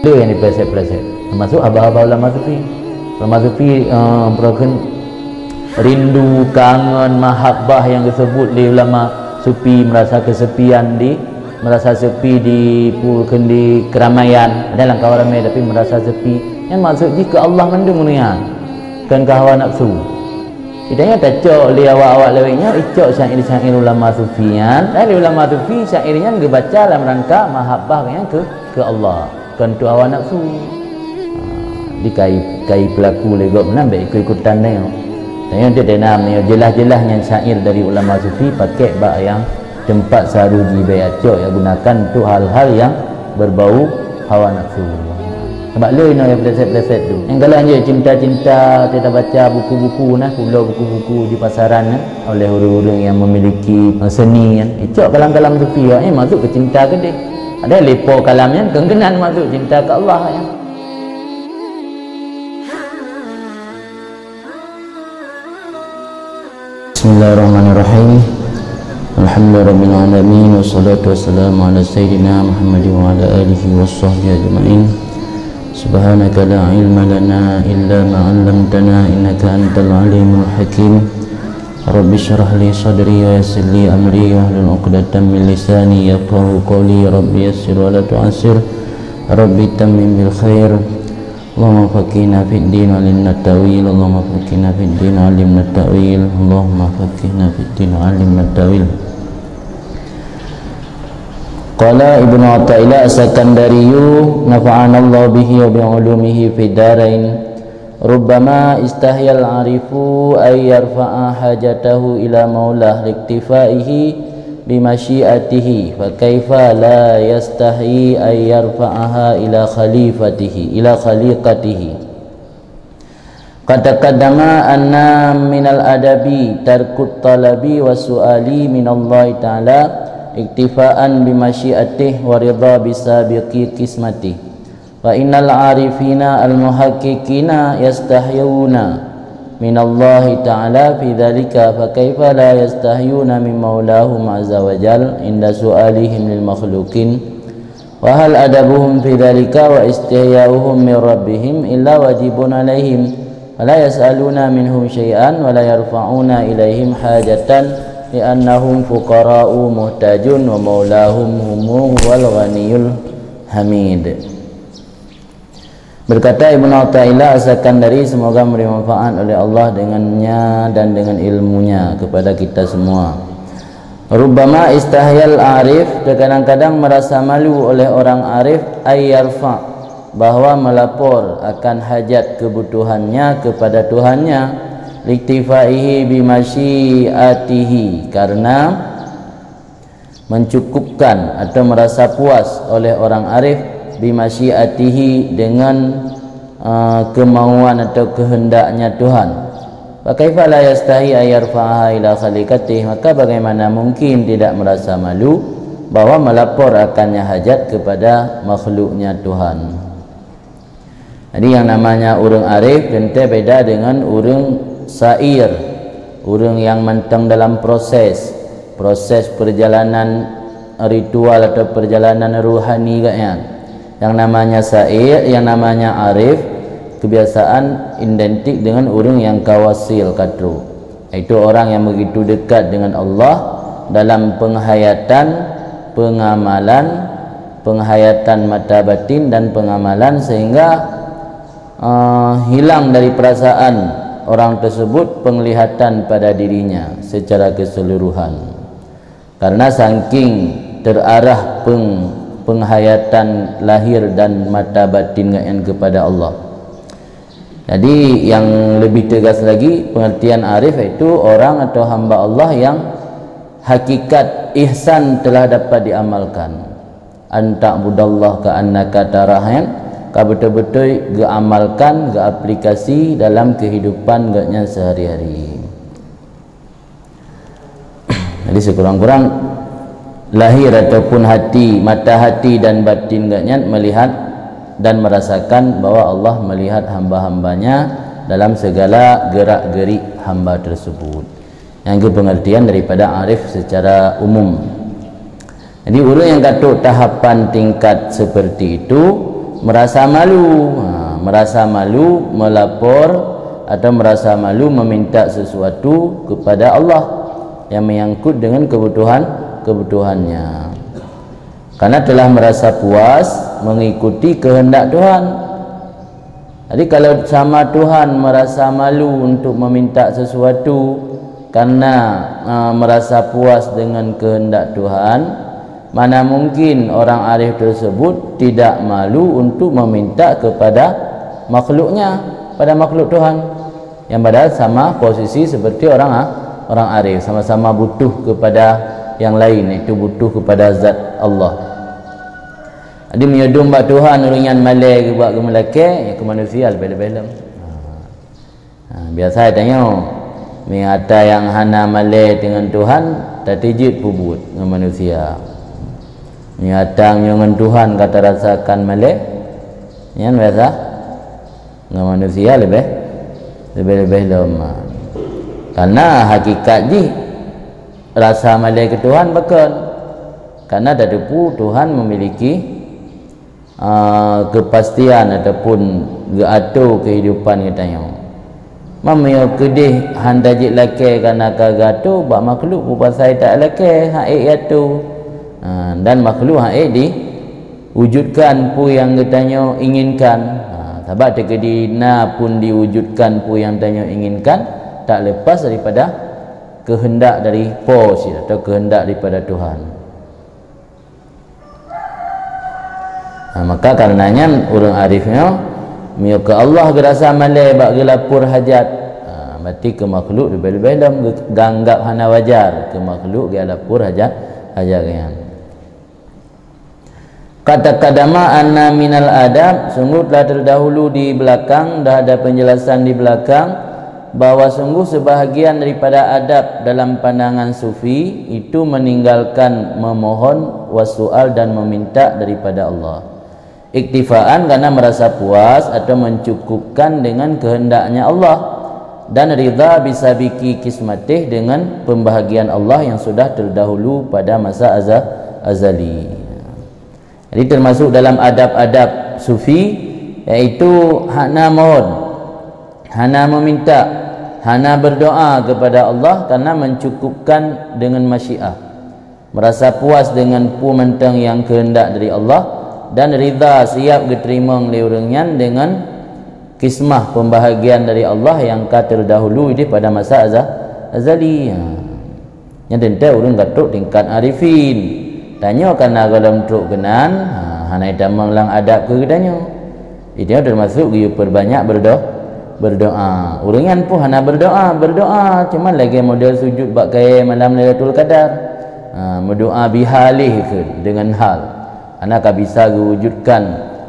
Ada yang dipleset-pleset, termasuk abah-abah ulama sufi. Ulama sufi rindu, kangen, mahabbah yang disebut di ulama sufi, merasa kesepian merasa sepi di keramaian, dalam kawan ramai tapi merasa sepi. Yang maksud jika Allah mendung dunia kan ke hawa nafsu. Idanya tak cok li awak-awak leweknya icok syair-syair ulama sufian. Dan ulama sufi syairnya dibaca dalam rangka mahabbahnya ke Allah, kan tu hawa nafsu. Di kai pelaku legok menang baik ikut-ikutan dia. Saya dia tenam ni jelas-jelasnya syair dari ulama sufi pakai bak yang tempat saruji bayacok yang gunakan tu hal-hal yang berbau hawa nafsu. Sebab lu yang pleset-pleset tu. Yang kalau hanya cinta-cinta kita baca buku-buku pulau buku-buku di pasaran oleh orang-orang yang memiliki seni kan. Icok kalam-kalam sufi masuk ke cinta ke dia. Ada lepo kalamnya kengkenan masuk cinta ke Allah ya. Bismillahirrahmanirrahim. Alhamdulillahirabbil alamin wassalatu wassalamu ala sayyidina Muhammad wa ala alihi washabbihi ajmain. Subhanaka la ilma lana illa ma 'allamtana innaka antal alimul hakim. Rabbi shrah li sadri wa yassir li amri wahlul 'uqdatam min lisani yafqahu qawli. Rabbi yassir wa la tu'assir. Rabbi tammim bil khair. Allahumma faqihna fid din wa alimna ta'wil. Allahumma faqihna fid din wa alimna ta'wil. Allahumma faqihna fid din wa alimna ta'wil. Qala Ibnu Athaillah As-Sakandariyu nafa'ana Allah bihi wa bi'ulumihi fid darain. Rubbama istahyal arifu ay yarfa'a hajatahu ila maulah liktifaihi bimasyiatihi fa kaifa la yastahi ay yarfa'aha ila khalifatihi ila khaliqatihi. Qad taqaddama anna minal adabi tarkut talabi wa su'ali minallahi ta'ala iktifaan bimasyiatihi wa ridha bisabiqi qismatihi. Wa innal arifina al muhaqqiqina yastahyuna minallahi ta'ala fi dhalika fa kaifa la yastahyuna min maulahum azza wa jal inda su'alihim lil makhluqin wa hal adabuhum fi dhalika wa istihya'uhum min rabbihim illa wajibun alaihim wa la yas'aluna minhum syai'an wa la yarfa'una ilaihim hajatan li'annahum fuqara'u muhtajun wa maulahum humu wal ghaniyul hamid. Berkata Ibnu Athaillah As-Sakandari, semoga memberi manfaat oleh Allah dengannya dan dengan ilmunya kepada kita semua. Rubbama istahyal arif, kadang-kadang merasa malu oleh orang arif ayyarfa, bahwa melapor akan hajat kebutuhannya kepada Tuhannya, liktifaihi bimasyiatihi, karena mencukupkan atau merasa puas oleh orang arif bimasyiatihi dengan kemauan atau kehendaknya Tuhan. Fa kaifa la yastahi ayarfa'aha ila khaliqatihi, maka bagaimana mungkin tidak merasa malu bahwa melapor akannya hajat kepada makhluknya Tuhan. Jadi yang namanya urang arif tentu beda dengan urang sair, urang yang mentang dalam proses perjalanan ritual atau perjalanan ruhani kayaknya. Yang namanya sair, yang namanya arif, kebiasaan identik dengan orang yang kawasil katru, itu orang yang begitu dekat dengan Allah dalam penghayatan, penghayatan mata batin dan pengamalan, sehingga hilang dari perasaan orang tersebut penglihatan pada dirinya secara keseluruhan, karena saking terarah penghayatan lahir dan mata batin kepada Allah. Jadi yang lebih tegas lagi, pengertian arif itu orang atau hamba Allah yang hakikat ihsan telah dapat diamalkan. Anta budallah ka annaka tarahan, ka betul-betul geamalkan, geaplikasi dalam kehidupan gaknya sehari-hari. Jadi sekurang-kurang lahir ataupun hati, mata hati dan batin gaknya melihat dan merasakan bahwa Allah melihat hamba-hambanya dalam segala gerak-gerik hamba tersebut. Yang itu pengertian daripada arif secara umum. Jadi orang yang kata tahapan tingkat seperti itu merasa malu, merasa malu melapor atau merasa malu meminta sesuatu kepada Allah yang menyangkut dengan kebutuhannya, karena telah merasa puas mengikuti kehendak Tuhan. Jadi kalau sama Tuhan merasa malu untuk meminta sesuatu karena merasa puas dengan kehendak Tuhan, mana mungkin orang arif tersebut tidak malu untuk meminta kepada makhluknya, pada makhluk Tuhan, yang padahal sama posisi seperti orang arif, sama-sama butuh kepada yang lain, itu butuh kepada zat Allah. Dia menyodong bak Tuhan uringan malai buat ke melaka, ya ke manusia lebih-lebih. Biasa tanya mengata yang hana malai dengan Tuhan tak tijit pubut dengan manusia. Mengata dengan Tuhan kata rasakan malai, yang biasa dengan manusia lebih-lebih lemah. Karena hakikat ji rasa malai ke Tuhan bahkan karena dah depu Tuhan memiliki kepastian ataupun gato kehidupan katanya. Mamaya kedih handajit laki karena kagato bak makhluk pasal tak laki haik gato. Dan makhluk haik diwujudkan pu yang katanya inginkan. Sebab terkedina pun diwujudkan pu yang tanya inginkan, tak lepas daripada kehendak dari pos atau kehendak daripada Tuhan. Maka karenanya orang arifnya mio ke Allah gerasa malai bak gelapur hajat, berarti ke makhluk lebih-lebih dalam ganggap hana wajar ke makhluk gelapur hajat yang kata kadama anna minal adab, sungguh telah terdahulu di belakang, dah ada penjelasan di belakang bahwa sungguh sebahagian daripada adab dalam pandangan sufi itu meninggalkan memohon wasual dan meminta daripada Allah. Iktifaan karena merasa puas atau mencukupkan dengan kehendaknya Allah, dan ridha bisabiki kismatih dengan pembahagian Allah yang sudah terdahulu pada masa azali. Jadi termasuk dalam adab-adab sufi iaitu hana mohon, hana meminta, hana berdoa kepada Allah karena mencukupkan dengan masyiah, merasa puas dengan pumentang yang kehendak dari Allah, dan ridha siap diterima oleh orangnya dengan kismah pembahagian dari Allah yang terdahulu ini pada masa azali. Yang tentu orang katuk tingkat arifin tanya karena dalam truk kenan hanai damang lang adab ke kedanya. Itu termasuk dia perbanyak berdoa. Orangnya pun hana berdoa cuma lagi model sujud bakai malam Lailatul Qadar, berdoa bihalih ke dengan hal. Anak bisa diwujudkan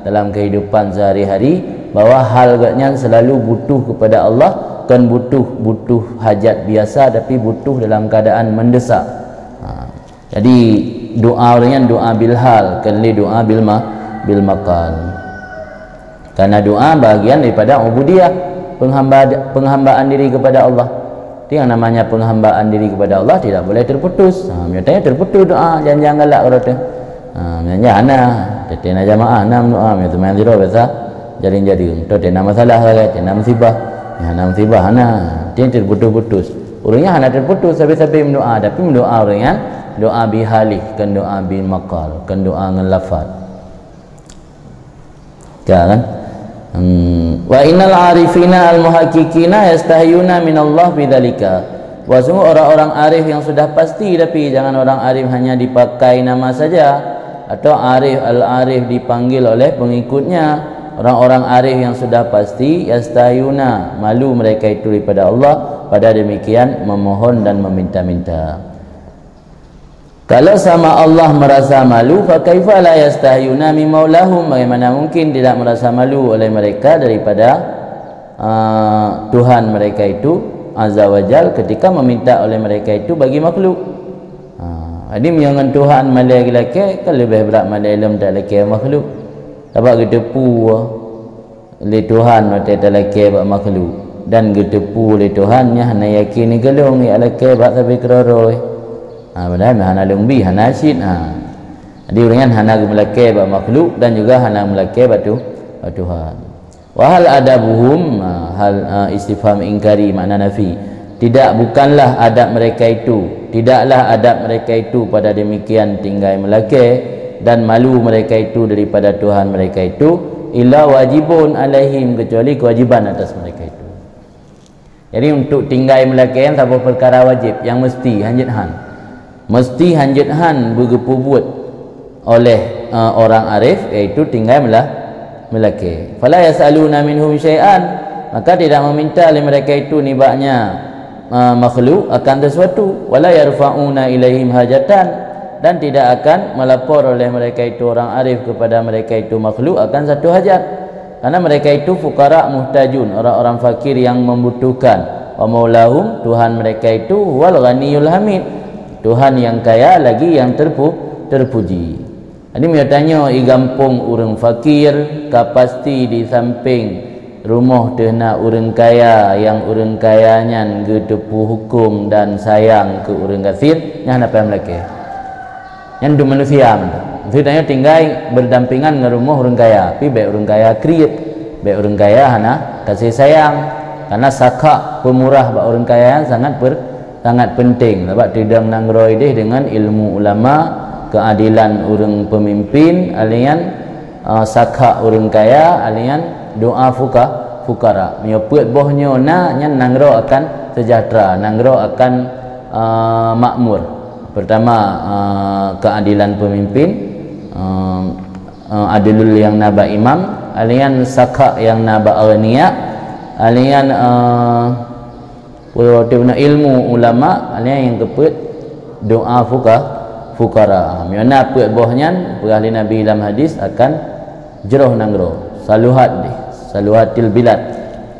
dalam kehidupan sehari-hari bahwa hal gatnya selalu butuh kepada Allah, kan butuh hajat biasa tapi butuh dalam keadaan mendesak. Jadi doa orangnya doa bil hal, kan doa bil maqal. Karena doa bagian daripada ubudiyah, penghambaan diri kepada Allah. Itu yang namanya penghambaan diri kepada Allah tidak boleh terputus. Nyatanya terputus doa, jangan galak orang tu. Menanya ana tetena jamaah nam doa me teman diro biasa jaring-jaring to tena masalah lagi tena musibah ana dia terputus-putus orangnya ana terputus sampai mendoa, tapi mendoa orangnya doa bihalih, kan doa bil maqal, kan doa dengan lafaz kan. Wa innal arifina al muhaqqiqina yastahyuna minallah bidzalika. Wa sungguh orang-orang arif yang sudah pasti, tapi jangan orang arif hanya dipakai nama saja atau arif al-arif dipanggil oleh pengikutnya. Orang-orang arif yang sudah pasti yastayuna, malu mereka itu daripada Allah, pada demikian memohon dan meminta-minta. Kalau sama Allah merasa malu, fa kaifa la yastahyuna min maulahum, bagaimana mungkin tidak merasa malu oleh mereka daripada Tuhan mereka itu azza wajal ketika meminta oleh mereka itu bagi makhluk. Jadi menyangan Tuhan malai lelaki kan lebih berat malai ilmu tak lelaki makhluk. Sebab getepu oleh Tuhan mata tak lelaki buat makhluk, dan getepu oleh Tuhan nya hana yakin ni gelung ya lelaki buat sampai keroro. Padahal hana lumbi hana syid. Jadi uringan hana melake ba makhluk dan juga hana melake batu Tuhan. Wa hal adabuhum, hal istifham ingkari makna nafi. Bukanlah adab mereka itu, tidaklah adab mereka itu pada demikian tinggai melake dan malu mereka itu daripada Tuhan mereka itu, illa wajibun alaihim, kecuali kewajiban atas mereka itu. Jadi untuk tinggai melake yang satu perkara wajib yang mesti mesti hanjit han bergepubuat oleh orang arif, iaitu tinggai melake. Fala yasaluna minhum syai'an, maka tidak meminta oleh mereka itu nibaknya makhluk akan sesuatu. Wala yarfa'una ilaihim hajatan, dan tidak akan melapor oleh mereka itu orang arif kepada mereka itu makhluk akan satu hajat, karena mereka itu fuqara muhtajun, orang-orang fakir yang membutuhkan. Wa maulahum, Tuhan mereka itu wal ghaniyul hamid, Tuhan yang kaya lagi yang terpuji. Ini dia tanya i gampung urang fakir, kapasti di samping rumah tehna urang kaya yang urang kayanya gedepu hukum dan sayang ke urang kafir, nya apa yang melake? Yang du manusia maksudnya tinggal berdampingan dengan rumah urang kaya, tapi baik urang kaya kriit, baik urang kaya hana kasih sayang, karena sakak pemurah ba urang kaya sangat penting. Sebab tidak nangroi deh dengan ilmu ulama, keadilan urang pemimpin, alian sakak urang kaya, alian doa fukara menyebut bohnya nya nangro akan sejahtera, nangro akan makmur. Pertama keadilan pemimpin, adilul yang naba imam, alian saka yang naba aghniya, alian ilmu ulama, alian yang keput doa fukara miana put bohnya ahli nabi dalam hadis akan jeroh nangro saluhatil bilad,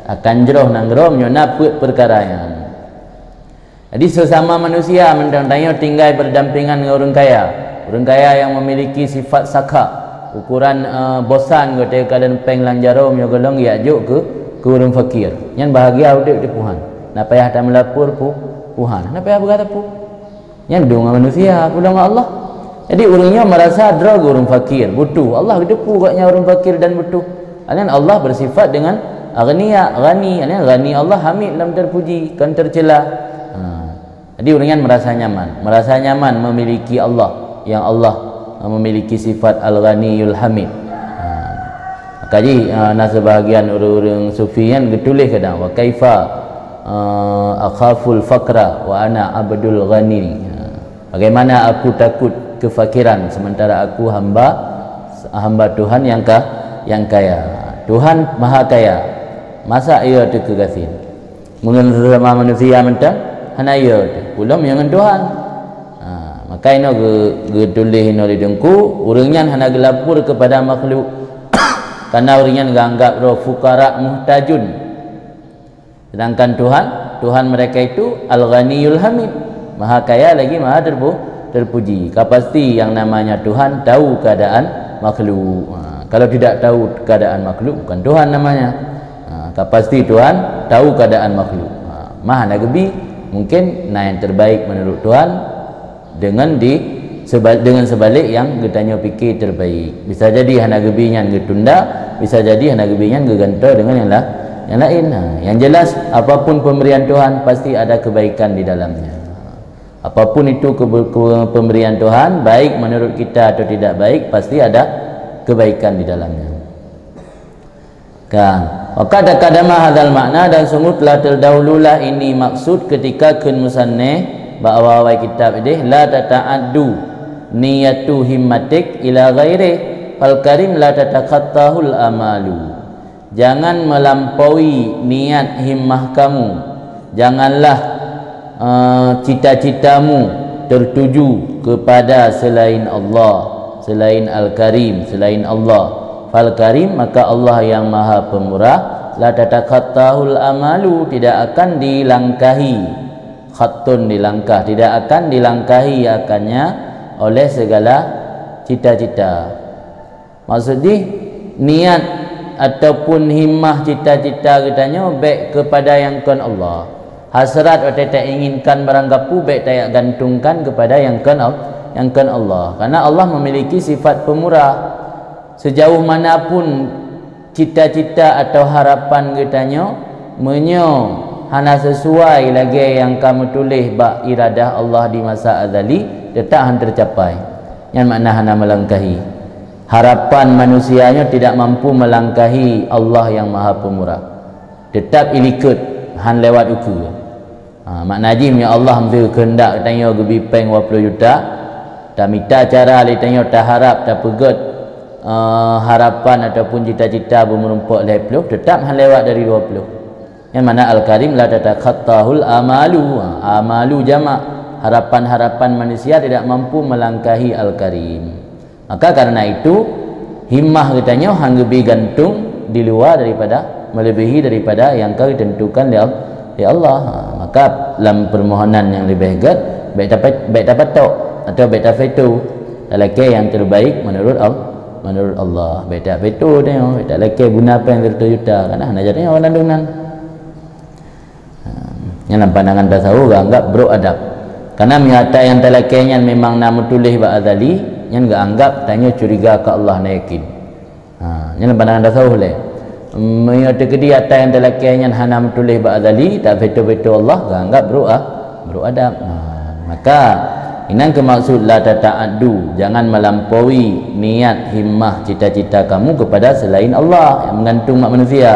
akan jeroh nangro menyona put perkaranya. Jadi sesama manusia mendang-dangnya tinggal berdampingan dengan orang kaya. Orang kaya yang memiliki sifat sakak, ukuran bosan ketika keadaan peng lanjaro menyogolong ya juk ke orang fakir. Yang bahagia udik di Tuhan. Nak payah tak melapor Tuhan. Nak payah berkata yang dengan manusia pulang Allah. Jadi orangnya merasa drag orang fakir, butuh. Allah depu katnya orang fakir dan butuh. Dan Allah bersifat dengan aghniya, ghani, ghani Allah hamid dalam terpuji, kan tercela. Jadi orangnya merasa nyaman memiliki Allah, yang Allah memiliki sifat al-ghaniyul hamid. Maka sebahagian orang-orang sufian getulis kadang wa kaifa akhaful faqra wa ana abdul ghani. Bagaimana aku takut kefakiran sementara aku hamba Tuhan yang kaya. Tuhan maha kaya, masa ia tu kegafir mungkin sama manusia mentang hana ia tu belum yang Tuhan. Maka ino getulis ino didengku urangnya hana gelapur kepada makhluk karena urangnya ganggap roh fuqara muhtajun, sedangkan Tuhan mereka itu al-ghaniyul hamid, maha kaya lagi maha terpuji. Pasti yang namanya Tuhan tahu keadaan makhluk. Kalau tidak tahu keadaan makhluk bukan Tuhan namanya. Pasti Tuhan tahu keadaan makhluk. Maha nagebi mungkin yang terbaik menurut Tuhan dengan sebalik yang getanya fikir terbaik. Bisa jadi hana gebinya getunda, bisa jadi hana gebinya gegento dengan yang lain. Yang jelas apapun pemberian Tuhan pasti ada kebaikan di dalamnya. Apapun itu pemberian Tuhan, baik menurut kita atau tidak baik, pasti ada kebaikan di dalamnya. Kan? Maka kadama hadzal makna, dan sungguh telah terdahululah ini maksud ketika kun musannif bahawa kitab ini la tata'addu niyatu himmatik ila ghairi fal karim la tatakhattahul amalu. Jangan melampaui niat himmah kamu, janganlah cita-citamu tertuju kepada selain Allah, selain Al-Karim, selain Allah. Fal Karim, maka Allah yang Maha Pemurah, la tatakhattahul amalu, tidak akan dilangkahi, khattun dilangkah, tidak akan dilangkahi akannya oleh segala cita-cita. Maksudnya niat ataupun himmah cita-cita katanya baik kepada yang kan Allah. Hasrat atau tak inginkan barang gapu baik tak gantungkan kepada yang yang kan Allah. Karena Allah memiliki sifat pemurah. Sejauh manapun cita-cita atau harapan kitanya menyo hana sesuai lagi yang kamu tulis bak iradah Allah di masa azali, tetap hang tercapai. Yang makna hana melangkahi. Harapan manusianya tidak mampu melangkahi Allah yang Maha Pemurah. Tetap ilikut han lewat ukur. Makna jimnya Allah ambil kehendak tanya gebipeng 20 juta. Tak minta cara li tanya tak harap tak pegot harapan ataupun cita-cita bermerumpak 20, tetap han lewat dari 20. Yang mana Al-Karim la tatakhattahul amalu. Amalu jamak. Harapan-harapan manusia tidak mampu melangkahi Al-Karim. Maka karena itu himmah katanya hang lebih gantung di luar daripada melebihi daripada yang kau tentukan ya Allah. Maka dalam permohonan yang lebih hebat baik dapat tok atau baik dapat itu lelaki yang terbaik menurut Allah. Baik dapat itu tengok baik lelaki guna apa yang terjuta karena hanya jadinya orang landungan. Yang dalam pandangan tasawuf anggap beradab. Karena miata yang lelakinya memang nama tulis ba azali yang enggak anggap tanya curiga ke Allah na yakin. Yang pandangan tasawuf le. Miata kedi ata yang lelakinya hana tulis ba azali tak betul-betul Allah enggak anggap beradab. Maka inang kemaksud la tata'addu, jangan melampaui niat himmah cita-cita kamu kepada selain Allah yang menggantung mak manusia.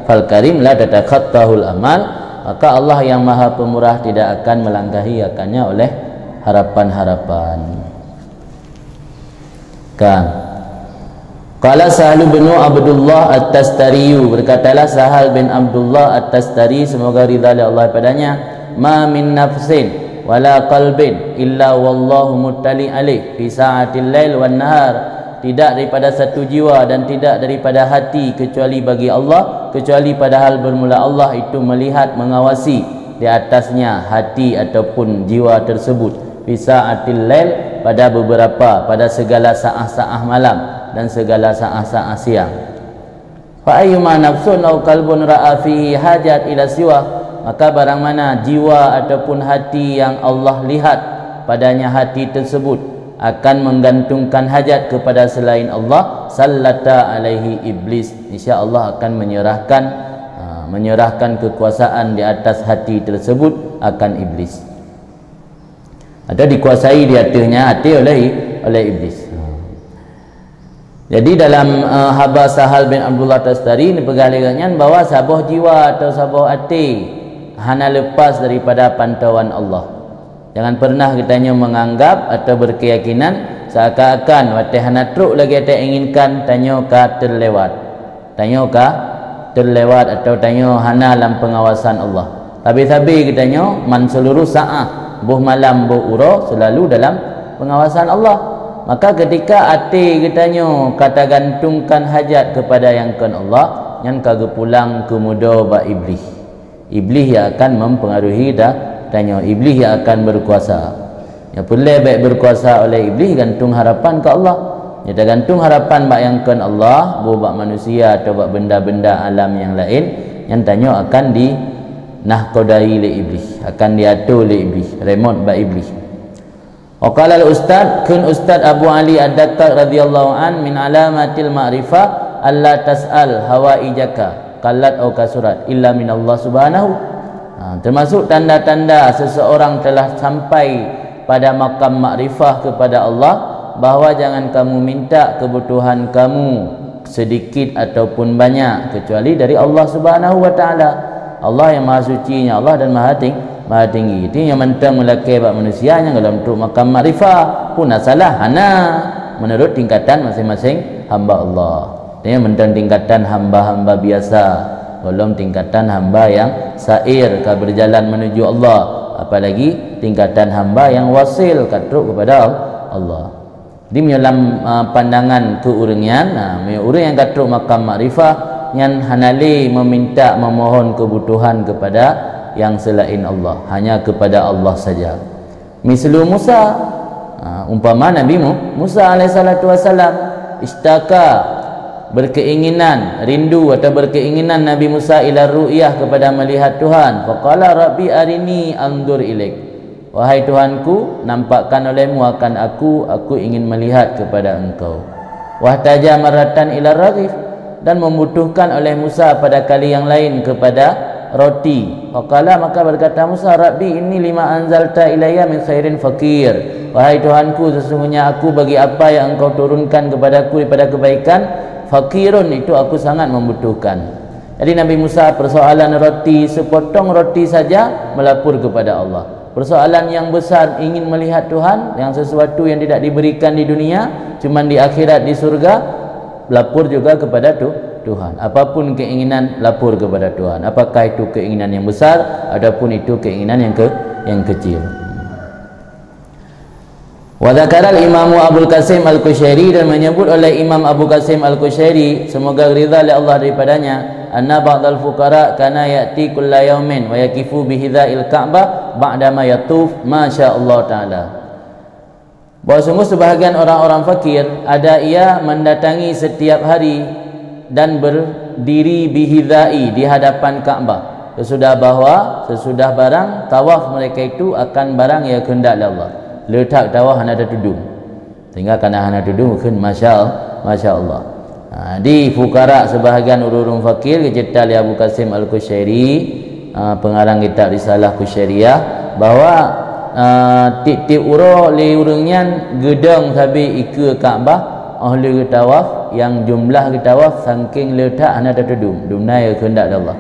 Fal karim la tatakhattahul amal. Maka Allah yang Maha Pemurah tidak akan melangkahi akannya oleh harapan-harapan. Kan? Qala Sahal bin Abdullah At-Tastari, berkatalah Sahal bin Abdullah At-Tastari, semoga ridha Allah padanya, ma min nafsin wala qalbin illa wallahu muttali alaih fi sa'atil lail wan nahar. Tidak daripada satu jiwa dan tidak daripada hati kecuali bagi Allah, kecuali padahal bermula Allah itu melihat, mengawasi di atasnya hati ataupun jiwa tersebut. Fi sa'atil lail, pada segala saat-saat malam dan segala saat-saat siang. Fa ayyuma nafsun aw qalbun ra'a fihi hajat ila siwa, maka barang mana jiwa ataupun hati yang Allah lihat padanya hati tersebut akan menggantungkan hajat kepada selain Allah, sallata alaihi iblis, insya-Allah akan menyerahkan kekuasaan di atas hati tersebut akan iblis, atau dikuasai di atasnya hati oleh iblis. Jadi dalam haba Sahal bin Abdullah Tastari ini pegalirannya bahawa sabah jiwa atau sabah hati hana lepas daripada pantauan Allah. Jangan pernah kitanya menganggap atau berkeyakinan seakan-akan watih hana truk lagi kita inginkan tanyo ka terlewat atau tanyo hana dalam pengawasan Allah. Tapi kitanya man seluruh saat buh malam buh uro selalu dalam pengawasan Allah. Maka ketika hati kitanya kata gantungkan hajat kepada yang kan Allah, yang kagak pulang ke muda ba iblis yang akan mempengaruhi tanya iblis yang akan berkuasa. Yang boleh baik berkuasa oleh iblis gantung harapan ke Allah. Dia gantung harapan bak yang kan Allah, bak manusia atau bak benda-benda alam yang lain yang tanya akan dinahkodai oleh iblis, akan diatur oleh iblis, remote bak iblis. Waqala al-ustad kun Ustad Abu Ali Ad-Dattaq radhiyallahu an min alamatil ma'rifah alla tas'al hawaijaka qallat au kasurat illa min Allah subhanahu. Termasuk tanda-tanda seseorang telah sampai pada makam makrifah kepada Allah, bahawa jangan kamu minta kebutuhan kamu sedikit ataupun banyak kecuali dari Allah Subhanahu wa taala. Allah yang Maha Suci-nya Allah dan Maha Tinggi. Itu yang mentang melakai bab manusia yang dalam untuk makam makrifah pun salah hana menurut tingkatan masing-masing hamba Allah. Dia mentang tingkatan hamba-hamba biasa, belum tingkatan hamba yang sair ka berjalan menuju Allah, apalagi tingkatan hamba yang wasil katruk kepada Allah. Di dalam pandangan keurengan, orang yang katruk makam makrifah yang hanali meminta memohon kebutuhan kepada yang selain Allah, hanya kepada Allah saja. Mislu Musa, umpama Nabi Musa alaihissalatu wassalam istaka, berkeinginan, rindu atau berkeinginan Nabi Musa ila ru'yah kepada melihat Tuhan. Faqala rabbi arini anzur ilaik. Wahai Tuhanku, nampakkan olehmu akan aku ingin melihat kepada engkau. Wahtaja maratan ila raghif, dan membutuhkan oleh Musa pada kali yang lain kepada roti. Faqala, maka berkata Musa, Rabbi inni lima anzalta ilayya min khairin fakir. Wahai Tuhanku, sesungguhnya aku bagi apa yang engkau turunkan kepadaku daripada kebaikan, fakirun, itu aku sangat membutuhkan. Jadi Nabi Musa persoalan roti, sepotong roti saja melapor kepada Allah. Persoalan yang besar ingin melihat Tuhan, yang sesuatu yang tidak diberikan di dunia, cuma di akhirat di surga, lapor juga kepada Tuhan. Apapun keinginan, lapor kepada Tuhan. Apakah itu keinginan yang besar ataupun itu keinginan yang kecil. Wa dzakara al-Imam Abu Qasim Al-Kushairi, dan menyebut oleh Imam Abu Qasim Al-Kushairi, semoga ridha oleh Allah daripadanya, anna ba'dal fuqara kana ya'ti kulla yawmin wa yaqifu bi hidha'il Ka'bah ba'dama yatuf masyaallah taala. Bahawa sungguh sebahagian orang-orang fakir ada ia mendatangi setiap hari dan berdiri bihidai di hadapan Ka'bah, sesudah barang tawaf mereka itu akan barang yang kehendak Allah. Letak tawaf hana ada tudung, sehingga kana hana tudung kan masya-Allah. Di fukara sebahagian urung fakir kecerita oleh Abu Qasim Al-Kushairi, pengarang kitab Risalah Kushairiyah, bahwa tip-tip uro li urungnya gedang sabi ikut Kaabah ahli tawaf, yang jumlah tawaf saking letak hana ada tudung dumna ya kehendak Allah.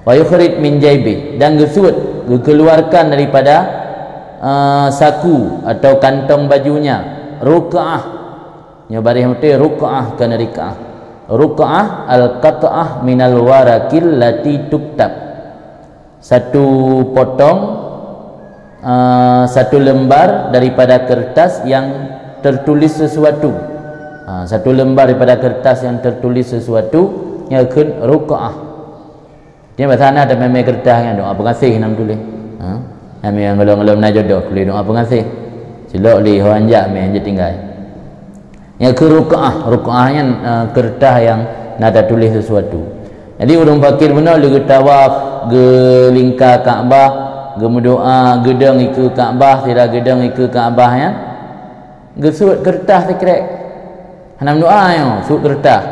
Wa yukhrid min jaibi, dan gesut dikeluarkan daripada saku atau kantong bajunya ruk'ah, nya barih mesti ruk'ah kana rik'ah. Ruk'ah al-qat'ah minal warakil lati tuktab, satu potong, satu lembar daripada kertas yang tertulis sesuatu. Satu lembar daripada kertas yang tertulis sesuatu yang akan ruk'ah. Dia bahasa ada memang kertas yang doa pengasih nam tulis. Kami yang kalau nak jodoh tulis doa pengasih. Silok li hanjak me je tinggal. Yang ke ruk'ahnya kertas yang nada tulis sesuatu. Jadi orang fakir benar dia tawaf ge lingkar Kaabah, ge berdoa gedang ikut Kaabah, tidak gedang ikut Kaabah ya. Ge sud kertas tekrek. Hanam doa yo sud kertas.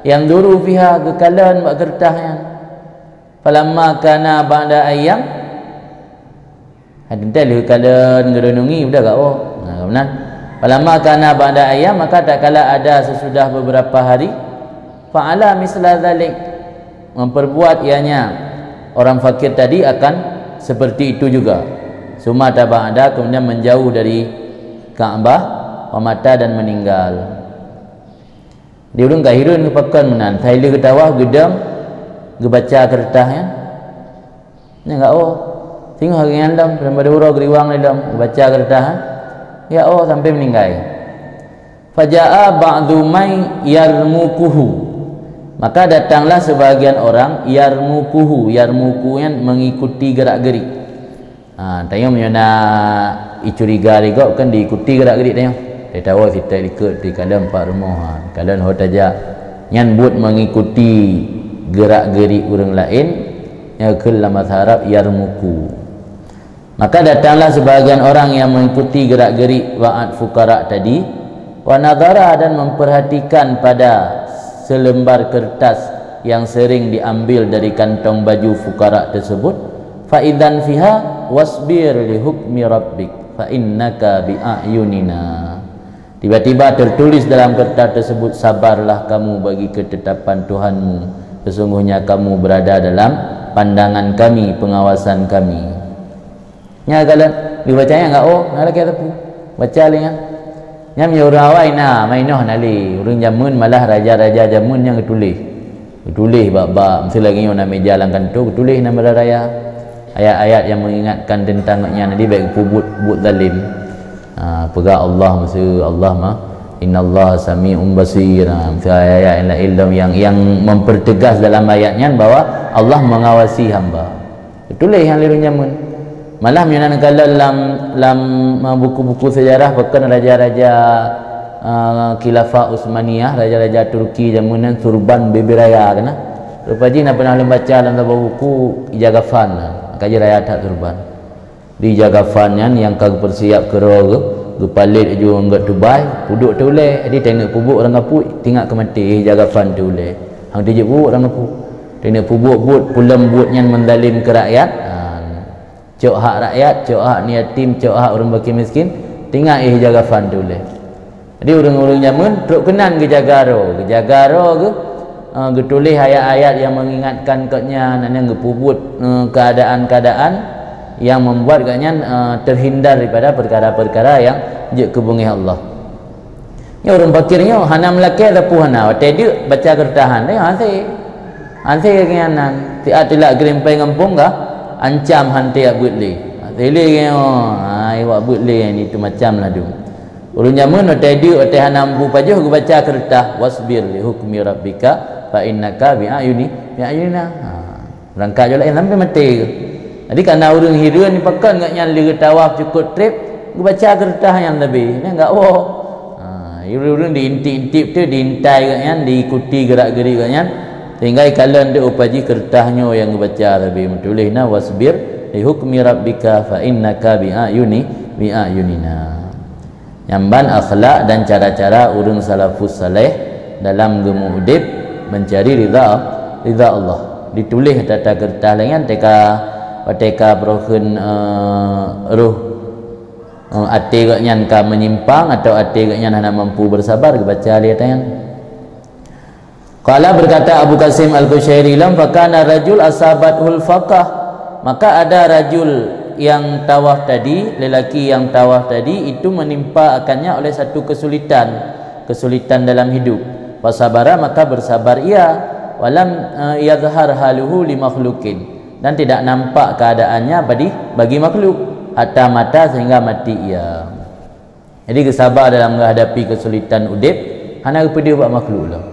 Yang duru fiha ge kalan bak kertasnya. Falamma kana ba'da ayyam hadin tali kalan gerenungi budak gak oh. Nah, benar. Falamma kana ba'da ayyam, maka tak kala ada sesudah beberapa hari, fa'ala misla dzalik, memperbuat ianya orang fakir tadi akan seperti itu juga. Summa taba'ada, kemudian menjauh dari Ka'bah, wa mata, dan meninggal. Dia ulun kahirun kepakan menan thaili ketawah gedang gebaca kertasnya. Nya enggak oh. Tengok hari yang dalam daripada urau geriwang dalam baca kertas. Ya oh sampai meninggal. Faja'a ba'du may yarmukuhu, maka datanglah sebahagian orang yarmukuhu, yarmuku yang mengikuti gerak-gerik. Tanya menyana icuriga juga kan diikuti gerak-gerik tanya. Dia tahu kita ikut di kalam pak rumah. Kalam hotaja nyan buat mengikuti gerak-gerik orang lain yang kelam mazharab yarmuku. Maka datanglah sebahagian orang yang mengikuti gerak-gerik wa'ad fukara tadi, wa nadhara, dan memperhatikan pada selembar kertas yang sering diambil dari kantong baju fukara tersebut. Fa idzan fiha wasbir li hukmi rabbik fa innaka bi a'yunina. Tiba-tiba tertulis dalam kertas tersebut, sabarlah kamu bagi ketetapan Tuhanmu, sesungguhnya kamu berada dalam pandangan kami, pengawasan kami. Nya kalau dibacanya enggak oh nak lagi atapu baca lingan nya orang awai na mainoh nali urang jamun, malah raja-raja jamun yang tulis bab-bab mesti lagi nak meja langkan tu tulis nama raya ayat-ayat yang mengingatkan tentang nya nadi baik pubut but zalim. Pegak Allah mesti Allah mah innallaha sami'un basir. Mesti ayat yang mempertegas dalam ayatnya bahwa Allah mengawasi hamba. Tulis yang liru jamun. Malah menyana kalau dalam buku-buku sejarah bahkan raja-raja khilafah Utsmaniyah, raja-raja Turki zamunan surban bebiraya kana. Rupaji nak pernah baca dalam buku Ijagafan, kaji raya tak surban. di Jagafan yang kau persiap ke palit ju anggat Dubai puduk tu le di tengok pubuk orang kaput tinggal ke mati Jagafan tu le hang dia pubuk orang kaput tengok pubuk but pulam but yang mendalim ke rakyat cok hak rakyat cok hak ni yatim cok hak orang fakir miskin tinggal Jagafan tu le jadi orang-orang zaman teruk kenan ke Jagaro ke tulis ayat-ayat yang mengingatkan katnya nanya ngepubut keadaan-keadaan yang membuat katnya terhindar daripada perkara-perkara yang je kebungih Allah. Ya orang fakirnya hana melaki ataupun hana tadi baca kertahan dia hansi kenyanan tiap tilak gerempai ngampung kah ancam hanti abut li tele ke awak abut li ni tu macam lah tu ulun zaman tadi ote hana mampu pajuh ku baca kertah wasbir li hukmi rabbika fa innaka bi'ayunina rangka je lain sampai mati ke. Jadi kerana orang hidup ni pakan enggak nyali tawaf cukup trip baca kertas yang lebih ni enggak orang diintip-intip tu diintai katnya diikuti gerak-gerik katnya sehingga kalian dia upaji kertasnya yang baca lebih tulisna wasbir li hukmi rabbika fa innaka bi'ayunina nyamban akhlak dan cara-cara orang salafus saleh dalam gemudip mencari ridha Allah ditulis tata kertas lain teka broken ruh ati gaknya ka menyimpang atau ati gaknya hana mampu bersabar baca liatan qala berkata Abu Qasim Al-Qushairi lam fakana rajul asabatul faqah maka ada rajul yang tawaf tadi lelaki yang tawaf tadi itu menimpa akannya oleh satu kesulitan dalam hidup fasabara maka bersabar ia walam yadhhar haluhu li makhluqin dan tidak nampak keadaannya bagi makhluk hatta mata sehingga mati ia. Jadi kesabar dalam menghadapi kesulitan udip hana kepada buat makhluk lah.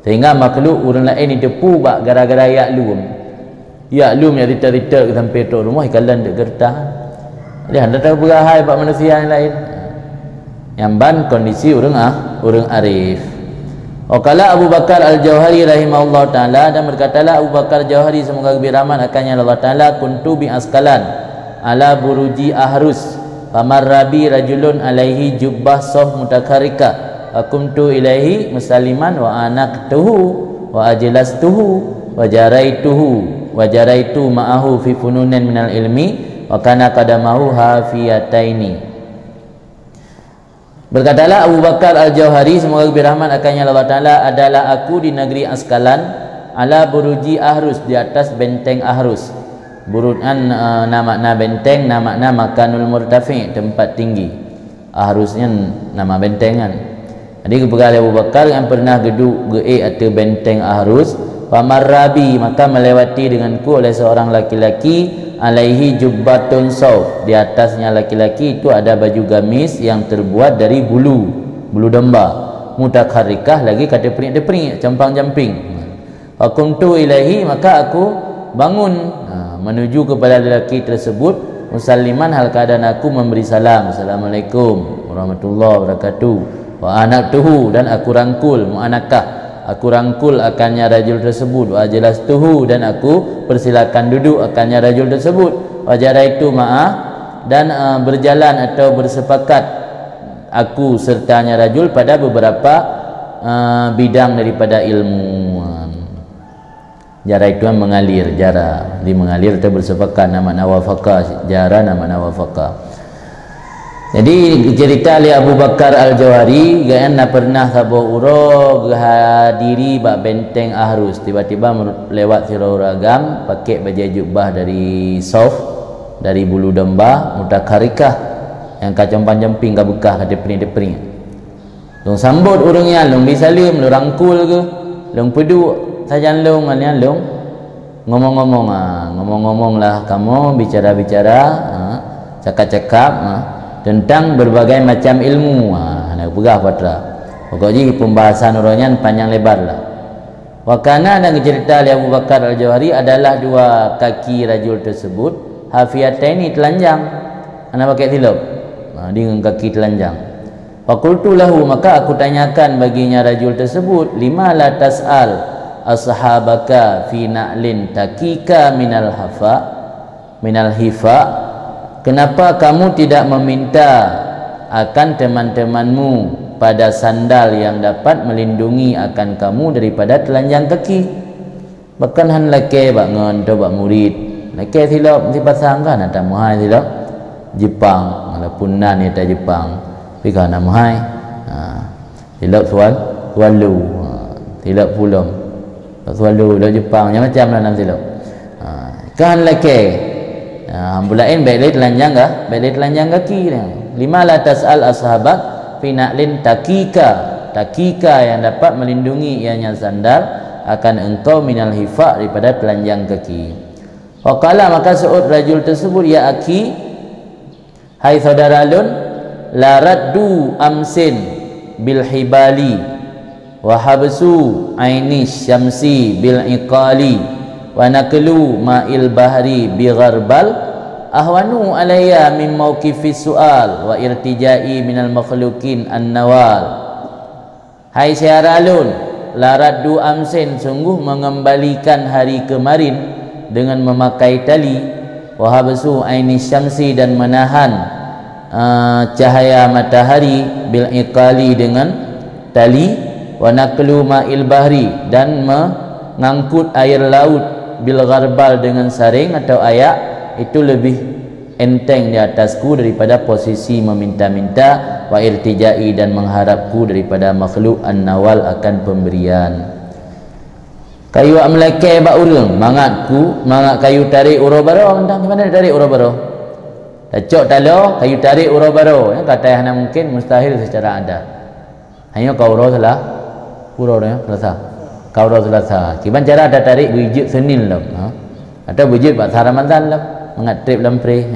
Sehingga makhluk orang lain ni depu bak gara-gara yaklum yang rita-rita sampai tok rumah ikalan dek gertah. Jadi hendak tahu berahai bak manusia yang lain. Yang ban kondisi orang arif. Qala Abu Bakar Al-Jauhari rahimahullah taala dan berkatalah Abu Bakar Jauhari semoga lebih rahmat akannya Allah taala kuntu bi Askalan ala buruji Ahrus famarrabi rajulun alaihi jubbah saf mutakarrika akumtu ilaihi musaliman wa anaqtuhu wa ajlastuhu wa jaraitu ma'ahu fi fununin minal ilmi wa kana qadamahu hafiyataini. Berkatalah Abu Bakar Al-Jauhari semoga lebih rahmat akannya Allah Ta'ala adalah aku di negeri Askalan ala buruji Ahrus di atas benteng Ahrus burutan nama benteng nama makanul murtafi tempat tinggi Ahrusnya nama bentengan jadi kepada Abu Bakar yang pernah geduk atau benteng Ahrus pamarrabi maka melewati denganku oleh seorang laki-laki alaihi jubbatun sauf di atasnya laki-laki itu ada baju gamis yang terbuat dari bulu domba mutakarrikah lagi kata perik-perik campang-camping fakuntu ilaihi maka aku bangun menuju kepada lelaki tersebut musalliman hal keadaan aku memberi salam assalamualaikum warahmatullahi wabarakatuh wa anaqtuhu dan aku rangkul muanakah aku rangkul akannya rajul tersebut wa ajlastuhu dan aku persilakan duduk akannya rajul tersebut wa jaraitu ma'ah dan berjalan atau bersepakat aku sertanya rajul pada beberapa bidang daripada ilmu jaraitu mengalir jara di mengalir atau bersepakat nama nawafaqah jara nama nawafaqah. Jadi cerita oleh Abu Bakar Al-Jauhari gayana pernah sabo uro hadiri bak benteng Ahrus tiba-tiba lewat sirau ragam pakai baju jubah dari sauf dari bulu domba mutakarrikah yang kacang panjamping ka bekah ka depring-depring long sambut urangnya long bisalim long rangkul ke long peduk sajan long anian long ngomong-ngomong lah kamu bicara-bicara cakap-cakap tentang berbagai macam ilmu nak pegah patra pokoknya pembahasan orangnya panjang lebar lah wakana dan cerita oleh Abu Bakar Al-Jauhari adalah dua kaki rajul tersebut hafiyataini telanjang anak pakai tilap dengan kaki telanjang fakultu lahu maka aku tanyakan baginya rajul tersebut lima la tas'al ashabaka fi na'lin takika minal hifa kenapa kamu tidak meminta akan teman-temanmu pada sandal yang dapat melindungi akan kamu daripada telanjang kaki? Bahkan han laki bak ngon tu bak murid laki silap mesti pasang kan ada mahai silap Jepang walaupun nan ni tak Jepang tapi kan nama hai silap sualu silap pulang sualu dah Jepang macam mana nam silap kan laki bulain baik telanjang kah baik telanjang kaki dah. Lima la tas'al ashabak fi na'lin takika yang dapat melindungi ianya sandal akan engkau minal hifa daripada telanjang kaki. Waqala maka seud rajul tersebut, ya aki, hai saudara lun, la raddu amsin bil hibali wa habsu aini syamsi bil iqali wa naklu ma'il bahri bi gharbal ahwanu alayya min mawqifis su'al wa irtijai minal makhlukin an-nawal. Hai syaralun, la raddu amsin, sungguh mengembalikan hari kemarin dengan memakai tali, wa habsu aini syamsi, dan menahan cahaya matahari, bil iqali dengan tali, wa naklu ma'il bahri, dan mengangkut air laut, bil gharbal dengan saring atau ayak. Itu lebih enteng di atasku daripada posisi meminta-minta, wa irtijai, dan mengharapku daripada makhluk an-nawal akan pemberian. Kayu amlakai bak urang mangatku mangat kayu tarik urabaro entah macam mana tarik urabaro tacok talo kayu tarik urabaro yang kata yang mungkin mustahil secara adat hanya kau ro salah pura dah selasa kau ro selasa kiban cara ada tarik bujit senin lam atau bujit bak saramantan lam mangat trip lampre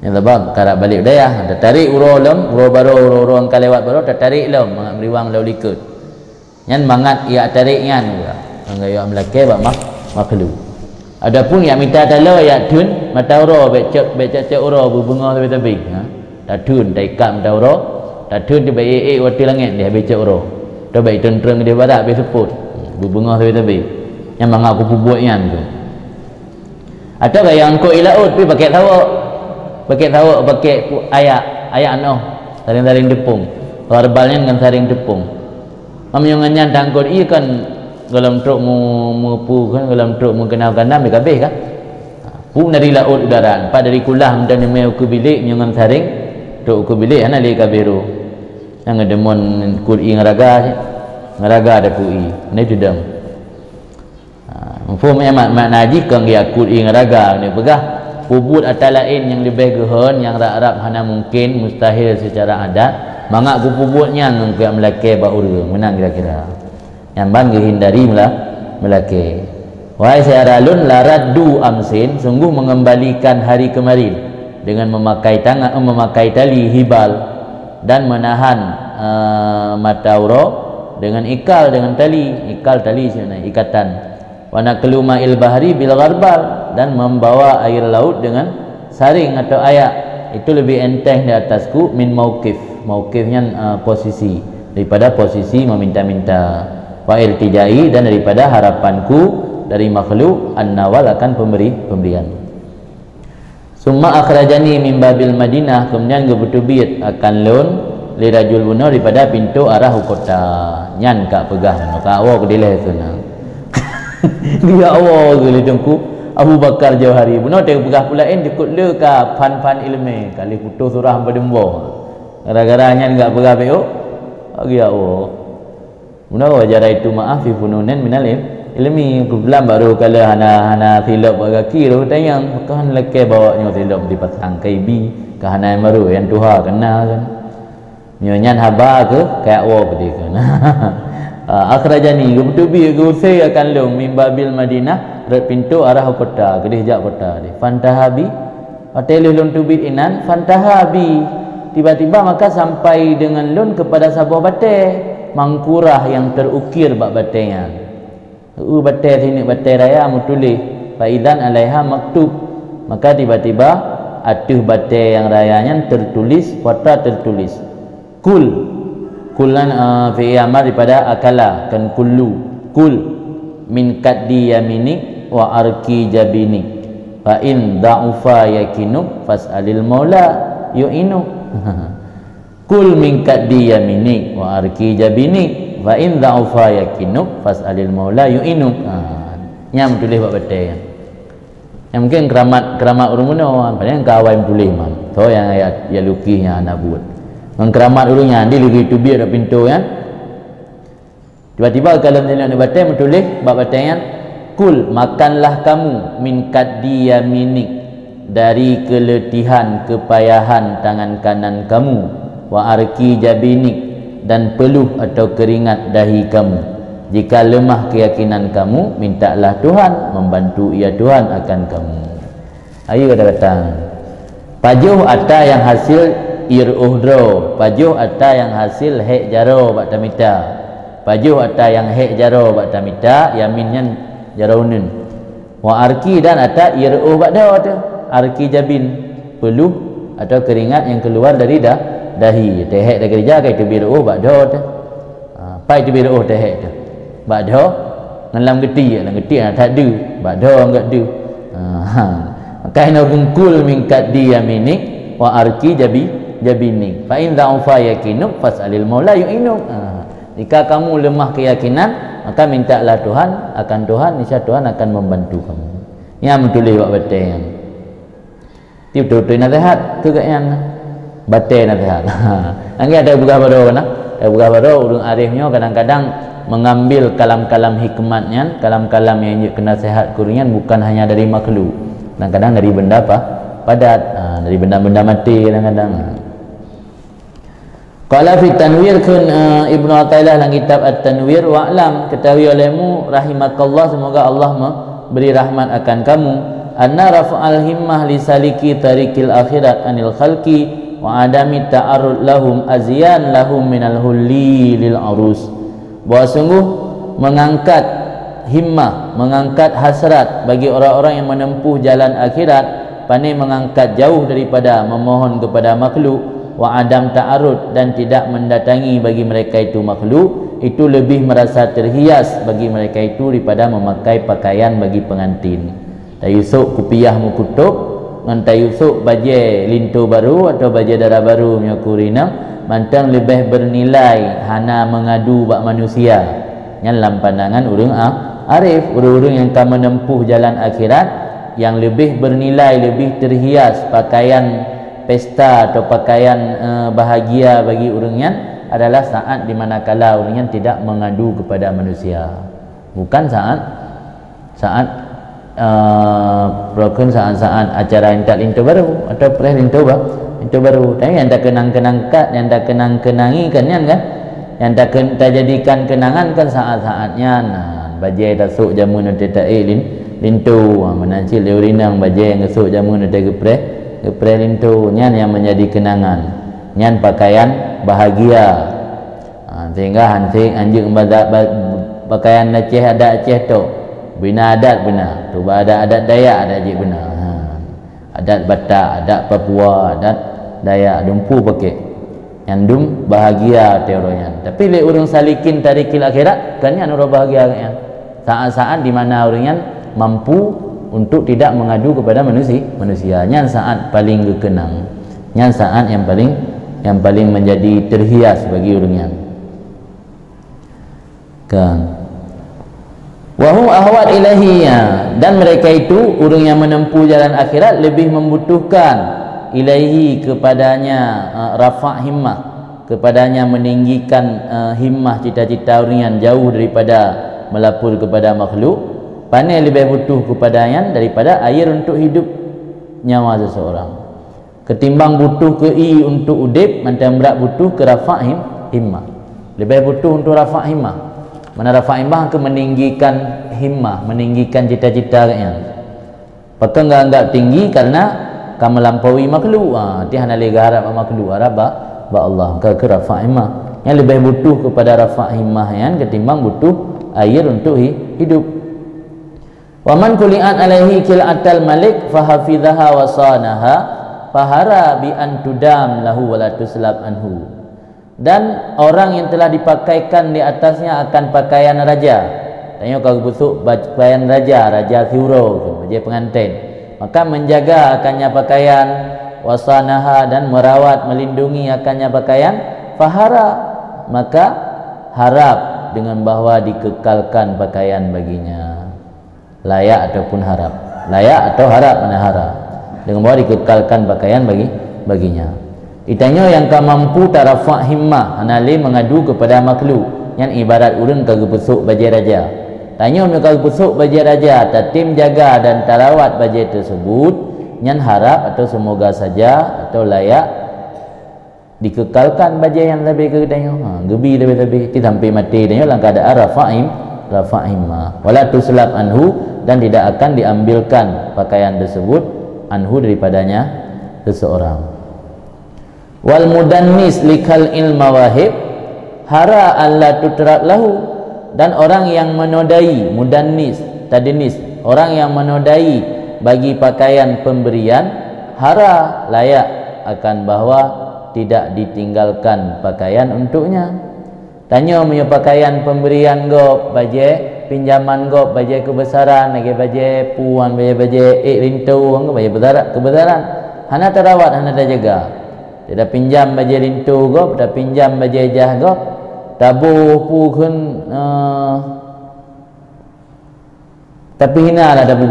yang lebang karak balik daya ada tarik urabaro uro angka lewat baro tarik lam mangat meriwang lau likut nyan mangat ia tarik nyan juga anggayo amlake bak makhluk. Adapun yang minta talo ya tun mata uro becek uro berbunga tepi tak tun tak ikat mata uro tak tun dia baik waktu langit dia becek uro dah baik tentreng dia badak be seput berbunga tepi yang mangak aku buat yan tu atau gaya angko ilaut pi pakai tawak pakai ayak noh saring tepung warbalnya dengan saring tepung amyongannya tangkut iya kan dalam truk mu kan dalam truk mu kenal kanan dia habis kan pun dari laut udara pak dari kulah dan mai uku bilik nyangan saring truk uku bilik ana li kabiru yang demon kuri ngaraga ada kuri ni tudang mufhum makna haji kang dia kuri ngaraga ni pegah pubut atau lain yang lebih gehon yang Arab hana mungkin mustahil secara adat mangak ku pubutnya ngke melake ba urang menang kira-kira yang ban hindari melaki. Wahai syaralun, la raddu amsin, sungguh mengembalikan hari kemarin dengan memakai memakai tali hibal dan menahan mata uro dengan ikal dengan tali sebenarnya ikatan. Wa naklu ma'il bahri bil gharbal, dan membawa air laut dengan saring atau ayak. Itu lebih enteng di atasku min mauqifnya posisi daripada posisi meminta-minta. Wa irtijai, dan daripada harapanku dari makhluk an-nawal akan pemberian. Summa akhrajani min babil Madinah, kemudian gebetubit akan lon li rajul buno daripada pintu arah kota nyan kak pegah ka awo kedileh sana dia awo gele jengku Abu Bakar Jauhari buno te pegah pulain dikut le ka fan ilmu kali putus surah berdembo gara-gara nyan gak pegah beo agi awo Muna wajar itu maaf fi fununan minal ilmi kebetulan baru kalau hana silap kaki tu tayang kan leke bawa nyo silap di pasang kaibi ke hana baru yang tuha kena kan nyonya haba ke kayak wa pedi kan akhrajani gubtubi gusai akan long min babil Madinah red pintu arah kota kedih jak kota di fantahabi hotel lon tubit inan fantahabi tiba-tiba maka sampai dengan lon kepada sabuah batai mangkurah yang terukir bak batainya batai sini batai raya mutulih faidan alaiha maktub maka tiba-tiba atuh batai yang rayanya tertulis kata tertulis kulan fi amar daripada akala kan kullu kul min kaddi yaminik wa arki jabinik fa in da'ufa yakinuk fas'alil maula yu'inuk. Kul min kaddi yaminik wa arki jabinik fa in da'ufa yakinuk fas'alil maula yu'inuk. Nyam tulis buat betul. Yang mungkin keramat urung mana padahal kawan tulis mam. Tu yang ayat ya lukisnya anak buat. Mengkeramat urungnya di lagi tu biar dak pintu kan. Tiba-tiba kalau nak batai menulis bab bataian kul makanlah kamu min kaddi yaminik dari keletihan kepayahan tangan kanan kamu wa arki jabinik dan peluh atau keringat dahi kamu. Jika lemah keyakinan kamu, mintalah Tuhan membantu ia Tuhan akan kamu. Ayo kata-kata pajuh ata yang hasil iruhdro, pajuh ata yang hasil hek jaro bak tamita, pajuh ata yang hek jaro bak tamita, yaminnya jarounun wa arki dan ata iruh bak dah tu arki jabin, peluh atau keringat yang keluar dari dahi. Tehek dah kerja kai tu biruh bak dah tu pai tu biruh tehek tu bak dah ngelam geti tak ada bak dah enggak ada. Kaina bungkul mingkat dia minik wa arki jabinik fa in da'ufa yakinuk fas'alil maula yu'inuk. Jika kamu lemah keyakinan maka mintalah Tuhan akan Tuhan, niscaya Tuhan akan membantu kamu. Yang menulis buat batai yang betul-betul nasihat ke yang batai nasihat. Angin ada buka baru kan? Ada buka baru urung arifnya kadang-kadang mengambil kalam-kalam hikmatnya, kalam-kalam yang kena sehat kurian bukan hanya dari makhluk, kadang-kadang dari benda apa? Padat, dari benda-benda mati kadang-kadang. Qala fi tanwir kun Ibnu Athaillah dalam kitab At-Tanwir wa alam ketahui olehmu rahimakallah semoga Allah beri rahmat akan kamu anna rafa'al himmah li saliki tariqil akhirat anil khalqi wa adami ta'arrud lahum azyan lahum minal hulli lil arus. Bahawa sungguh mengangkat himmah, mengangkat hasrat bagi orang-orang yang menempuh jalan akhirat, pandai mengangkat jauh daripada memohon kepada makhluk, wa adam ta'arud dan tidak mendatangi bagi mereka itu makhluk, itu lebih merasa terhias bagi mereka itu daripada memakai pakaian bagi pengantin. Tayusuk kupiah mukutub ngan tayusuk bajai lintu baru atau bajai darah baru nyakurina mantang lebih bernilai hana mengadu bak manusia yang dalam pandangan urang arif, urang yang akan menempuh jalan akhirat yang lebih bernilai, lebih terhias pakaian pesta atau pakaian bahagia bagi urangnya adalah saat di manakala urangnya tidak mengadu kepada manusia, bukan saat saat acara intak lintu baru atau press lintu baru. Tapi yang tak kenang-kenangkan, yang tak kenang-kenangi kan yang tak jadikan kenangan kan saat-saatnya bajai tasuk jamu nanti tak lintu menancil urinang bajai yang gesuk jamu nanti gepres lintu nyan yang menjadi kenangan, nyan pakaian bahagia. Sehingga hansing anjing pakaian Aceh ada Aceh tu bina adat benar tu, ada adat Dayak ada je benar, adat Batak, adat Papua, adat Dayak dumpu pakai yang dum bahagia teoronya. Tapi le urang salikin tarikil akhirat kan yang orang bahagia kan saat-saat di mana orangnya mampu untuk tidak mengadu kepada manusia, yang saat paling kekenang, yang saat yang paling menjadi terhias bagi orangnya kan. Wahum ahwat ilahiyya, dan mereka itu orang yang menempuh jalan akhirat lebih membutuhkan ilaihi kepadanya rafa' himmah, kepadanya meninggikan himmah cita-cita orang yang jauh daripada melapur kepada makhluk, pandai lebih butuh kepadanya daripada air untuk hidup nyawa seseorang, ketimbang butuh ke i untuk udip, macam berat butuh ke rafa' himmah, lebih butuh untuk rafa' himmah. Mana rafa' himmah ke meninggikan himmah, meninggikan cita-cita katnya. Pakai enggak tinggi karena kamu melampaui makhluk. Dia hanya lega harap makhluk, harap ba Allah ke rafa' himmah. Yang lebih butuh kepada rafa' himmah yang ketimbang butuh air untuk hidup. Wa man kuli'at alaihi kil'atal malik fa hafidhaha wa sanaha fahara bi an tudam lahu wa la tuslab anhu. Dan orang yang telah dipakaikan di atasnya akan pakaian raja, tanya kalau busuk pakaian raja Suro, raja pengantin, maka menjaga akannya pakaian, wasanaha dan merawat melindungi akannya pakaian, fahara maka harap dengan bahawa dikekalkan pakaian baginya. Layak ataupun harap, layak atau harap, mana harap, dengan bahawa dikekalkan pakaian baginya. Itanya yang ka mampu tarafa himmah anali mengadu kepada makhluk yang ibarat urang kagak besuk bajai raja. Tanya mereka besuk bajai raja, tatim jaga dan tarawat bajai tersebut, yang harap atau semoga saja atau layak dikekalkan bajai yang lebih ke tanya. Gebi lebih-lebih ti sampai mati tanya dalam keadaan rafa'imma wala tuslab anhu, dan tidak akan diambilkan pakaian tersebut anhu daripadanya seseorang. Wal mudannis likal ilma wahib hara alla tutrak lahu, dan orang yang menodai, mudannis tadinis, orang yang menodai bagi pakaian pemberian, hara layak akan bahawa tidak ditinggalkan pakaian untuknya. Tanya punya pakaian pemberian go bajai pinjaman go bajai kebesaran lagi bajai puan bajai rintu go bajai kebesaran hana terawat hana terjaga, tidak pinjam bajai rintu go, tidak pinjam bajai jah go, tabuh pukun tapi hina lah dapat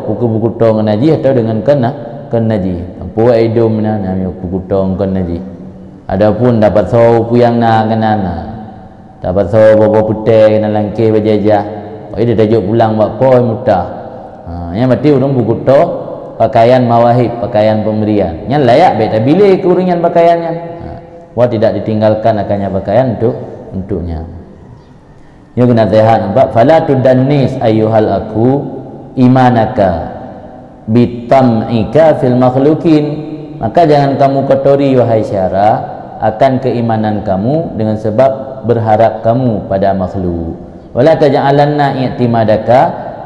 buku-buku dengan naji atau dengan kena naji puak idum na namanya buku-buku kena naji. Adapun dapat saw puyang na kenana, dapat saw bobo putih kena langkih bajajah, dia tajuk pulang buat poi mutah. Yang mati urung buku-buku pakaian mawahib, pakaian pemberian yang layak baik bila keuringan pakaiannya, wah tidak ditinggalkan akannya pakaian untuknya. Yang kena sehat nampak, fala tudannis ayyuhal aku imanaka bitam'ika fil makhlukin, maka jangan kamu kotori wahai syara akan keimanan kamu dengan sebab berharap kamu pada makhluk. Wala taj'alanna i'timadaka,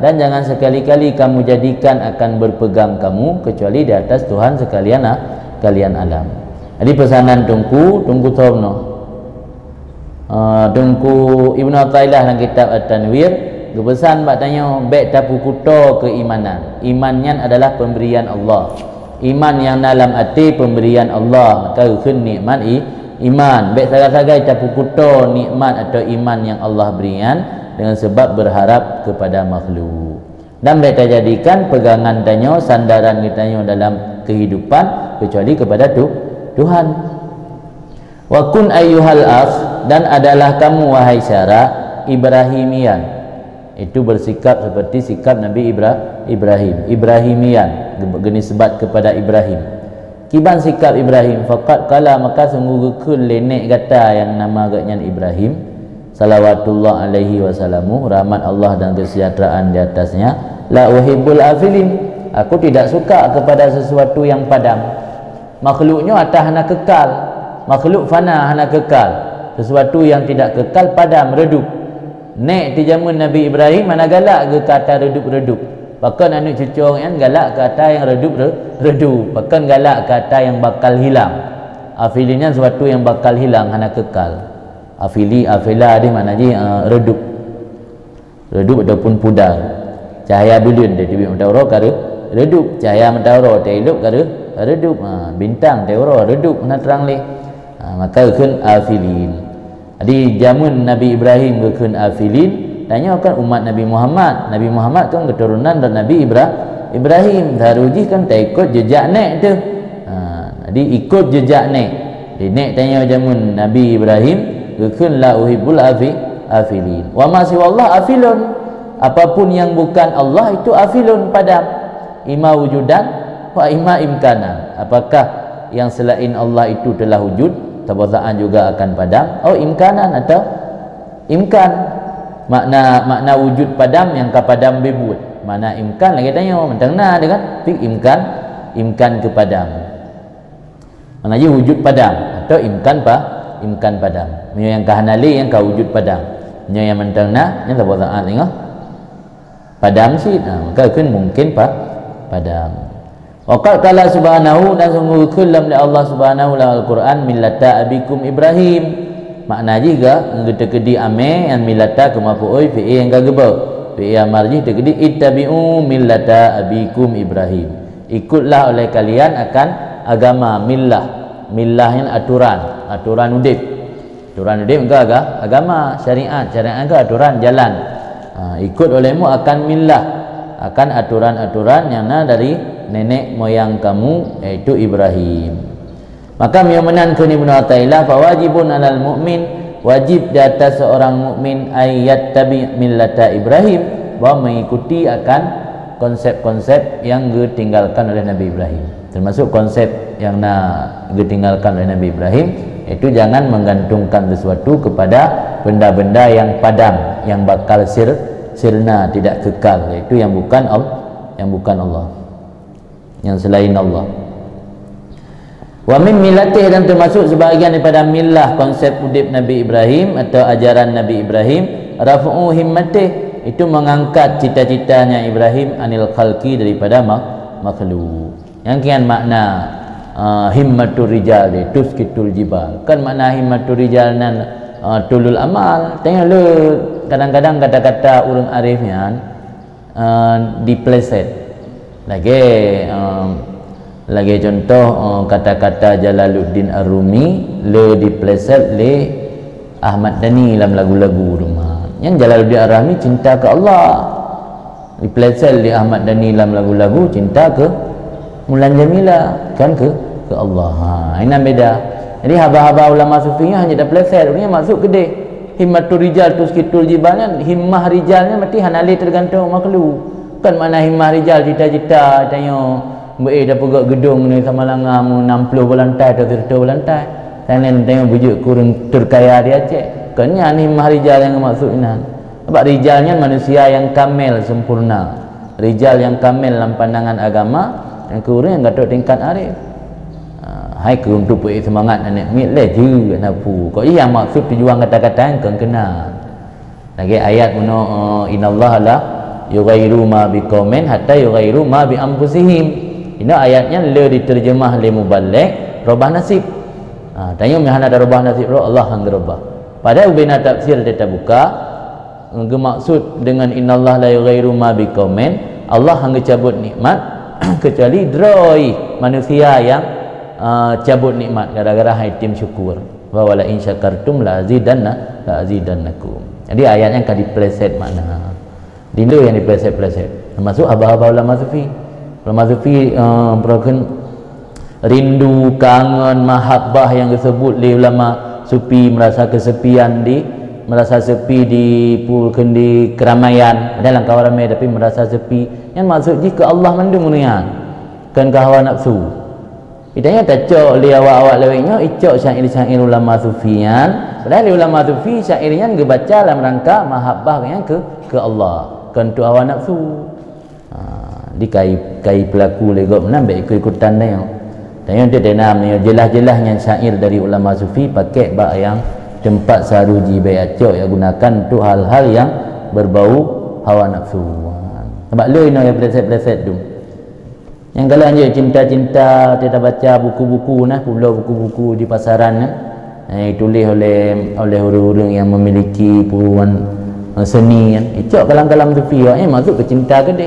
dan jangan sekali-kali kamu jadikan akan berpegang kamu kecuali di atas Tuhan sekalian alam. Jadi pesanan tungku tawno tungku Ibnu Athaillah dalam kitab At-Tanwir kepesan bak tanya baik tapu kuto keimanan. Imannya adalah pemberian Allah, iman yang dalam hati pemberian Allah, maka khun nikmat iman baik sagai-sagai tapu kuto nikmat atau iman yang Allah berikan dengan sebab berharap kepada makhluk, dan baik terjadikan pegangan tanya sandaran kita dalam kehidupan kecuali kepada Tuhan. Wa kun ayyuhal akh, dan adalah kamu wahai syara Ibrahimian, itu bersikap seperti sikap Nabi Ibrahim, Ibrahimian genisbat kepada Ibrahim. Kiban sikap Ibrahim faqat kala, maka sungguh kekul lenek kata yang nama agaknya Ibrahim salawatullah alaihi wasallamu, rahmat Allah dan kesejahteraan di atasnya, la uhibbul afilin, aku tidak suka kepada sesuatu yang padam. Makhluknya atas hana kekal, makhluk fana hana kekal, sesuatu yang tidak kekal padam redup. Nek di zaman Nabi Ibrahim mana galak ke kata redup-redup, bahkan anak cucu yang galak kata yang redup, bahkan galak kata yang bakal hilang. Afilinya sesuatu yang bakal hilang hana kekal. Afila dia mana je redup ataupun pudar. Cahaya bilun dia tibik mentawara kara redup, cahaya mentawara teluk kara redup, bintang tawara redup hana terang leh. Maka kun afilin. Jadi zaman Nabi Ibrahim kun afilin, tanya kan umat Nabi Muhammad. Nabi Muhammad kan keturunan dari Nabi Ibrahim. Daruji kan tak ikut jejak nek tu. Jadi ikut jejak nek. Jadi nek tanya zaman Nabi Ibrahim, kun la uhibbul afilin. Wa ma siwallah afilun. Apapun yang bukan Allah itu afilun padam. Ima wujudan wa ima imkanan. Apakah yang selain Allah itu telah wujud, tabadzaan juga akan padam, atau imkanan atau imkan. Makna wujud padam yang ka padam bebut. Mana imkan lagi tanya mentangna dengan imkan ke padam. Maknanya wujud padam atau imkan padam. Yang ka hanali yang ka wujud padam. Yang mentangna yang tabadzaan tengok padam sih. Maka kan mungkin padam. Waqad qala subhanahu, dan sungguh kulam oleh Allah subhanahu dalam Al-Quran, millata abikum Ibrahim. Makna juga ngetekedi ame yang millata kemapuoi fi yang kageba fi amarji tekedi ittabi'u millata abikum Ibrahim, ikutlah oleh kalian akan agama millah yang aturan udip ke agama syariat ke aturan jalan. Ikut olehmu akan millah, akan aturan-aturan yang dari nenek moyang kamu, iaitu Ibrahim. Maka miumanan kini Ibnu Athaillah, fa wajibun 'alal mu'min, wajib di atas seorang mukmin ayat tabi millata Ibrahim, bahwa mengikuti akan konsep-konsep yang ditinggalkan oleh Nabi Ibrahim. Termasuk konsep yang ditinggalkan oleh Nabi Ibrahim, itu jangan menggantungkan sesuatu kepada benda-benda yang padam, yang bakal sirna, tidak kekal, yaitu yang bukan Allah, yang selain Allah. Wa min millatih, dan termasuk sebahagian daripada millah konsep udip Nabi Ibrahim atau ajaran Nabi Ibrahim, raf'u himmatih, itu mengangkat cita-citanya Ibrahim anil khalqi, daripada makhluk. Yang kian makna himmatur rijal dia tuskitul jibal, kan makna himmatur rijal nan tulul amal. Tengok lu kadang-kadang kata-kata urang arifnya dipleset lagi contoh kata-kata Jalaluddin Ar-Rumi le dipleset le Ahmad Dhani dalam lagu-lagu rumah. Yang Jalaluddin Ar-Rumi cinta ke Allah, dipleset le Ahmad Dhani dalam lagu-lagu cinta ke Mulan Jamila, kan ke Allah. Ini beda. Jadi haba-haba ulama sufinya hanya dah pleset, orangnya masuk ke dia himmatul rijal tuskitul jibalnya, himmah rijalnya berarti hanali tergantung makhluk. Kan mana himmah rijal cita-cita tanya dah pegak gedung ni sama langah mu 60 lantai atau 30 lantai. Lain tengok bujuk kurang terkaya dia cek. Kan ni himmah rijal yang maksud ini. Sebab rijalnya manusia yang kamil sempurna. Rijal yang kamil dalam pandangan agama, yang kurang yang gaduh tingkat arif. Hai ke untuk beri semangat anak mit le je napu. Kau yang maksud tujuan kata-kata yang kau kenal. Lagi ayat muno innallaha la yughayyiru ma biqaumin hatta yughayyiru ma bi anfusihim. Ini ayatnya le diterjemah le muballigh robah nasib. Tanya mihana ada robah nasib Allah hang robah. Pada ubina tafsir kita buka maksud dengan innallaha la yughayyiru ma biqaumin, Allah hang cabut nikmat kecuali droi manusia yang cabut nikmat gara-gara haitim syukur. Wa wala in syakartum la azidannakum. Jadi ayatnya kan dipleset makna. Dinda yang dipleset-pleset. Termasuk abah-abah ulama sufi. Ulama sufi rindu, kangen, mahabbah yang disebut oleh ulama sufi, merasa kesepian merasa sepi di pulkan di keramaian. Dalam kawan ramai tapi merasa sepi. Yang maksud jika Allah mandung dunia. Kan ke hawa nafsu. Idanya tak cok li awak-awak leweknya icok syair-syair ulama sufian. Padahal ulama sufi syairnya dibaca dalam rangka mahabbah yang ke Allah, kan tu hawa nafsu. Di kai pelaku legok menambah ikut-ikutan dia. Tanya dia tenam jelas-jelasnya syair dari ulama sufi pakai bak yang tempat saruji baik acok yang gunakan tu hal-hal yang berbau hawa nafsu. Sebab lu yang pleset-pleset tu. Yang kalau anjir cinta-cinta kita baca buku-buku pula buku-buku di pasaran ditulis oleh orang-orang yang memiliki puruan seni icok kalam-kalam sufi masuk ke cinta ke dia.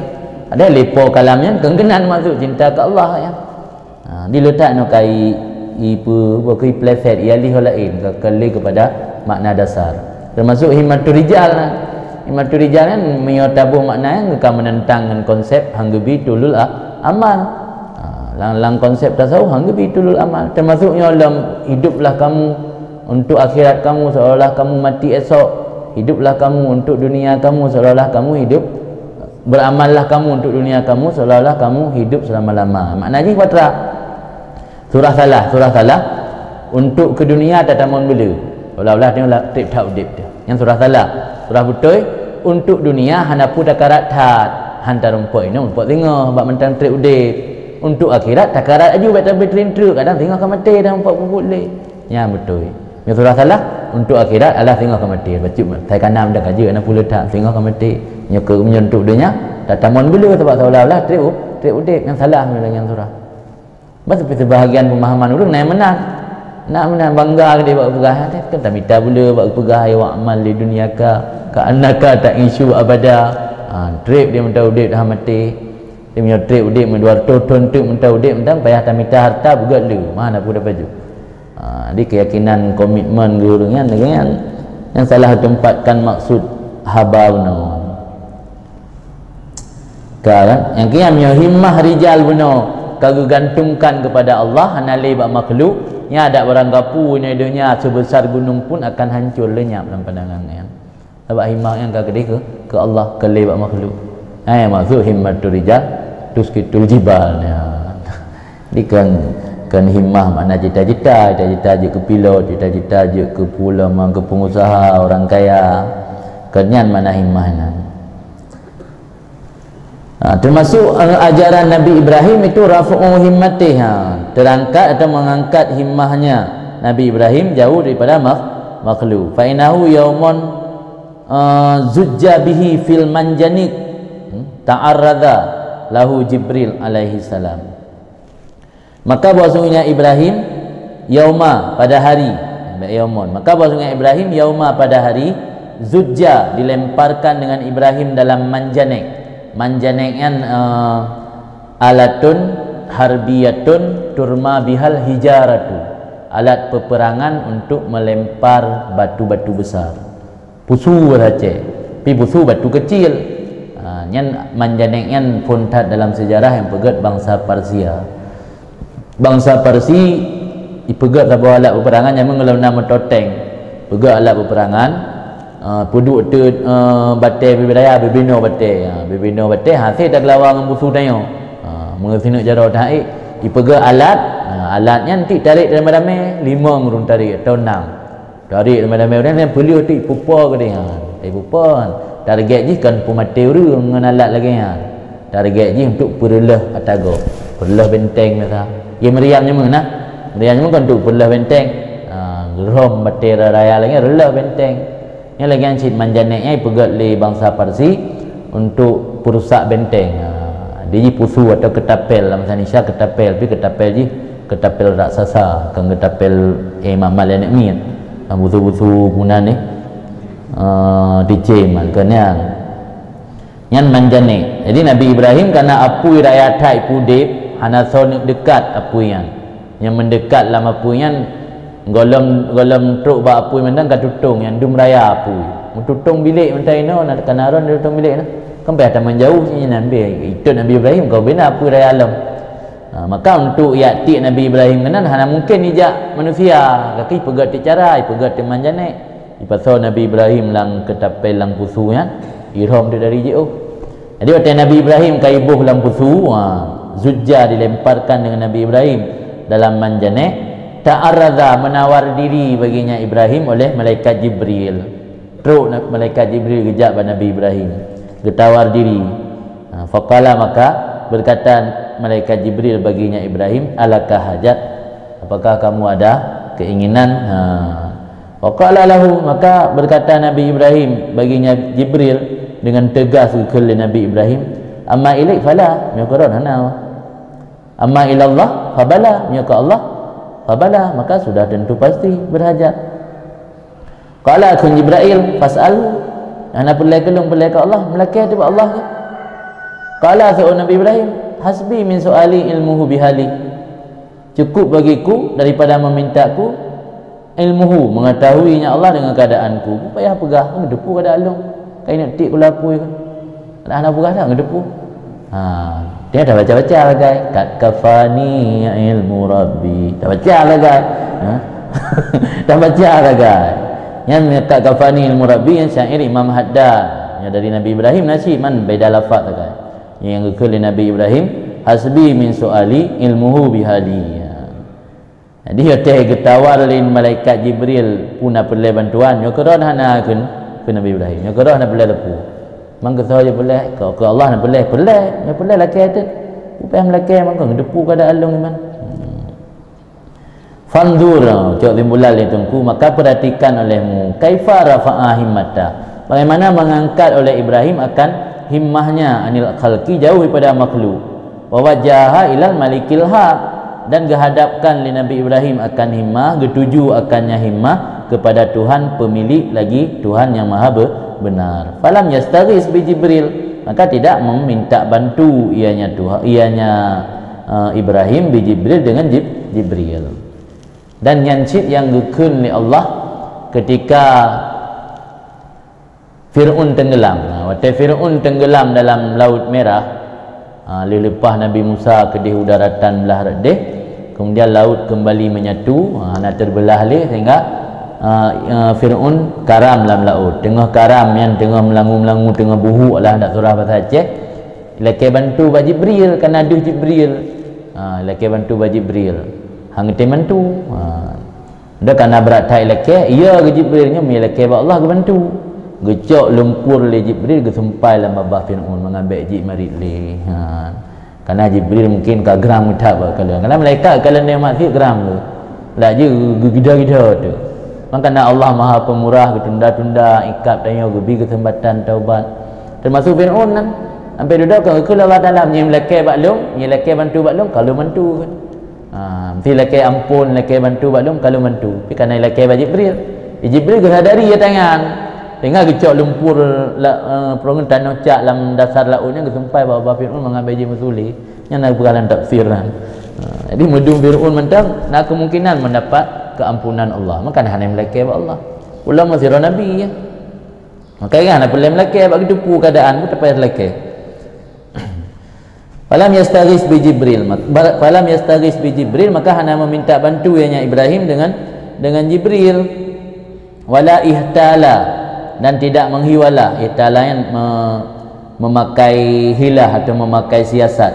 Ada lepo kalamnya kengenan masuk cinta ke Allah ya. Diletak no kai kai pleset ialih lain kali kepada makna dasar. Termasuk himmatul rijal himmatul rijal kan menyotabuh makna yang akan menentang dengan konsep hanggebi tulul amal. Lang konsep tasawuf hangga bitulul amal. Termasuknya dalam hiduplah kamu untuk akhirat kamu seolah kamu mati esok. Hiduplah kamu untuk dunia kamu seolah kamu hidup. Beramallah kamu untuk dunia kamu seolah kamu hidup selama-lama. Maknanya patra. Surah salah. Untuk ke dunia tatamun bela. Olah-olah tengoklah trip tak udip dia. Yang surah salah. Surah betul untuk dunia hanapu dakarat tat. Hantar rumput ini rumput tengah bab mentang trip udip. Untuk akhirat takarat aju baik tapi terintra kadang tengah akan mati dah 40 bulan. Ya betul. Yang surah salah untuk akhirat Allah tengah akan mati. Baca tai kanan dah kaji anak pula tak tengah akan mati. Nyeka menyentuh dunia tatamun bela sebab seolah-olah trip udip yang salah yang surah. Bas sebahagian pemahaman orang nak menang bangga dia buat pegah kan tak minta pula buat pegah ya amal di dunia ka annaka tak insyu abada. Trip dia minta udip dah mati. dia menyotrik udik menduar ton tu mentau udik mentang payah tamita harta bugat lu mana pun dapat ju. Di keyakinan komitmen guru dengan yang salah tempatkan maksud haba benar. Kan yang kiamnya himmah rijal benar kagu gantungkan kepada Allah hanali bak makhluk nya ada barang gapu nya dunia sebesar gunung pun akan hancur lenyap dalam pandangannya. Sebab himmah yang kagede ke Allah ke lebak makhluk. Maksud himmatul rijal tuskitul jibal ya. Di kan himmah makna cita-cita je ke pilot, cita-cita je ke ulama, ke pengusaha, orang kaya. Kenyan mana himmahnya. Termasuk ajaran Nabi Ibrahim itu rafu'u himmatih, terangkat atau mengangkat himmahnya Nabi Ibrahim jauh daripada makhluk. Fa innahu yaumun zujja bihi fil manjanik ta'arradha lahu Jibril alaihi salam. Maka bahasanya Ibrahim yauma pada hari yaumun. Maka bahasanya Ibrahim yauma pada hari zujja dilemparkan dengan Ibrahim dalam manjanik. Manjanik kan alatun harbiyatun turma bihal hijaratu. Alat peperangan untuk melempar batu-batu besar. Pusu saja. Tapi pusu batu kecil. Yang manjaniknya puntat dalam sejarah yang pegat bangsa Persia. Bangsa Parsi ipegat sebuah alat peperangan yang mengelam nama toteng. Pegat alat peperangan puduk tu batai bibidaya bibino batai. Bibino batai hasil tak lawang musuh tayo. Mengesina cara taik ipegat alatnya nanti tarik dalam ramai 5 ngurun tarik atau 6. Tarik dalam ramai dan beliau tu pupa ke dia. Pupa target je kan pemati uru dengan alat lagi target je untuk perlah atago perlah benteng dah ya meriamnya mana meriamnya kan untuk perlah benteng rom batera raya lagi perlah benteng yang lagi ancit manjaneknya pegat le bangsa Parsi untuk perusak benteng dia pusu atau ketapel dalam bahasa Indonesia ketapel tapi ketapel je ketapel raksasa kan ketapel mamal yang nak mian busu-busu guna ni dicem kan yang manjane. Jadi Nabi Ibrahim karena apui rakyat ipudip hanason dekat apui yang mendekat lama apui yang golom truk ba apui mendang ka tutung yang dum raya apui tutung bilik mentai no nak kanaron tutung bilik no kan payah tak menjauh sini Nabi itu Nabi Ibrahim kau bina apui raya alam. Maka untuk yakti Nabi Ibrahim kenan hana mungkin ijak manusia kaki pegat cara pegat manjane. Pasal Nabi Ibrahim lang ketapel lang pusu ihram dia dari jauh. Jadi waktu Nabi Ibrahim kaibuh lang pusu zujja dilemparkan dengan Nabi Ibrahim dalam manjane ta'arradha menawar diri baginya Ibrahim oleh malaikat Jibril. Teruk malaikat Jibril kejap pada Nabi Ibrahim getawar diri. Faqala maka berkata malaikat Jibril baginya Ibrahim alaka hajat apakah kamu ada keinginan Waqala lahu maka berkata Nabi Ibrahim baginya Jibril dengan tegas ke Nabi Ibrahim amma ilaik fala myaqran hana amma ilallah fabala myaka Allah fabala maka sudah tentu pasti berhajat. Qala kun Jibril fas'al ana pelai kelung pelai ke Allah melakai tu Allah ke. Qala sa'u Nabi Ibrahim hasbi min su'ali ilmuhu bihali cukup bagiku daripada memintaku ilmuhu mengetahuinya Allah dengan keadaanku payah pegah ngedepu keadaan long kain nak tik kula apui kan anak pegah dah ngedepu dia dah baca-baca lah guys kat kafani ilmu rabbi dah baca lah guys dah baca lah guys yang kat kafani ilmu rabbi yang syair Imam Haddad yang dari Nabi Ibrahim nasi man beda lafaz lah guys yang kekali Nabi Ibrahim hasbi min su'ali ilmuhu bihali. Jadi hotel getawar lin malaikat Jibril pun nak perlu bantuan nyokron hana ke Nabi Ibrahim nyokron nak perlu lepu mangga sahaja perlu ke Allah nak perlu laki tu upaya laki mangga ngedepu kada alung iman fanzur cok timbulan ni tungku maka perhatikan olehmu kaifa rafa'a himmata bagaimana mengangkat oleh Ibrahim akan himmahnya anil khalqi jauh daripada makhluk wa wajaha ilal malikil haq dan gehadapkan li Nabi Ibrahim akan himmah getuju akannya himmah kepada Tuhan pemilik lagi Tuhan yang maha benar. Falam yastaghis bi Jibril maka tidak meminta bantu ianya Ibrahim bi Jibril dengan Jibril. Dan nyancit yang gekun oleh Allah ketika Fir'aun tenggelam. Waktu Fir'aun tenggelam dalam Laut Merah, lepas Nabi Musa kedih udaratan belah redih, kemudian laut kembali menyatu, nak terbelah leh sehingga Fir'aun karam dalam laut. Tengah karam yang tengah melangu-melangu, tengah buhuk lah nak surah bahasa Aceh, laki bantu ba Jibril, kan ada Jibril. Laki bantu ba Jibril, hang te bantu. Dah kana berat tai laki, iya ke Jibrilnya mi laki ba Allah ke bantu. Gecok lumpur le Jibril gesumpai dalam babah Fir'aun mengambil Jib marit le. Karena Jibril mungkin ka geram tak ba kalau. Karena malaikat kalau dia mati geram tu. Lah je gida-gida tu. Makanya Allah Maha Pemurah, tunda-tunda ikat tanya gebi kesempatan taubat. Termasuk Fir'aun kan. Sampai duduk ke Allah Taala ni laki baklum, ni laki bantu baklum kalau bantu kan. Mesti laki ampun, laki bantu baklum kalau bantu. Tapi kerana laki ba Jibril. Jibril kesadari ya tangan. Tengah gecok lumpur perongan tanah cak dalam dasar lautnya kesumpai bawa Fir'aun mengambil Jib Masuli. Yang nak beralan tafsir kan. Jadi mudum Fir'aun mentang nak kemungkinan mendapat keampunan Allah. Maka hanya melaki ba Allah. Ulama sirah Nabi ya. Maka kan apa boleh melaki bagi tupu keadaan pun tak payah melaki. Falam yastaghis bi Jibril. Falam yastaghis bi Jibril, maka hanya meminta bantu ianya Ibrahim dengan Jibril. Wala ihtala, dan tidak menghiwala. Ihtala yang memakai hilah atau memakai siasat.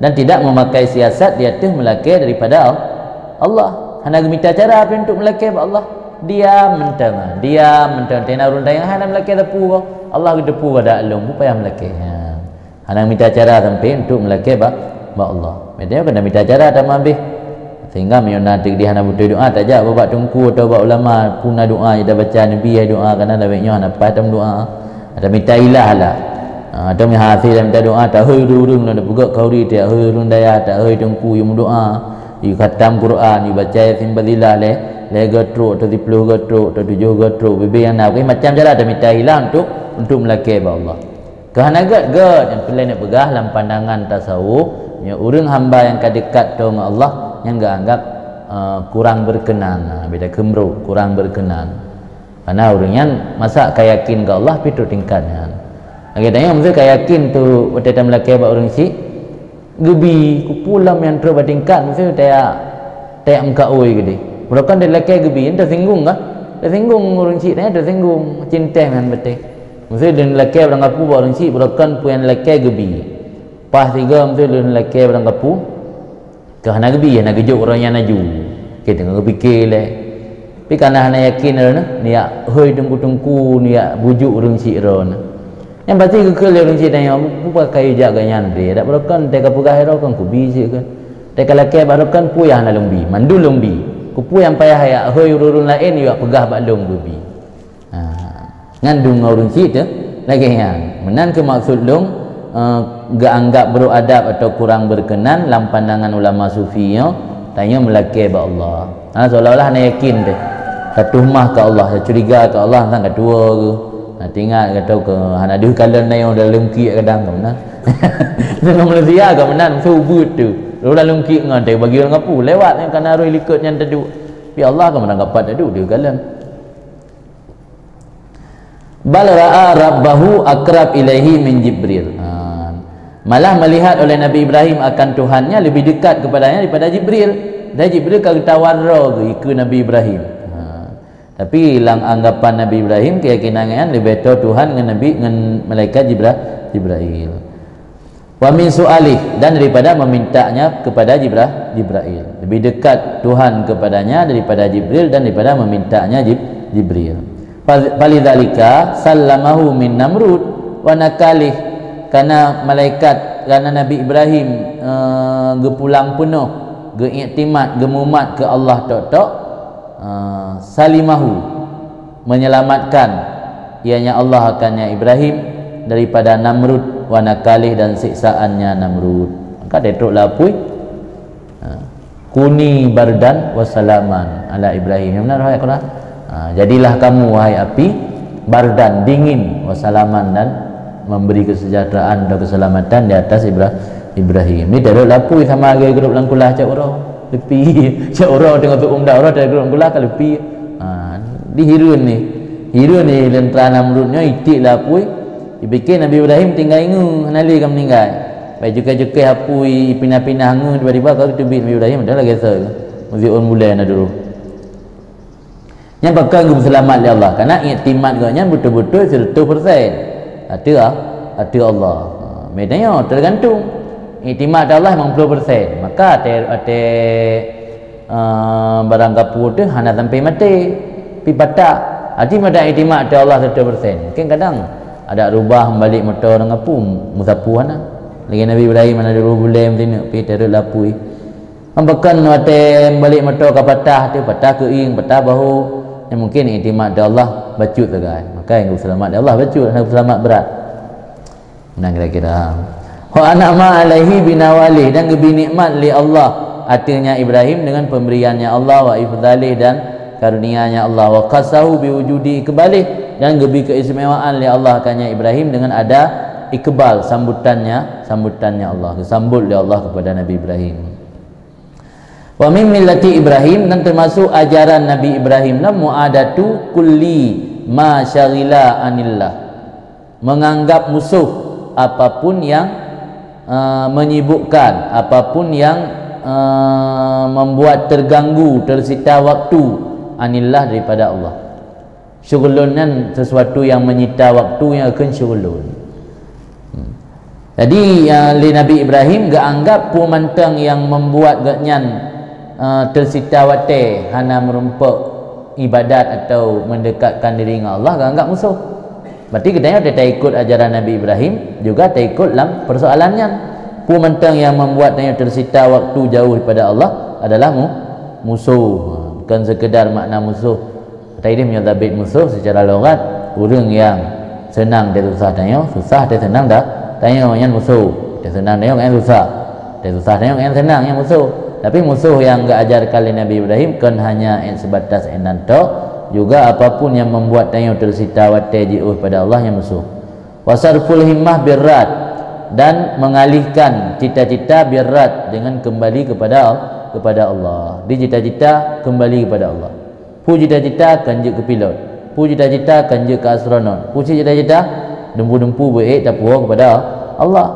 Dan tidak memakai siasat di atas melaki daripada Allah. Hanya minta cara apa untuk melaki Allah. Diam mentang. Tena urun tayang hanya melaki tepu. Allah ke tepu pada alum payah melaki. Hanya minta cara sampai untuk melaki Allah. Dia kena minta cara tak mabih. Sehingga menyona di hana butuh doa tak jak bapak tungku atau bapak ulama puna doa ida baca nabi doa kerana lebihnya hana patam doa. Ada minta ilah lah. Ada mi hasil minta doa tak heu durung nak buka kauri tak heu run daya tak heu tungku yang doa. You khatam Quran, you baca simbalilah le gatro atau 10 gatro atau 7 gatro bebe yang nak macam cara ada minta ilah untuk melaki ba Allah. Kerana gad yang pilih nak pegah dalam pandangan tasawuf, ya orang hamba yang dekat dengan Allah yang enggak anggap kurang berkenan. Beda kemro kurang berkenan. Karena orang yang masa kayakin ke Allah pitu tingkatnya. Katanya mesti kayakin tu kita melaki ba orang si gebi kupulam yang terus bertingkat mesti tak muka oi gede. Bukan dia laki gebi ente singgung kah? Tersinggung orang si tanya tersinggung cinta kan betul. Mesti dia laki orang kapu orang si bukan puan laki gebi. Pas tiga mesti dia laki orang kapu kerana gebi nak gejuk orang yang naju. Kita tengah fikir le. Tapi kerana hana yakin ni ya hoi tungku ni ya bujuk orang si ron. Yang pasti kekal orang si tanya buka kayu jaganyan dia. Tak berokan teka pegah hero kan ku bisi kan. Teka laki barokan puyah na lumbi, mandu lumbi. Ku puyah payah ya hoi urun lain ya pegah bak lum lumbi. Ngandung orang si tu lagi yang menan ke maksud long gak anggap beradab atau kurang berkenan dalam pandangan ulama sufi yo tanya melaki ba Allah. Seolah-olah hana yakin deh. Katuhmah ke Allah, curiga ke Allah sang kedua ke. Tinggal kata ke hana ada kala naik dalam ki kadang ke mana. Dengan Malaysia ke mana subut tu. Dalam ki ngan bagi orang ngapu lewat yang kana roi likut yang tadu. Pi Allah ke mana dapat tadu dia kala. Bal ra'a rabbahu akrab ilaihi min Jibril. Malah melihat oleh Nabi Ibrahim akan Tuhannya lebih dekat kepadanya daripada Jibril. Dan Jibril kata tawarra ke Nabi Ibrahim. Tapi hilang anggapan Nabi Ibrahim keyakinannya lebih tahu Tuhan dengan Nabi dengan malaikat Jibril. Wa min su'alih, dan daripada memintanya kepada Jibril. Lebih dekat Tuhan kepadanya daripada Jibril dan daripada memintanya Jibril. Falidzalika sallamahu min Namrud wa nakalih, karena malaikat karena Nabi Ibrahim gepulang penuh geiktimat gemumat ke Allah tok salimahu menyelamatkan ianya Allah akannya Ibrahim daripada Namrud wa nakalih dan siksaannya Namrud. Maka detruk lapui kuni bardan wasalaman ala Ibrahim. Benar ayat Quran. Jadilah kamu wahai api bardan dingin wasalaman dan memberi kesejahteraan dan keselamatan di atas Ibrahim. Ni dah lapui sama agak grup langkulah cak orang lepi cak orang tengok tu umdah orang dari grup langkulah kan lepi di hirun ni lentera Namrudnya itik lapui dibikin Nabi Ibrahim tinggal ingu nali kan meninggal baik jukai-jukai hapui pindah-pindah ngu tiba-tiba kalau tu Nabi Ibrahim dah lagi sel muziun mulai nak dulu yang bakal gum selamat oleh Allah karena iktimat ganya betul-betul 100% ada Allah medanya tergantung iktimat Allah memang 10%. Maka ada barang kapur tu hanya sampai mati pi patah hati pada iktimat Allah 100%. Mungkin kadang ada rubah balik motor dengan apu musapu hana lagi Nabi Ibrahim mana dulu boleh macam ni pi terus lapui ambakan ada balik motor ke patah ke ing patah bahu yang mungkin iktimat Allah bacut tu kan maka yang selamat Allah bacut selamat berat nah kira-kira wa an'ama alaihi binawali dan lebih nikmat li Allah artinya Ibrahim dengan pemberiannya Allah wa ifdalih dan karunia-Nya Allah wa qasahu biwujudi kebalik dan lebih keistimewaan li Allah akannya Ibrahim dengan ada ikbal sambutannya Allah disambut oleh Allah kepada Nabi Ibrahim wa min millati Ibrahim dan termasuk ajaran Nabi Ibrahim la muadatu kulli ma syagila anillah menganggap musuh apapun yang menyibukkan apapun yang membuat terganggu tersita waktu anillah daripada Allah syughlun kan sesuatu yang menyita waktu yang akan syughlun jadi li Nabi Ibrahim gak anggap pumantang yang membuat gaknyan tersita waktu hana merumpak ibadat atau mendekatkan diri dengan Allah gak anggap musuh. Berarti katanya dia tak ikut ajaran Nabi Ibrahim juga tak ikut dalam persoalannya pumantang yang membuatnya tersita waktu jauh daripada Allah adalah musuh bukan sekedar makna musuh tadi dia menyabit musuh secara logat orang yang senang dia susah dia senang dah tanya yang musuh dia senang dia yang susah dia yang senang yang musuh tapi musuh yang enggak ajarkan oleh Nabi Ibrahim kan hanya sebatas enanto juga apapun yang membuat tanya tersita watai jauh pada Allah yang musuh wasarful himmah birrat dan mengalihkan cita-cita birrat dengan kembali kepada Allah di cita-cita kembali kepada Allah pu cita-cita kanjut ke pilot pu cita-cita kanjut ke astronot pu cita-cita dempu-dempu baik tak puas kepada Allah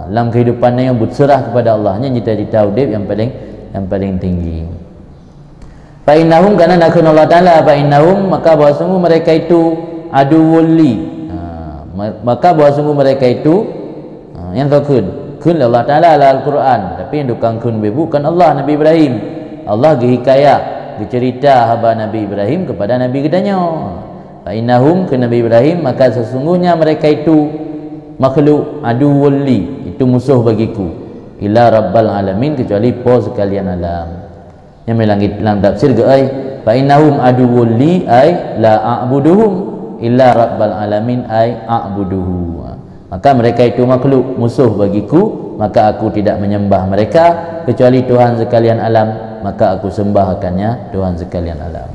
dalam kehidupan yang berserah kepada Allah nya cita-cita udip yang paling tinggi fa innahum kana nakun Allah Taala fa innahum maka bahwa sungguh mereka itu aduwli maka bahwa sungguh mereka itu yang takun kun Allah Taala al-Quran tapi yang dukang kun bukan Allah Nabi Ibrahim Allah hikayat bercerita haba Nabi Ibrahim kepada Nabi kedanya fa innahum ke Nabi Ibrahim maka sesungguhnya mereka itu makhluk aduwli itu musuh bagiku ila rabbal alamin kecuali po sekalian alam yang melang tafsir ke ai fa innahum aduwwul li ai la a'buduhum illa rabbal alamin ai a'buduhu maka mereka itu makhluk musuh bagiku maka aku tidak menyembah mereka kecuali Tuhan sekalian alam maka aku sembah akannya Tuhan sekalian alam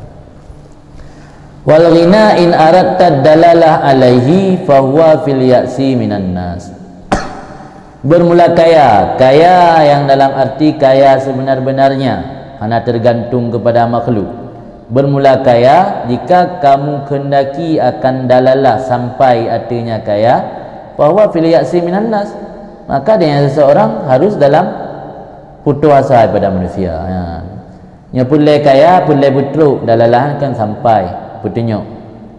wal ghina in aradta dalalah alaihi fa huwa fil ya'si minan nas bermula kaya yang dalam arti kaya sebenar-benarnya hanya tergantung kepada makhluk bermula kaya jika kamu kendaki akan dalalah sampai artinya kaya bahwa fil ya'si minan nas maka dengan seseorang harus dalam putus asa daripada manusia nya pulai kaya pulai butruk dalalah kan sampai putunyok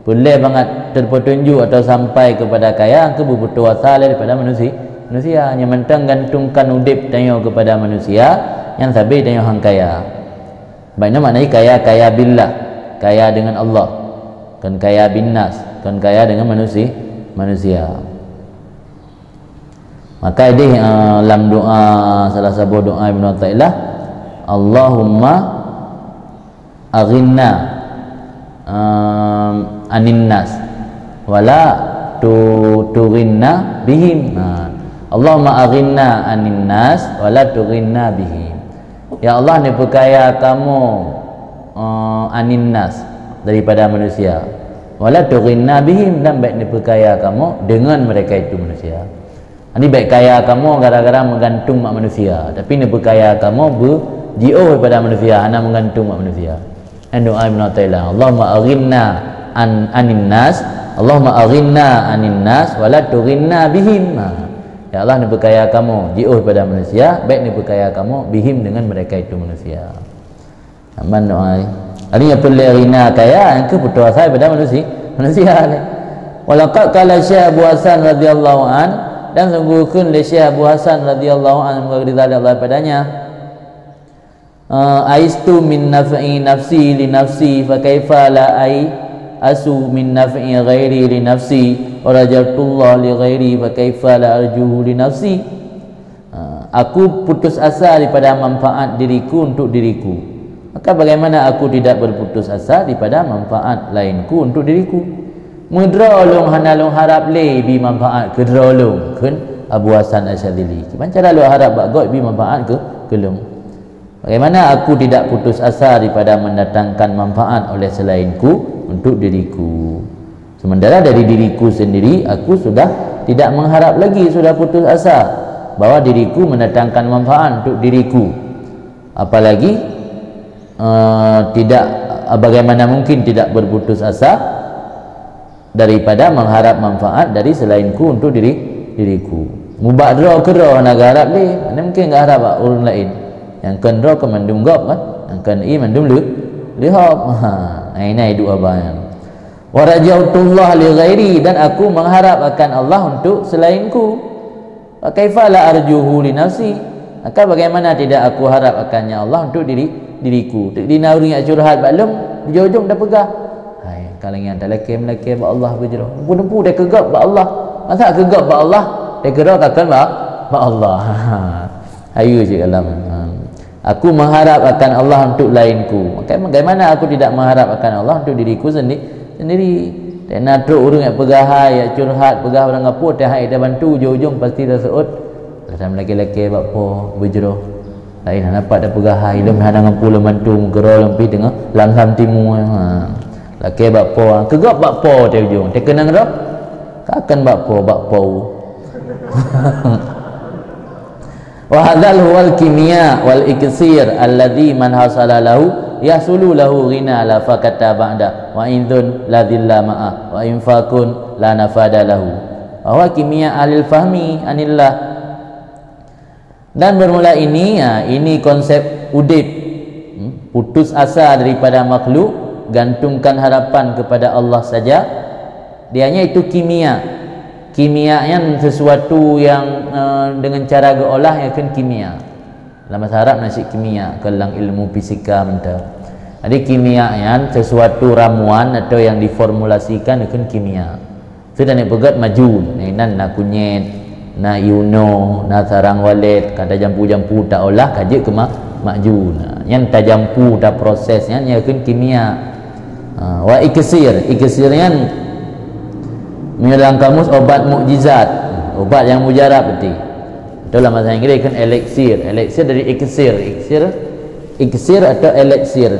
pulai banget terpetunjuk atau sampai kepada kaya ke berputus asa daripada manusia yang mentang gantungkan udip tanya kepada manusia yang sabi tanya hang kaya baiknya maknanya kaya billah kaya dengan Allah kan kaya binnas kan kaya dengan manusia maka ini dalam doa salah satu doa Ibnu Athaillah Allahumma aghinna anin nas wala tughinna bihim Allahumma aghinna anin nas wala tughinna bihim ya Allah ni perkaya kamu anin nas daripada manusia wala tughinna bihim, dan baik diperkaya kamu dengan mereka itu manusia. Ini baik kaya kamu gara-gara menggantung mak manusia, tapi diperkaya kamu berji'uh daripada manusia, hanya menggantung mak manusia. Dan doa Ibn Ta'ilah, Allahumma aghinna anin nas, Allahumma aghinna anin nas wala tughinna bihim. Ya Allah, diperkaya kamu ji'uh daripada manusia, baik diperkaya kamu bihim dengan mereka itu manusia. Aman doa. Artinya perlu ghina kaya yang ke putus asa daripada manusia ni. Walaqad qala Syekh Abu Hasan radhiyallahu an, dan sungguh kun li Syekh Abu Hasan radhiyallahu an mengridai Allah padanya, aistu min naf'i nafsi li nafsi fa kaifa la asu min naf'i ghairi li nafsi wa rajaltullah li ghairi fa kaifa la arjuhu li nafsi. Aku putus asa daripada manfaat diriku untuk diriku, maka bagaimana aku tidak berputus asa daripada manfaat lainku untuk diriku. Mudrolong hanalong harap le bi manfaat kedrolong kun Abu Hasan Asyadzili. Macam cara lu harap bagot bi manfaat ke long. Bagaimana aku tidak putus asa daripada mendatangkan manfaat oleh selainku untuk diriku. Sementara dari diriku sendiri aku sudah tidak mengharap lagi, sudah putus asa bahwa diriku mendatangkan manfaat untuk diriku. Apalagi tidak, bagaimana mungkin tidak berputus asa daripada mengharap manfaat dari selainku untuk diriku. Mubadra kera nak harap ni, mana mungkin enggak harap orang lain. Yang kendra ke mandum gop kan, yang kan mandum lihop. Ini dua abang. Wa rajautullah li ghairi, dan aku mengharap akan Allah untuk selainku. Wa kaifa la arjuhu li nafsi, maka bagaimana tidak aku harap akannya Allah untuk diriku. Di nauri curhat baklum, di ujung dah pegah. Kalau yang tak laki ba Allah berjerah. Pun dia kegap ba Allah. Masa kegap ba Allah, dia kira takkan ba Allah. Ayu je alam. Aku mengharap akan Allah untuk lainku. Maka bagaimana aku tidak mengharap akan Allah untuk diriku sendiri. Tak nak teruk orang yang pegahai, yang curhat, pegah orang apa, tak hai dah bantu ujung-ujung pasti dah seut. Dalam laki-laki ba apa berjerah. Lain dapat dah pegahai, lem hadang pulang bantu gerol lempi tengah lamsam timu. Laki bakpo, kegap bakpo dia ujung. Dia kenang dah? Kakan bakpo. Wa hadzal huwal kimia wal iksir alladhi man hasala lahu yasulu lahu ghina la fakata ba'da wa indun la dhilla ma'a wa infakun la nafada lahu. Wa kimia alil fahmi anillah. Dan bermula ini konsep udip, putus asa daripada makhluk, gantungkan harapan kepada Allah saja. Dianya itu kimia. Kimia yang sesuatu yang dengan cara geolah yang kan kimia. Dalam bahasa Arab nasi kimia, kelang ilmu fisika minta. Jadi kimia yang sesuatu ramuan atau yang diformulasikan kan kimia. Sudah ni pegat majun, nan na kunyit, na iuno, na sarang walet, kata jampu-jampu tak olah kaje ke majun. Yang tak jampu tak prosesnya nya kan kimia. Wa iksir, iksirnya dalam kamus obat mukjizat, obat yang mujarab berarti. Dalam bahasa Inggeris kan elixir, elixir dari iksir, iksir atau elixir.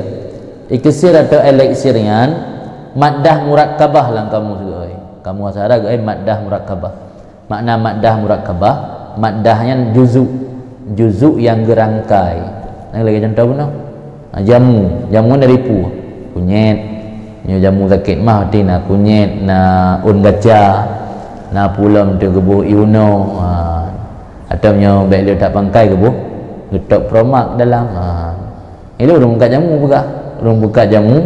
Iksir atau elixirnya maddah murakkabah lang kamu juga. Kamu bahasa Arab maddah murakkabah. Makna maddah murakkabah, maddahnya juzuk yang gerangkai. Nak lagi contoh pun jamu dari pu, kunyit. Nyo jamu sakit mah tina kunyit na un gaca na pulam tu gebuh iuno atau nyo baik dia tak pangkai gebuh getok promak dalam itu orang buka jamu buka jamu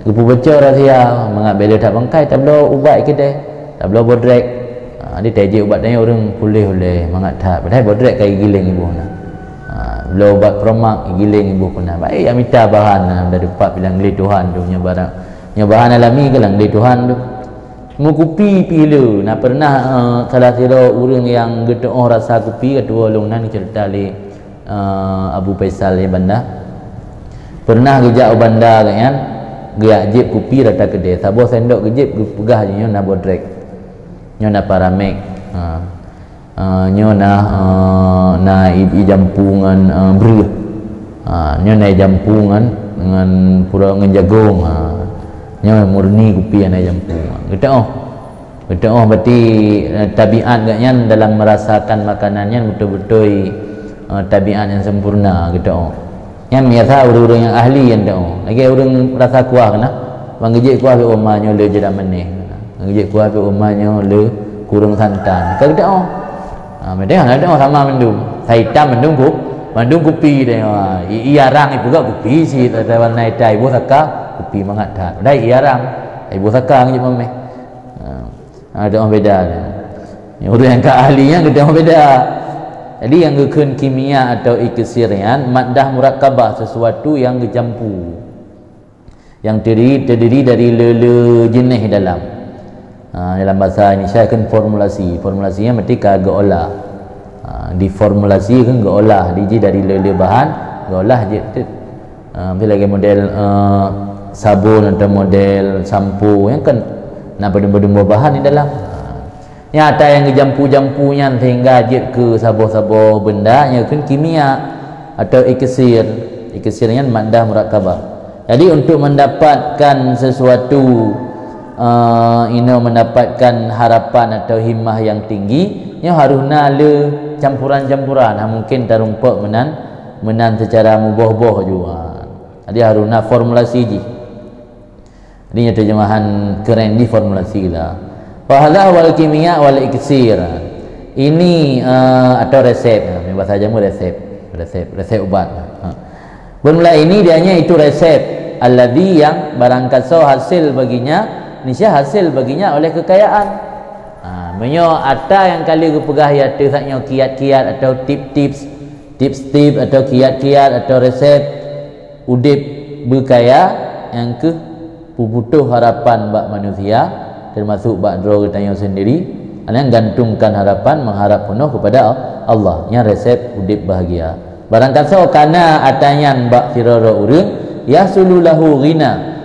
gebuh baca rahsia mengambil dia tak pangkai tak belum ubat kita tak belum bodrek dia tajik ubat tanya orang boleh mangat tak padahal bodrek kai giling ibu na belum ubat promak giling ibu pun baik yang minta bahan dari dapat bilang li Tuhan tu nya barang bahan alami ke lang dari Tuhan tu. Mu kopi pila nak pernah salah sira urang yang gedok rasa kopi kedua lungnan cerita li Abu Faisal yang bandar. Pernah gejak bandar kan geak jip kopi rata kedai. Sabo sendok ke jip pegah je nyo na bodrek. Nyo na paramek. Nyo na i jampungan breh. Nyo na jampungan dengan pura dengan jagung. nya murni kopi yang jampu kita berarti tabiat gaknya dalam merasakan makanannya betul-betul tabiat yang sempurna kita yang biasa orang-orang yang ahli yang lagi orang rasa kuah kena bangijik kuah ke rumahnya le je dah meneh bangijik kuah ke rumahnya le kurang santan kan kita mereka ada sama mendung hitam mendung kopi dia iarang ibu gak kopi si tawan naik dai ibu saka kopi mangat dai iarang ibu saka ngit memeh ada orang beda dia orang yang ke ahlinya kita orang beda. Jadi yang gekun kimia atau iksirian maddah murakkabah sesuatu yang gejampu yang terdiri dari lele jenis dalam bahasa Indonesia kan formulasinya mesti kagak olah diformulasi kan gak olah diji dari lele bahan gak olah je lagi model sabun atau model sampo yang kan nak benda-benda bahan di dalam yang ada yang jampu-jampunya sehingga jid ke sabah-sabah benda yang kan kimia atau iksirnya maddah murakkabah. Jadi untuk mendapatkan sesuatu mendapatkan harapan atau himmah yang tinggi yang harus le campuran-campuran mungkin tarumpak menan secara muboh-boh juga. Jadi harus formulasi ji. Ini terjemahan keren di formulasi lah. Wahada wal kimia wal iksir. Ini atau resep. Bahasa jamu resep ubat. Bermula ini dianya itu resep alladhi yang barangkali hasil baginya nisya hasil baginya oleh kekayaan. Menyo ada yang kali kepegah ya tu saknya kiat-kiat atau tips atau kiat-kiat atau resep udip berkaya yang ke butuh harapan bak manusia termasuk bak dro tanya sendiri yang gantungkan harapan mengharap penuh kepada Allah yang resep udip bahagia barang kata kana atanyan bak firara urang yasululahu ghina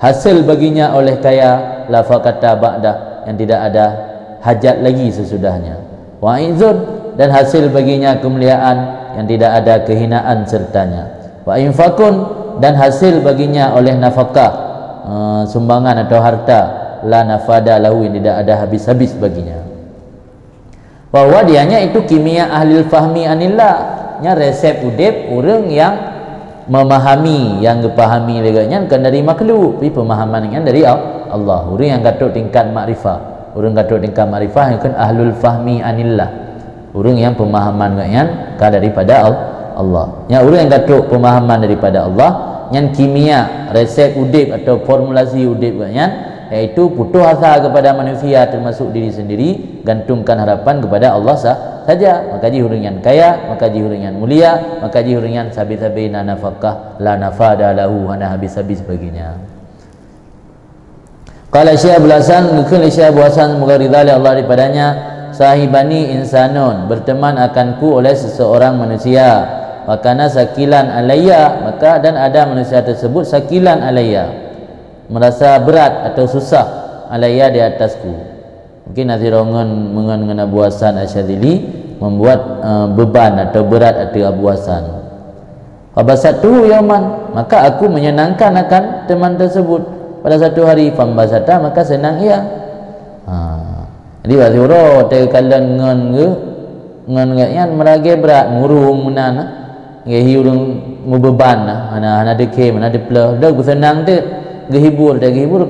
hasil baginya oleh kaya lafa kata ba'dah yang tidak ada hajat lagi sesudahnya wa izun dan hasil baginya kemuliaan yang tidak ada kehinaan sertanya wa infakun dan hasil baginya oleh nafkah sumbangan atau harta la nafada lahu yang tidak ada habis-habis baginya bahwa dianya itu kimia ahli fahmi anillah nya resep udip orang yang memahami yang dipahami leganya kan dari makhluk tapi pemahamannya dari Allah orang yang gatuk tingkat makrifah orang gatuk tingkat makrifah yang kan ahlul fahmi anillah orang yang pemahaman kan daripada Allah yang orang yang gatuk pemahaman daripada Allah yang kimia resep udip atau formulasi udip kan iaitu putus asa kepada manusia termasuk diri sendiri gantungkan harapan kepada Allah saja maka ji orang yang kaya maka ji orang yang mulia maka ji orang yang sabit-sabina nafkah la nafada lahu hana habis-habis baginya. Qala Syekh Abdul Hasan mungkin Syekh Abdul Hasan semoga ridha Allah daripadanya sahibani insanun berteman akanku oleh seseorang manusia makana sakilan alayya maka dan ada manusia tersebut sakilan alayya merasa berat atau susah alayya di atasku mungkin nazirongan mengen Abu Hasan Asyadzili membuat beban atau berat atas Abu Hasan fabasatu yauman maka aku menyenangkan akan teman tersebut pada satu hari fambasata maka senang ia jadi wasiro tekalan ngan yang merage berat murung menan gehi urang mubeban ana deke mana deplah dah senang tu gehibur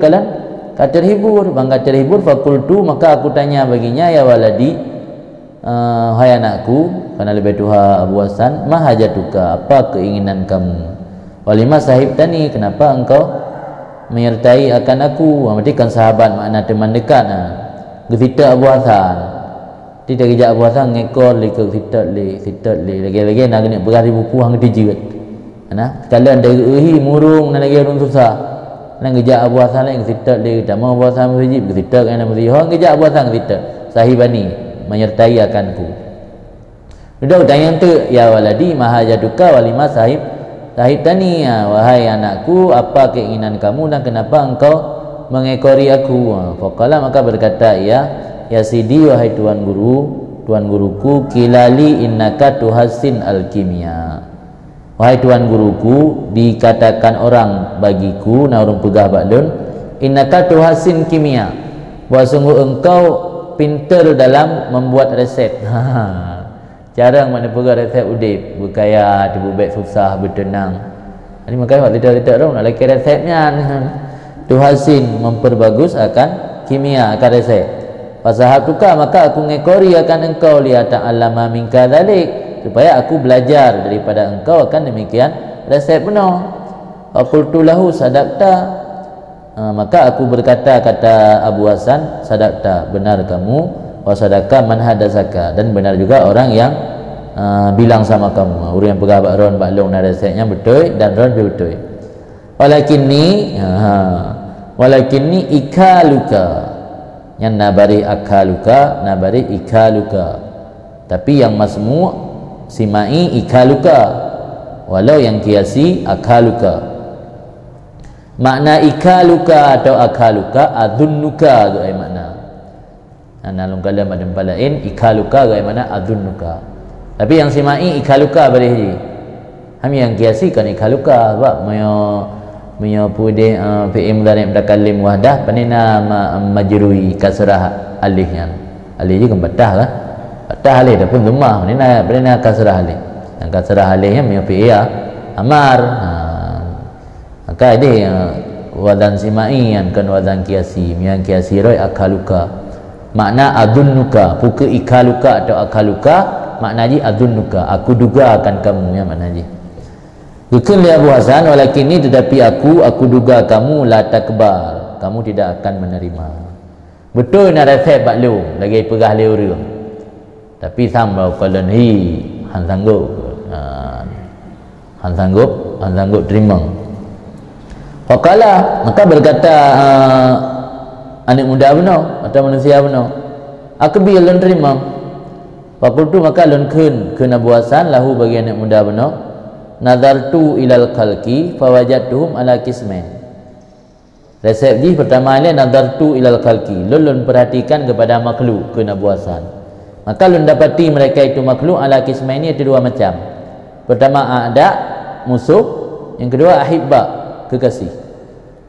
kalan kata terhibur bangga terhibur fakultu maka aku tanya baginya ya waladi hai anakku kana lebih tuha Abu Hasan mahajatuka apa keinginan kamu walima sahib tani kenapa engkau menyertai akan aku berarti kan sahabat makna teman dekat gefita Abu Hasan tidak kejap Abu Hasan ngekor ke sitat lagi nak kena berari buku hang dijerat kalian dari murung nak lagi orang susah nak kejap Abu Hasan lagi sitat le tak mau Abu Hasan masjid ke sitat kan mesti hang kejap Abu Hasan sitat sahibani menyertai akanku sudah tanya tu ya waladi mahajaduka walima sahib tani wahai anakku apa keinginan kamu dan kenapa engkau mengekori aku faqala maka berkata ya sidi wahai tuan guruku kilali innaka tuhassin alkimia wahai tuan guruku dikatakan orang bagiku na orang pegah baklun innaka tuhasin kimia, bahawa sungguh engkau pintar dalam membuat resep. Jarang mana pegang resep udip, berkaya, terbubek susah, bertenang. Ini makanya waktu tidak tahu nak lagi resepnya. Tuhasin, memperbagus akan kimia, akan resep. Fasahatuka, maka aku ngekori akan engkau liyata'allama minka dzalik, supaya aku belajar daripada engkau akan demikian resep penuh. Faqultu lahu sadaqta, maka aku berkata, kata Abu Hasan, sadaqta, benar kamu, wa sadaqah man hadasaka, dan benar juga orang yang bilang sama kamu, orang yang pegang ron baklong na resepnya betul dan ron betul. Walakinni ikaluka, yang nabari akaluka, nabari ikaluka, tapi yang masmu simai ikaluka, walau yang kiasi akaluka. Makna ikaluka atau akaluka adunnuka gaya makna. Nalung kalam ada lain ikaluka gaya mana adunnuka. Tapi yang simai ikaluka boleh je. Kami yang kiasi kan ikaluka sebab menyo pude fi'il mudhari' mutakalim wahdah panina majrui kasrah alihnya. Alih je kan patah lah. Patah alih dah pun dhammah. Panina kasrah alih. Yang kasrah alihnya menyo fi'il amar. Maka ini wadan simai kan wadan kiasi. Yang kiasi roi akaluka. Makna adunnuka, puka ikaluka atau akaluka, makna ji adunnuka, aku duga akan kamu, ya makna ji. Bukan li Abu Hasan, walakin ini tetapi aku duga kamu la takbar, kamu tidak akan menerima. Betul nak resep baklum, lagi perah le orang. Tapi sambau kalau ni han sanggup terima. Faqala, maka berkata anak muda benar atau manusia benar, aku biar lon terima. Fakultu, maka lon kun Abu Hasan lahu bagi anak muda benar, nazartu ilal khalqi fawajadtuhum ala kismain. Resep ji pertama ni nazartu ilal khalqi, lon perhatikan kepada makhluk kun Abu Hasan, maka lon dapati mereka itu makhluk ala kismain, itu dua macam. Pertama ada musuh, yang kedua ahibba, kekasih.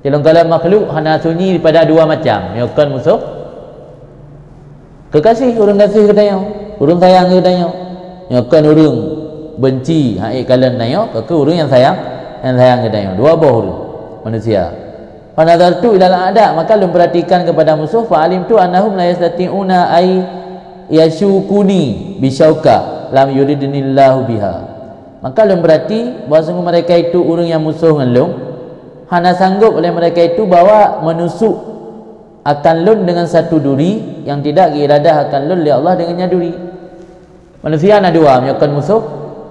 Dalam kalam makhluk hana sunyi pada dua macam, yakkan musuh, kekasih, orang kasih katanya, orang sayang katanya, yakkan orang benci haik kalan katanya, ke orang yang sayang katanya, dua boh manusia. Fanazartu ilal a'da, maka lu perhatikan kepada musuh, fa'alim tu annahum la yastati'una ay yashukuni bisyauka lam yuridnillahu biha. Maka lu berarti bahawa sungguh mereka itu orang yang musuh dengan lu, hana sanggup oleh mereka itu bawa menusuk akan lun dengan satu duri yang tidak iradah akan lun oleh Allah dengannya duri. Manusia ada dua, menyokkan musuh,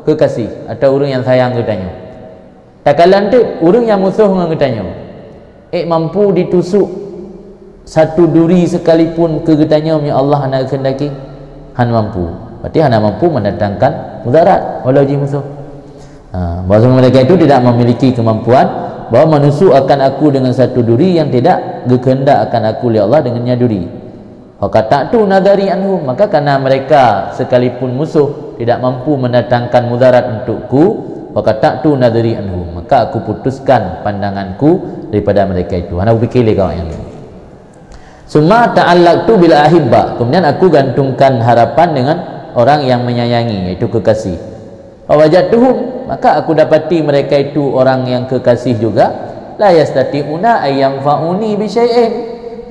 kekasih, atau orang yang sayang katanya. Takalan tu orang yang musuh dengan katanya, mampu ditusuk satu duri sekalipun ke katanya, ya Allah hana kendaki, hana mampu. Berarti hana mampu mendatangkan mudarat walau ji musuh. Bahawa mereka itu tidak memiliki kemampuan bahawa menusuk akan aku dengan satu duri yang tidak berkehendak akan aku oleh Allah dengannya duri. Faqata'tu nadari anhum, maka karena mereka sekalipun musuh tidak mampu mendatangkan mudarat untukku, faqata'tu nadari anhum, maka aku putuskan pandanganku daripada mereka itu. Ana fikir le kawan yang ni. Summa ta'allaqtu bil ahibba, kemudian aku gantungkan harapan dengan orang yang menyayangi, iaitu kekasih. Fawajadtuhum, maka aku dapati mereka itu orang yang kekasih juga, la yastati'una ayyanfa'uni bi syai'in,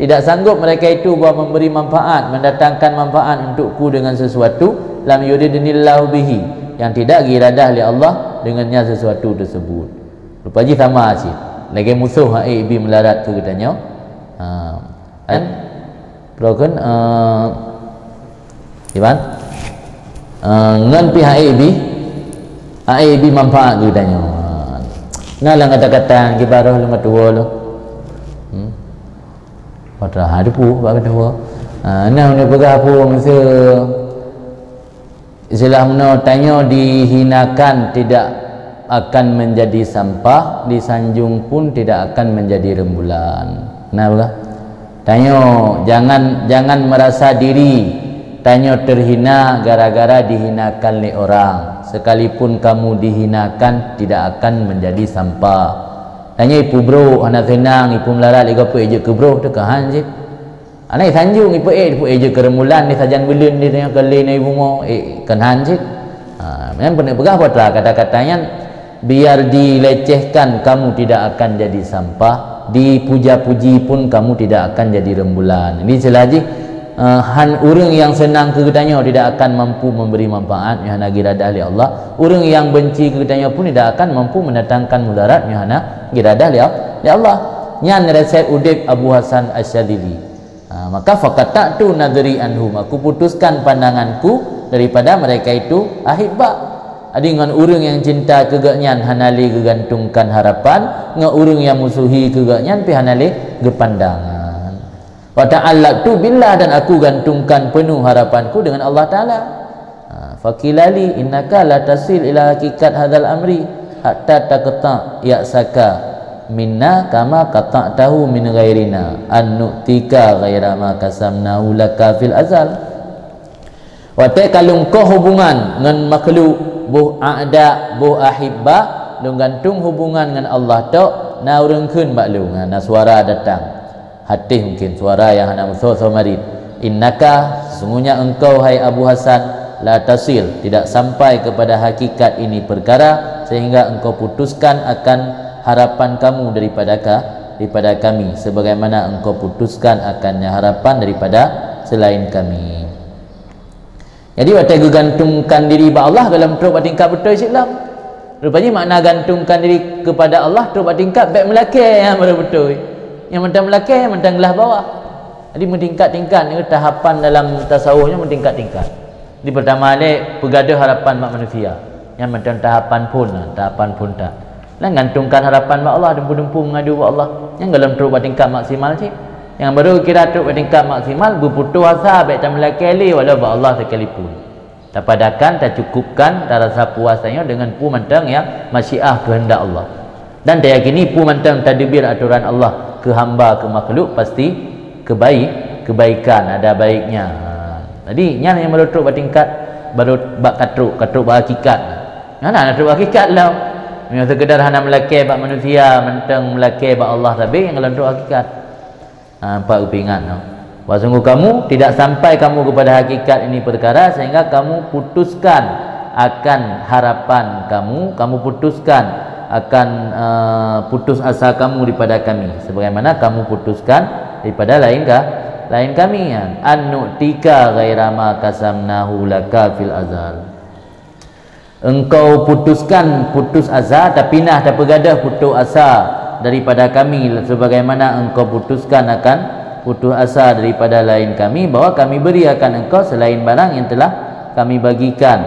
tidak sanggup mereka itu bahawa memberi manfaat, mendatangkan manfaat untukku dengan sesuatu, lam yuridnillahu bihi, yang tidak iradah oleh Allah dengannya sesuatu tersebut. Lupa ji sama asyik lagi musuh ibi melarat ke katanya, kan broken gimana ngan pihak ibi manfaat ke katanya. Nah lang kata-kata kibarah lu matua lu pada hadapu bab kedua. Nah ni pegah apa masa istilah mana tanya dihinakan tidak akan menjadi sampah, disanjung pun tidak akan menjadi rembulan. Nah pegah tanya jangan merasa diri tanya terhina gara-gara dihinakan oleh orang. Sekalipun kamu dihinakan tidak akan menjadi sampah. hanya ipu bro anak senang ipu melarat lega pu eje ke bro tu kahan je anak sanjung ipu eje ke remulan ni sajan belun ni tengah kali ni ibu mau kahan je memang pernah pegah buatlah kata-katanya biar dilecehkan kamu tidak akan jadi sampah, dipuja-puji pun kamu tidak akan jadi rembulan. Ini selagi orang yang senang kegetanya tidak akan mampu memberi manfaat yang lagi rada oleh Allah. Orang yang benci kegetanya pun tidak akan mampu mendatangkan mudarat yang rada oleh Allah. Nyan resep udip Abu Hasan Asyadili. Maka faqata'tu nadri anhum, aku putuskan pandanganku daripada mereka itu ahibba. Ada dengan orang yang cinta kegatnyan hanali gegantungkan harapan, dengan orang yang musuhi kegatnyan pi hanali gepandangan. Wa ta'allaqtu billah, dan aku gantungkan penuh harapanku dengan Allah Taala. Faqilali innaka la tasil ila hakikat hadzal amri hatta taqta ya'saka minna kama qata'tahu min ghairina an nu'tika ghaira ma kasamnahu laka fil azal. Wa ta kalung ko hubungan dengan makhluk buh a'da buh ahibba lu gantung hubungan dengan Allah tok na urang keun bak lu na suara datang hati mungkin suara yang hana musuh marid innaka sungguhnya engkau hai Abu Hasan la tasil tidak sampai kepada hakikat ini perkara sehingga engkau putuskan akan harapan kamu daripada kami sebagaimana engkau putuskan akannya harapan daripada selain kami. Jadi waktu gantungkan diri kepada Allah dalam teruk tingkat betul Islam. Rupanya makna gantungkan diri kepada Allah teruk tingkat baik melakai yang betul. Yang mentang melakai yang mentang gelah bawah. Jadi mentingkat-tingkat ni tahapan dalam tasawufnya mentingkat-tingkat. Di pertama ni pegaduh harapan mak manusia. Yang mentang tahapan pun tak. Lan gantungkan harapan mak Allah dempu-dempu mengadu pada Allah. Yang dalam teruk tingkat maksimal sih. Yang baru kira tu tingkat maksimal berputus asa baik tak melakali walau ba Allah sekalipun. Tak padakan tak cukupkan tak rasa puasanya dengan pu mantang yang masyiah kehendak Allah. Dan tak yakini pu mantang tadbir aturan Allah ke hamba ke makhluk pasti kebaikan ada baiknya. Jadi nya yang baru tu tingkat baru bak katruk bak hakikat. Mana nak hakikat lah. Yang sekedar hanya melakai bak manusia mantang melakai bak Allah tapi yang dalam tu hakikat. Pak upingat sungguh kamu tidak sampai kamu kepada hakikat ini perkara sehingga kamu putuskan akan harapan kamu putuskan akan putus asa kamu daripada kami sebagaimana kamu putuskan daripada lain kami an nu'tika ghaira ma kasamnahu laka fil azal. Engkau putuskan putus asa tapi nah tak pegadah putus asa daripada kami sebagaimana engkau putuskan akan putus asa daripada lain kami bahwa kami beri akan engkau selain barang yang telah kami bagikan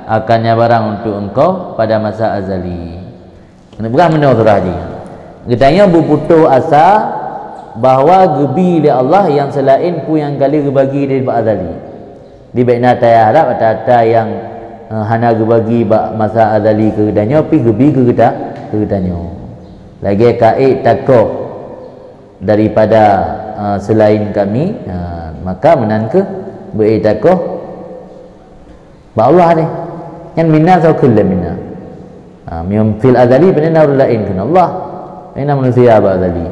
akannya barang untuk engkau pada masa azali. Ini bukan menurut surah ini. Katanya berputus asa bahawa gebi oleh Allah yang selain pu yang kali gebagi daripada azali. Di baikna tayah harap ada yang hana gebagi masa azali ke kedanya pi gebi ke kedanya. Lagi kaid takut daripada selain kami maka menangke beri takut ba Allah ni yang minna sau kullu minna min fil azali benar lain kan Allah ini manusia ba azali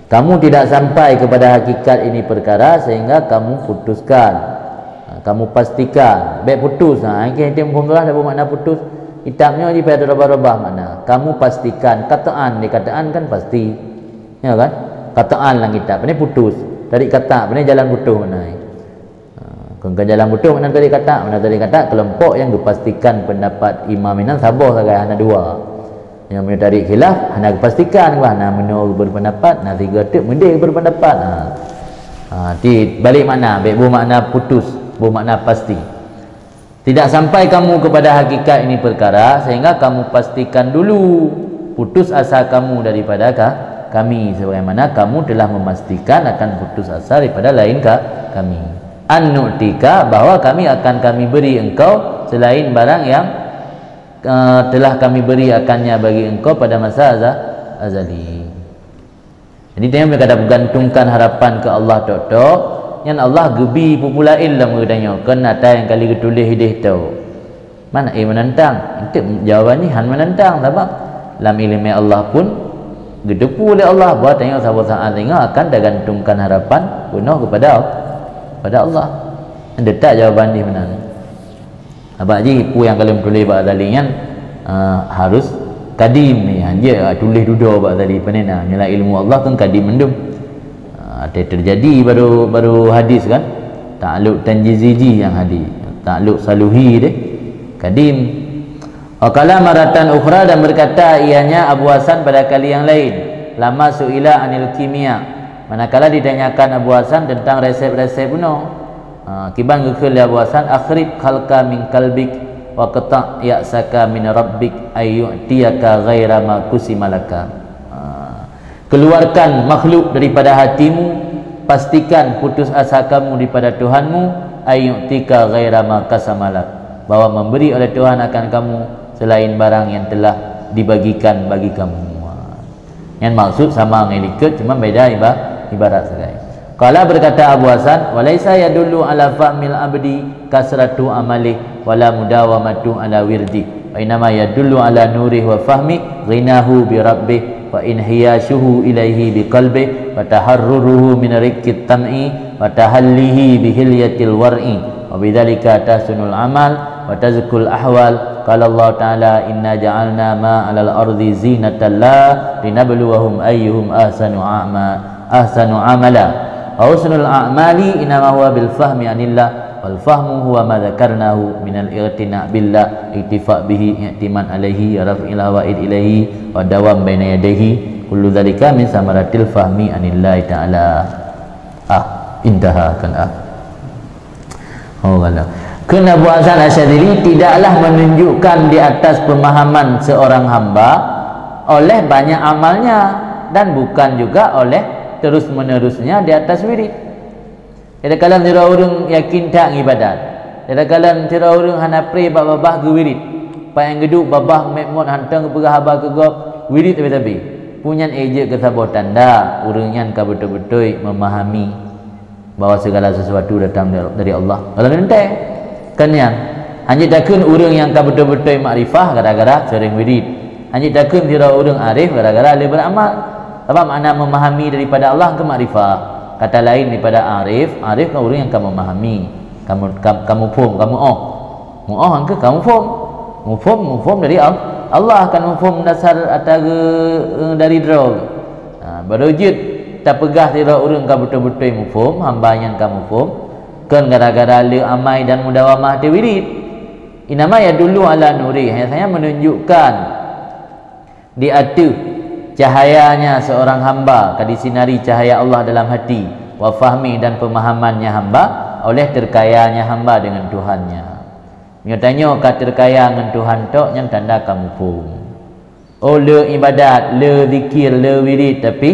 kamu tidak sampai kepada hakikat ini perkara sehingga kamu putuskan kamu pastikan baik putus ini pembelah ada bermakna putus. Hitamnya di pada rabah-rabah mana? Kamu pastikan kataan kan pasti. Ya kan? Kataan lang kitab. Ini putus. Tarik kata, ini jalan putus mana? Kalau jalan putus mana tarik kata? Mana tarik kata kelompok yang dipastikan pendapat Imam Minan sabar saja hanya dua. Yang punya tarik khilaf hanya dipastikan hanya menurut berpendapat, nah tiga tip mendek berpendapat. Di balik mana? Baik bermakna putus, bermakna pasti. Tidak sampai kamu kepada hakikat ini perkara sehingga kamu pastikan dulu putus asa kamu daripada kami sebagaimana kamu telah memastikan akan putus asa daripada lain kami. An-nu'tika bahwa kami beri engkau selain barang yang telah kami beri akannya bagi engkau pada masa azali. Jadi dia mereka bergantungkan harapan ke Allah tok yang Allah gebi populail dalam katanya kan ada yang kali ketulis hidih tahu mana menentang itu jawapan ni han menentang sebab dalam ilmu Allah pun gedepu oleh Allah. Buat tengok sahabat saat tengok akan tergantungkan harapan penuh kepada Allah. Anda tak jawapan di mana? Abang Haji pu yang kalau tulis bab tadi kan harus kadim ni hanya tulis duduk bab tadi penena nilai ilmu Allah kan kadim mendum. Ada terjadi baru hadis kan, ta'alluq tanjiziji yang hadis, ta'alluq saluhi deh kadim. Qala maratan ukhra, dan berkata ianya Abu Hasan pada kali yang lain, lama suila anil kimia, manakala ditanyakan Abu Hasan tentang resep-resep kuno. Kiban gekul Abu Hasan, akhrib khalqa min kalbik wa qata' ya'saka min rabbik ayyutiyaka ghaira ma kusimalaka. Keluarkan makhluk daripada hatimu, pastikan putus asa kamu daripada Tuhanmu, ayyutika ghaira ma kasamalak, bahwa memberi oleh Tuhan akan kamu selain barang yang telah dibagikan bagi kamu. Yang maksud sama dengan ikut, cuma beda ibarat sekali. Qala berkata Abu Hasan, walaisa yadullu ala fahmil abdi kasratu amali wala mudawamatu ala wirdi, wa inama yadullu ala nurih wa fahmi ghinahu bi rabbih wa inhiyashuhu ilaihi bi qalbih wa taharruruhu min riqqit tam'i wa tahallihi bi hilyatil war'i wa bidzalika tahsunul amal wa tazkul ahwal. Qala Allah Ta'ala, inna ja'alna ma 'alal ardi zinatan la linabluwahum ayyuhum ahsanu amala. Husnul a'mali inama huwa bil fahmi anillah, wal fahmu huwa ma dzakarnahu minal i'tina' billah, iktifa' bihi, i'timan alaihi, raf'il hawaid ilaihi, wa dawam baina yadayhi, kullu dzalika min samaratil fahmi anillah ta'ala. Intaha kan Allah. Kerana Abu Hasan Asy'adili tidaklah menunjukkan di atas pemahaman seorang hamba oleh banyak amalnya, dan bukan juga oleh terus menerusnya di atas wirid. Kadang-kadang tira orang yakin tak ibadat, kadang-kadang tira orang hana pray babah ke wirid, yang geduk babah mekmot hantang ke haba ke gop wirid tapi punya eje ke sabot tanda urangnya ka betul-betul memahami bahawa segala sesuatu datang dari Allah. Kalau nanti kan yang hanya takun orang yang ka betul-betul makrifah gara-gara sering wirid, hanya takun tira orang arif gara-gara dia beramal. Apa makna memahami daripada Allah ke makrifah? Kata lain daripada arif kan orang yang kamu memahami, kamu faham, kamu ke kamu faham dari Allah akan faham dasar atau dari draw. Baru jid tak pegah tira orang ka betul-betul faham hamba yang kamu faham kan gara-gara le amai dan mudawamah di wirid. Inama ya dulu ala nuri, hanya menunjukkan di atu cahayanya seorang hamba, kadisinari cahaya Allah dalam hati, wa fahmi dan pemahamannya hamba oleh terkayanya hamba dengan Tuhannya. Dia tanya kat terkaya dengan Tuhan tok yang tanda kamu pun. Oh le ibadat, le zikir, le wirid, tapi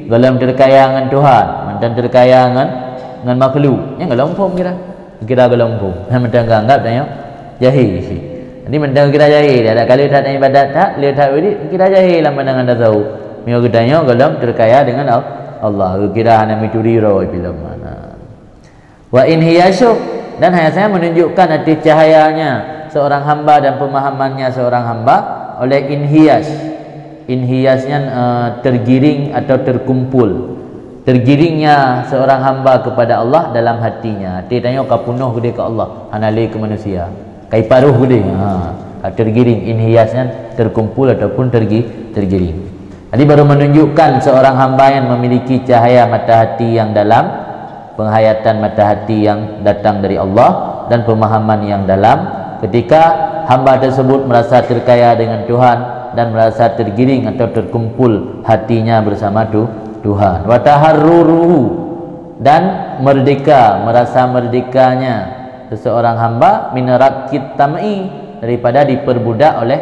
dalam terkaya dengan Tuhan, mantan terkaya dengan makhluk. Yang galau pun kira galau pun. Mantan anggap tanya jahil sih. Jadi mentang kira jahil, ada kali tak ada ibadat tak, lihat tak wirid, kira jahil lah pandangan dah tahu. Mio kitanya galam terkaya dengan Allah. Kira hanya mituri roh bila mana. Wa in hiyashu, dan hanya saya menunjukkan arti cahayanya seorang hamba dan pemahamannya seorang hamba oleh inhiyas. Inhiyasnya tergiring atau terkumpul. Tergiringnya seorang hamba kepada Allah dalam hatinya. Dia tanya kau penuh gede ke Allah, hanali ke manusia. Kai paruh gede, tergiring, inhiyasnya terkumpul ataupun tergiring. Jadi baru menunjukkan seorang hamba yang memiliki cahaya mata hati yang dalam, penghayatan mata hati yang datang dari Allah, dan pemahaman yang dalam. Ketika hamba tersebut merasa terkaya dengan Tuhan dan merasa tergiring atau terkumpul hatinya bersama Tuhan. Wa taharruruhu, dan merdeka, merasa merdekanya seseorang hamba min rakit tam'i, daripada diperbudak oleh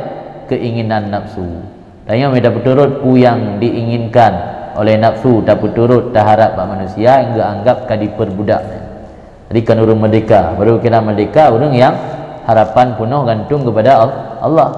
keinginan nafsu. Tanya mereka berturut pu yang diinginkan oleh nafsu, tak berturut tak harap manusia hingga anggap kan diperbudak. Jadi kan orang merdeka, baru kira merdeka orang yang harapan penuh gantung kepada Allah.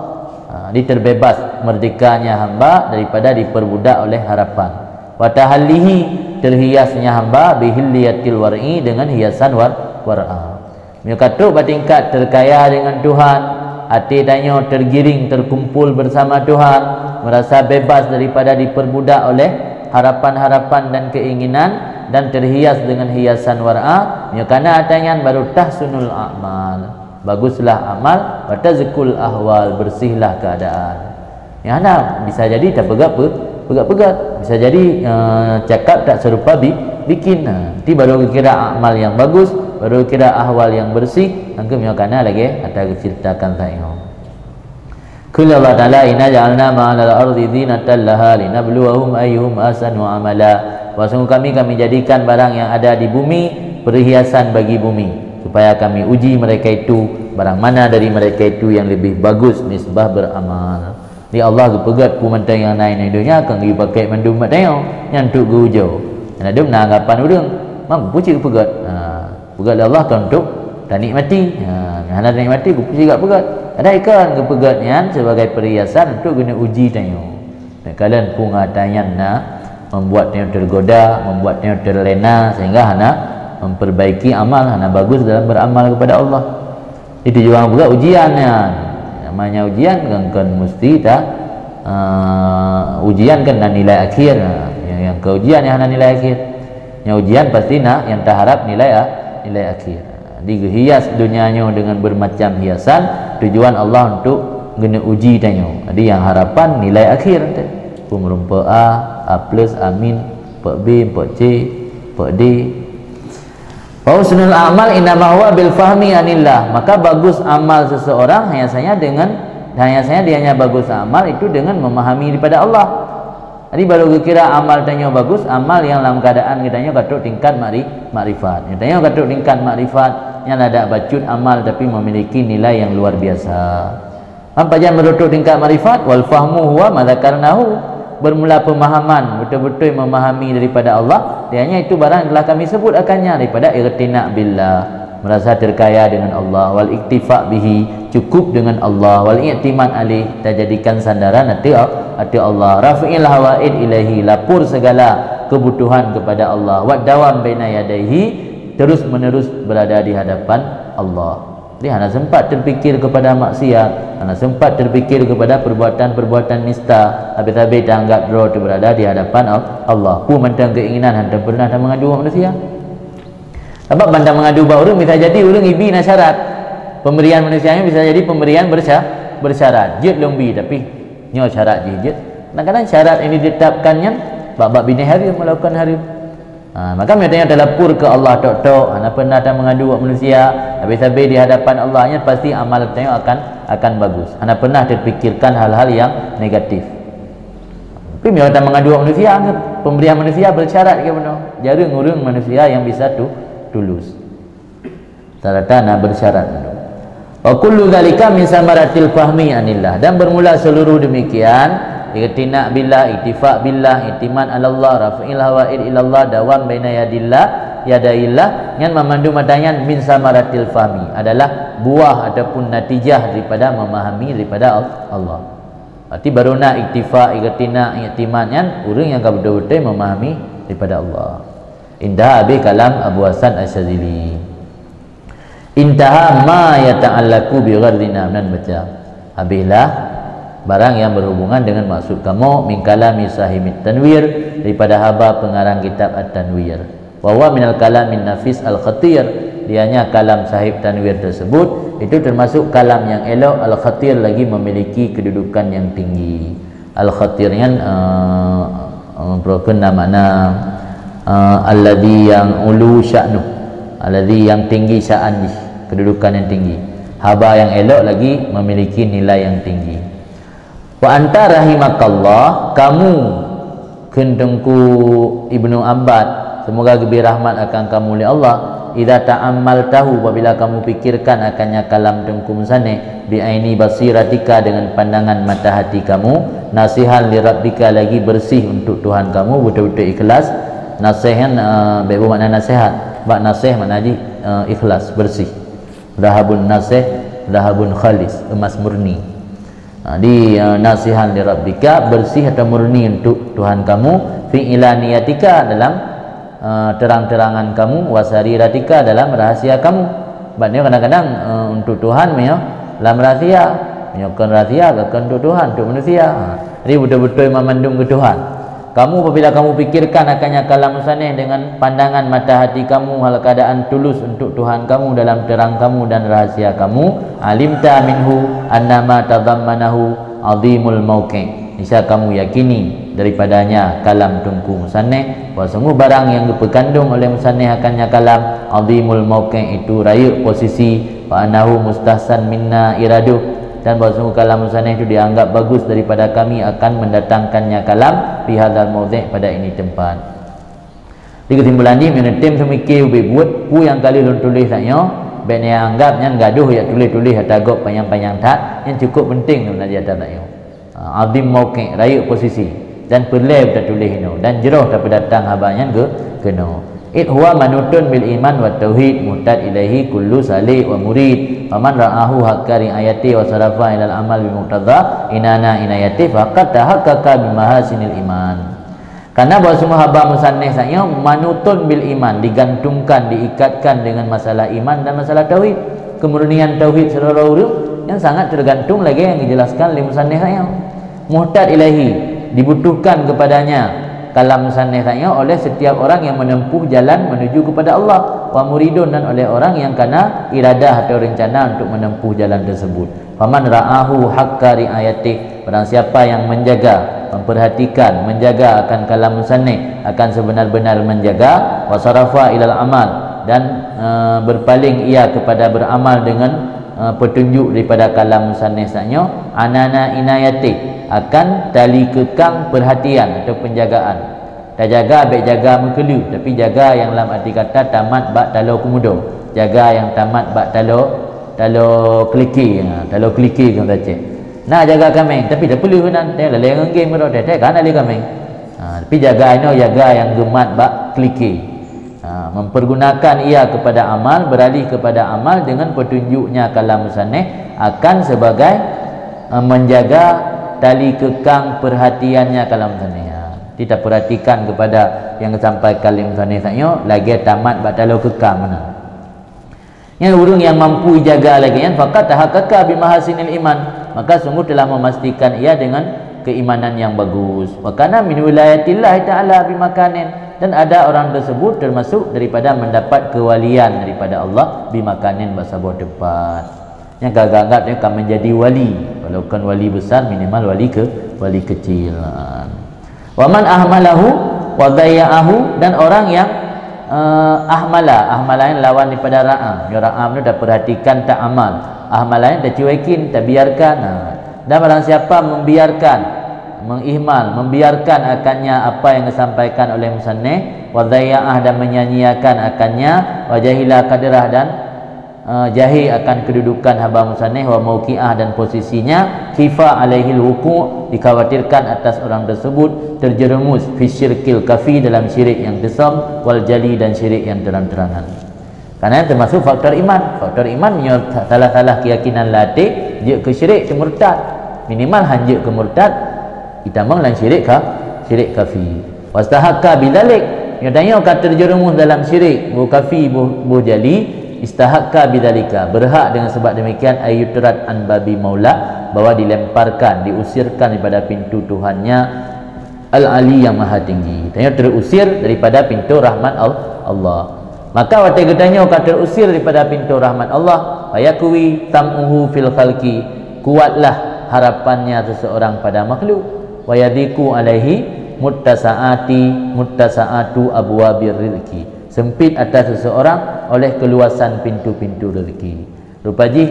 Dia terbebas merdekanya hamba daripada diperbudak oleh harapan. Wa tahallihi, terhiasnya hamba bihilliyatil war'i, dengan hiasan war'a. Dia kata bertingkat terkaya dengan Tuhan, hati tanya tergiring, terkumpul bersama Tuhan, merasa bebas daripada diperbudak oleh harapan-harapan dan keinginan, dan terhias dengan hiasan war'a, ya kana atanyan baru tahsunul a'mal, baguslah amal, wa tazkul ahwal, bersihlah keadaan. Ya ana bisa jadi tak pegat-pegat, bisa jadi cakap tak serupa bikin. Nanti baru kira amal yang bagus, baru kira ahwal yang bersih, angkem ya kana lagi ada ceritakan saya. Qul Allah Ta'ala inna ja'alna ma'al ardi zinatan laha linabluwahum ayyuhum ahsanu amala. Sungguh kami jadikan barang yang ada di bumi perhiasan bagi bumi, supaya kami uji mereka itu barang mana dari mereka itu yang lebih bagus nisbah beramal. Di Allah kepegat pumantang yang naik di dunia akan dipakai mandum mateo yang untuk gujau. Dan ada anggapan urang mampu cik kepegat. Pegat Allah kan untuk tak nikmati. Hana nikmati ku puji gak pegat. Ada ikan kepegatnya sebagai perhiasan untuk guna uji tanya. Dan kalian pungatanyan membuatnya tergoda, membuatnya terlena, sehingga hana memperbaiki amal, hana bagus dalam beramal kepada Allah. Itu juga pula ujiannya. Namanya ujian kan mesti tak ujian kan dan nilai akhir. Yang keujian yang hana nilai akhir. Yang ujian pasti yang tak harap nilai akhir. Dihias dunianya dengan bermacam hiasan, tujuan Allah untuk guna uji tanya. Jadi yang harapan nilai akhir nanti. Pemurumpa A plus, amin, Pak B, Pak C, Pak D. Husnul amal innama huwa bil fahmi anillah. Maka bagus amal seseorang hanya dia hanya bagus amal itu dengan memahami daripada Allah. Jadi baru kira amal tanya bagus, amal yang dalam keadaan kitanya katuk tingkat makrifat. Kitanya katuk tingkat makrifat yang ada bacut amal tapi memiliki nilai yang luar biasa. Apa jangan merutuk tingkat makrifat? Wal fahmu huwa ma dzakarnahu. Bermula pemahaman, betul-betul memahami daripada Allah, dianya itu barang yang telah kami sebut akannya daripada irtina' billah, merasa terkaya dengan Allah, wal iktifa' bihi, cukup dengan Allah, wal i'timad alih, kita jadikan sandaran hati Allah, rafi'il hawaid ilahi, lapur segala kebutuhan kepada Allah, wa dawam baina yadaihi, terus menerus berada di hadapan Allah. Dia hanya sempat terfikir kepada maksiat, hanya sempat terfikir kepada perbuatan-perbuatan nista, habis-habis dah anggap draw itu berada di hadapan Allah. Pu mentang keinginan hendak pernah dah mengadu manusia. Sebab bandar mengadu baru bisa jadi urang ibi na syarat. Pemberian manusianya bisa jadi pemberian bersyarat. Jet lombi tapi nyo syarat jet. Kadang-kadang syarat ini ditetapkannya bab-bab bini harim melakukan harim. Maka mereka terlapor ke Allah tok-tok, hana pernah dah mengadu manusia, habis-habis di hadapan Allahnya pasti amal mereka akan bagus. Hana pernah terfikirkan hal-hal yang negatif. Tapi mereka dah mengadu manusia, pemberian manusia bersyarat ke mana? Jarang urang manusia yang bisa tulus. Tanda-tanda bersyarat. Wa kullu dzalika min samaratil fahmi anillah. Dan bermula seluruh demikian Iqtina' billah, ittifa' billah, i'timad 'ala Allah, raf'il hawaid ila Allah, dawam baina yadaillah yang memandu matanya min samaratil fahmi adalah buah ataupun natijah daripada memahami daripada Allah. Berarti baru nak iktifa, iqtina', i'timad yang orang yang betul-betul memahami daripada Allah. Indah habis kalam Abu Hasan Asyadzili. Intaha ma yata'allaku bi ghardina, dan baca habislah barang yang berhubungan dengan maksud kamu min kalami sahibit tanwir, daripada haba pengarang kitab at-tanwir, wa huwa minal kalamin nafis al-khatir, dianya kalam sahib tanwir tersebut itu termasuk kalam yang elok, al-khatir lagi memiliki kedudukan yang tinggi. Al-khatirnya berkena makna alladhi yang ulu sya'nu, alladhi yang tinggi sya'an, kedudukan yang tinggi. Haba yang elok lagi memiliki nilai yang tinggi. Wa anta rahimakallah, kamu kendengku Ibnu Abbad, semoga lebih rahmat akan kamu oleh Allah, idza ta'ammaltahu, apabila kamu pikirkan akannya kalam tengkum sane, bi aini basiratika, dengan pandangan mata hati kamu, nasihan li rabbika, lagi bersih untuk Tuhan kamu, betul-betul ikhlas. Nasihan bebo makna nasihat, bak nasih makna ikhlas, bersih. Dahabun nasih, dahabun khalis, emas murni. Di nasihan li rabbika, bersih atau murni untuk Tuhan kamu, fi ilaniyatika, dalam terang-terangan kamu, wasariratika, dalam rahasia kamu. Maknanya kadang-kadang untuk Tuhan dalam rahsia menyokong rahsia akan untuk Tuhan, untuk manusia. Jadi betul-betul memandung ke Tuhan. Kamu apabila kamu fikirkan akannya kalam musannif dengan pandangan mata hati kamu, hal keadaan tulus untuk Tuhan kamu dalam terang kamu dan rahasia kamu, alimta minhu annama tadammanahu azimul mauqi'. Niscaya kamu yakini daripadanya kalam tungku musannif bahawa semua barang yang dikandung oleh musannif akannya kalam azimul mauqi', itu raya posisi, wa annahu mustahsan minna iraduh, dan bahawa semua kalam musannif itu dianggap bagus daripada kami akan mendatangkannya kalam fi hadzal mawdi' pada ini tempat. Di kesimpulan ni menetim semikir buat pu yang kali lun tulis saknya ben yang anggap yang gaduh ya tulis-tulis atagok panjang-panjang tak yang cukup penting tu nak dia tak yo. Azim mauqi' raya posisi dan perlai dah tulis ini dan jeroh dapat datang habanya ke kena. It huwa manutun bil iman wa tauhid muhtad ilaihi kullu salih wa murid. Faman ra'ahu haqqari ayati wa sarafa ilal amal bi muqtada inana inayati faqad tahaqqaqa bi mahasinil iman. Karena bahawa semua haba musannif saya manutun bil iman, digantungkan, diikatkan dengan masalah iman dan masalah tauhid, kemurnian tauhid secara urut yang sangat tergantung lagi yang dijelaskan oleh musannif saya. Muhtad ilaihi, dibutuhkan kepadanya kalam musannif saya oleh setiap orang yang menempuh jalan menuju kepada Allah, wa muridun, dan oleh orang yang kena iradah atau rencana untuk menempuh jalan tersebut. Faman ra'ahu haqqa riayati, barang siapa yang menjaga, memperhatikan, menjaga akan kalam musannif, akan sebenar-benar menjaga, wa sarafa ilal amal, dan berpaling ia kepada beramal dengan petunjuk daripada kalam musannif saya, anana inayati, akan tali kekang perhatian atau penjagaan. Tak jaga baik jaga mengkelu, tapi jaga yang dalam arti kata tamat bak talo kemudo, jaga yang tamat bak talo kliki, talo kliki kan baca. Nak jaga kambing tapi tak perlu nan dia leleng ngeng mero dia kan ali kambing. Tapi jaga jaga yang gemat bak kliki. Mempergunakan ia kepada amal, beralih kepada amal dengan petunjuknya kalam musannif akan sebagai menjaga tali kekang perhatiannya kalam musannif. Kita perhatikan kepada yang sampai kalam musannif saya lagi tamat batalo kekang mana. Yang urung yang mampu jaga lagi kan faqat tahaqqaqa bi mahasinil iman, maka sungguh telah memastikan ia dengan keimanan yang bagus. Wa kana min wilayatillah taala bi makanin, dan ada orang tersebut termasuk daripada mendapat kewalian daripada Allah bi makanin bahasa sebuah tempat. Yang gagak-gagak dia akan menjadi wali, kalau bukan wali besar minimal wali kecil. Wa man ahmalahu wa dayya'ahu, dan orang yang ahmalan lawan daripada ra'am. Ya ra'am tu dah perhatikan tak amal, ahmalan dah cuekin, tak biarkan. Dan barang siapa membiarkan, mengihmal, membiarkan akannya apa yang disampaikan oleh musannif, wa dayya'ah, dan menyanyiakan akannya, wa jahila qadrah, dan jahil akan kedudukan haba musannif, wa mauqi'ah, dan posisinya, khifa alaihil wuqu', dikhawatirkan atas orang tersebut terjerumus fi syirkil kafi, dalam syirik yang kesam, wal jali, dan syirik yang terang-terangan. Karena termasuk faktor iman. Faktor iman salah-salah keyakinan latih dia ke syirik, ke murtad, minimal hanjak ke murtad, kita mang lan syirik kafi. Wastahaqqa bidzalik, yang tanya kata terjerumus dalam syirik bu kafi bu jali, istahaqqa bidzalika, berhak dengan sebab demikian ayyutrat an babi maula, bahwa dilemparkan, diusirkan daripada pintu Tuhannya al-ali yang maha tinggi. Tanya terusir daripada pintu rahmat Allah. Maka waktu ketanya kata terusir daripada pintu rahmat Allah, ayakui tam'uhu fil khalqi, kuatlah harapannya seseorang pada makhluk, wa yadhiku alaihi muttasaatu abwabir rizqi, sempit atas seseorang oleh keluasan pintu-pintu rezeki. Rupaji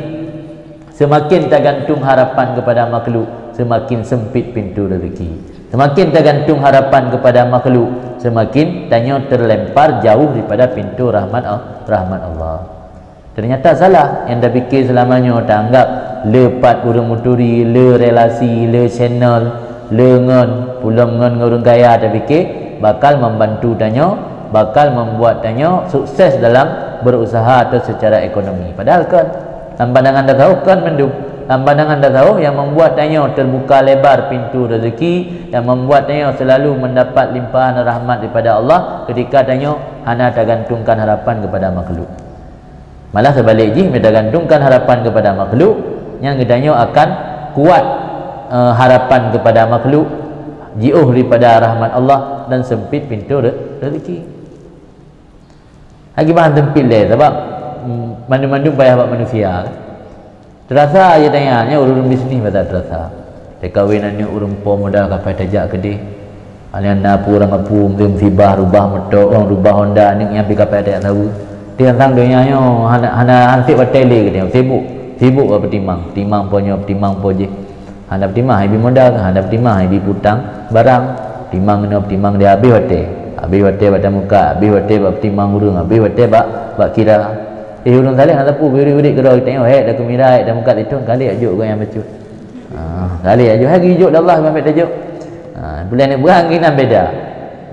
semakin tergantung harapan kepada makhluk, semakin sempit pintu rezeki. Semakin tergantung harapan kepada makhluk, semakin tanya terlempar jauh daripada pintu rahmat Allah. Ternyata salah yang dah fikir selamanya, tak anggap lepat urang muturi, le relasi, le channel, le ngon, pulang ngon orang kaya, tak fikir bakal membantu tanya, bakal membuat tanya sukses dalam berusaha atau secara ekonomi. Padahal kan dalam pandangan dah tahu kan mendung, dalam pandangan dah tahu yang membuat tanya terbuka lebar pintu rezeki, yang membuat tanya selalu mendapat limpahan rahmat daripada Allah ketika tanya hana tergantungkan harapan kepada makhluk. Malah sebalik ji, mereka gantungkan harapan kepada makhluk, yang gedanya akan kuat harapan kepada makhluk, jauh daripada rahmat Allah dan sempit pintu rezeki. Lagi bahan tempit leh sebab mandu-mandu payah buat manusia. Terasa aja tanya urun bisnis pada terasa. Dia kahwin anu urun po modal kapai tajak kedih. Alian napu orang kapu musibah rubah motor, orang rubah Honda ni yang pergi kapai tak tahu. Dia tang dunia nyo hana hansip batele ke dia sibuk apa timang po je. Handa timang ibi modal, handa timang ibi putang barang, timang dia habis wate pada muka, habis wate bab timang urang, habis wate bab kira. Urang salih nak tapu beri-beri keroi tengok dah kemirai dah muka itu kali ajuk kau yang becut. Kali ajuk hari ajuk dah Allah sampai tajuk. Bulan ni berang kita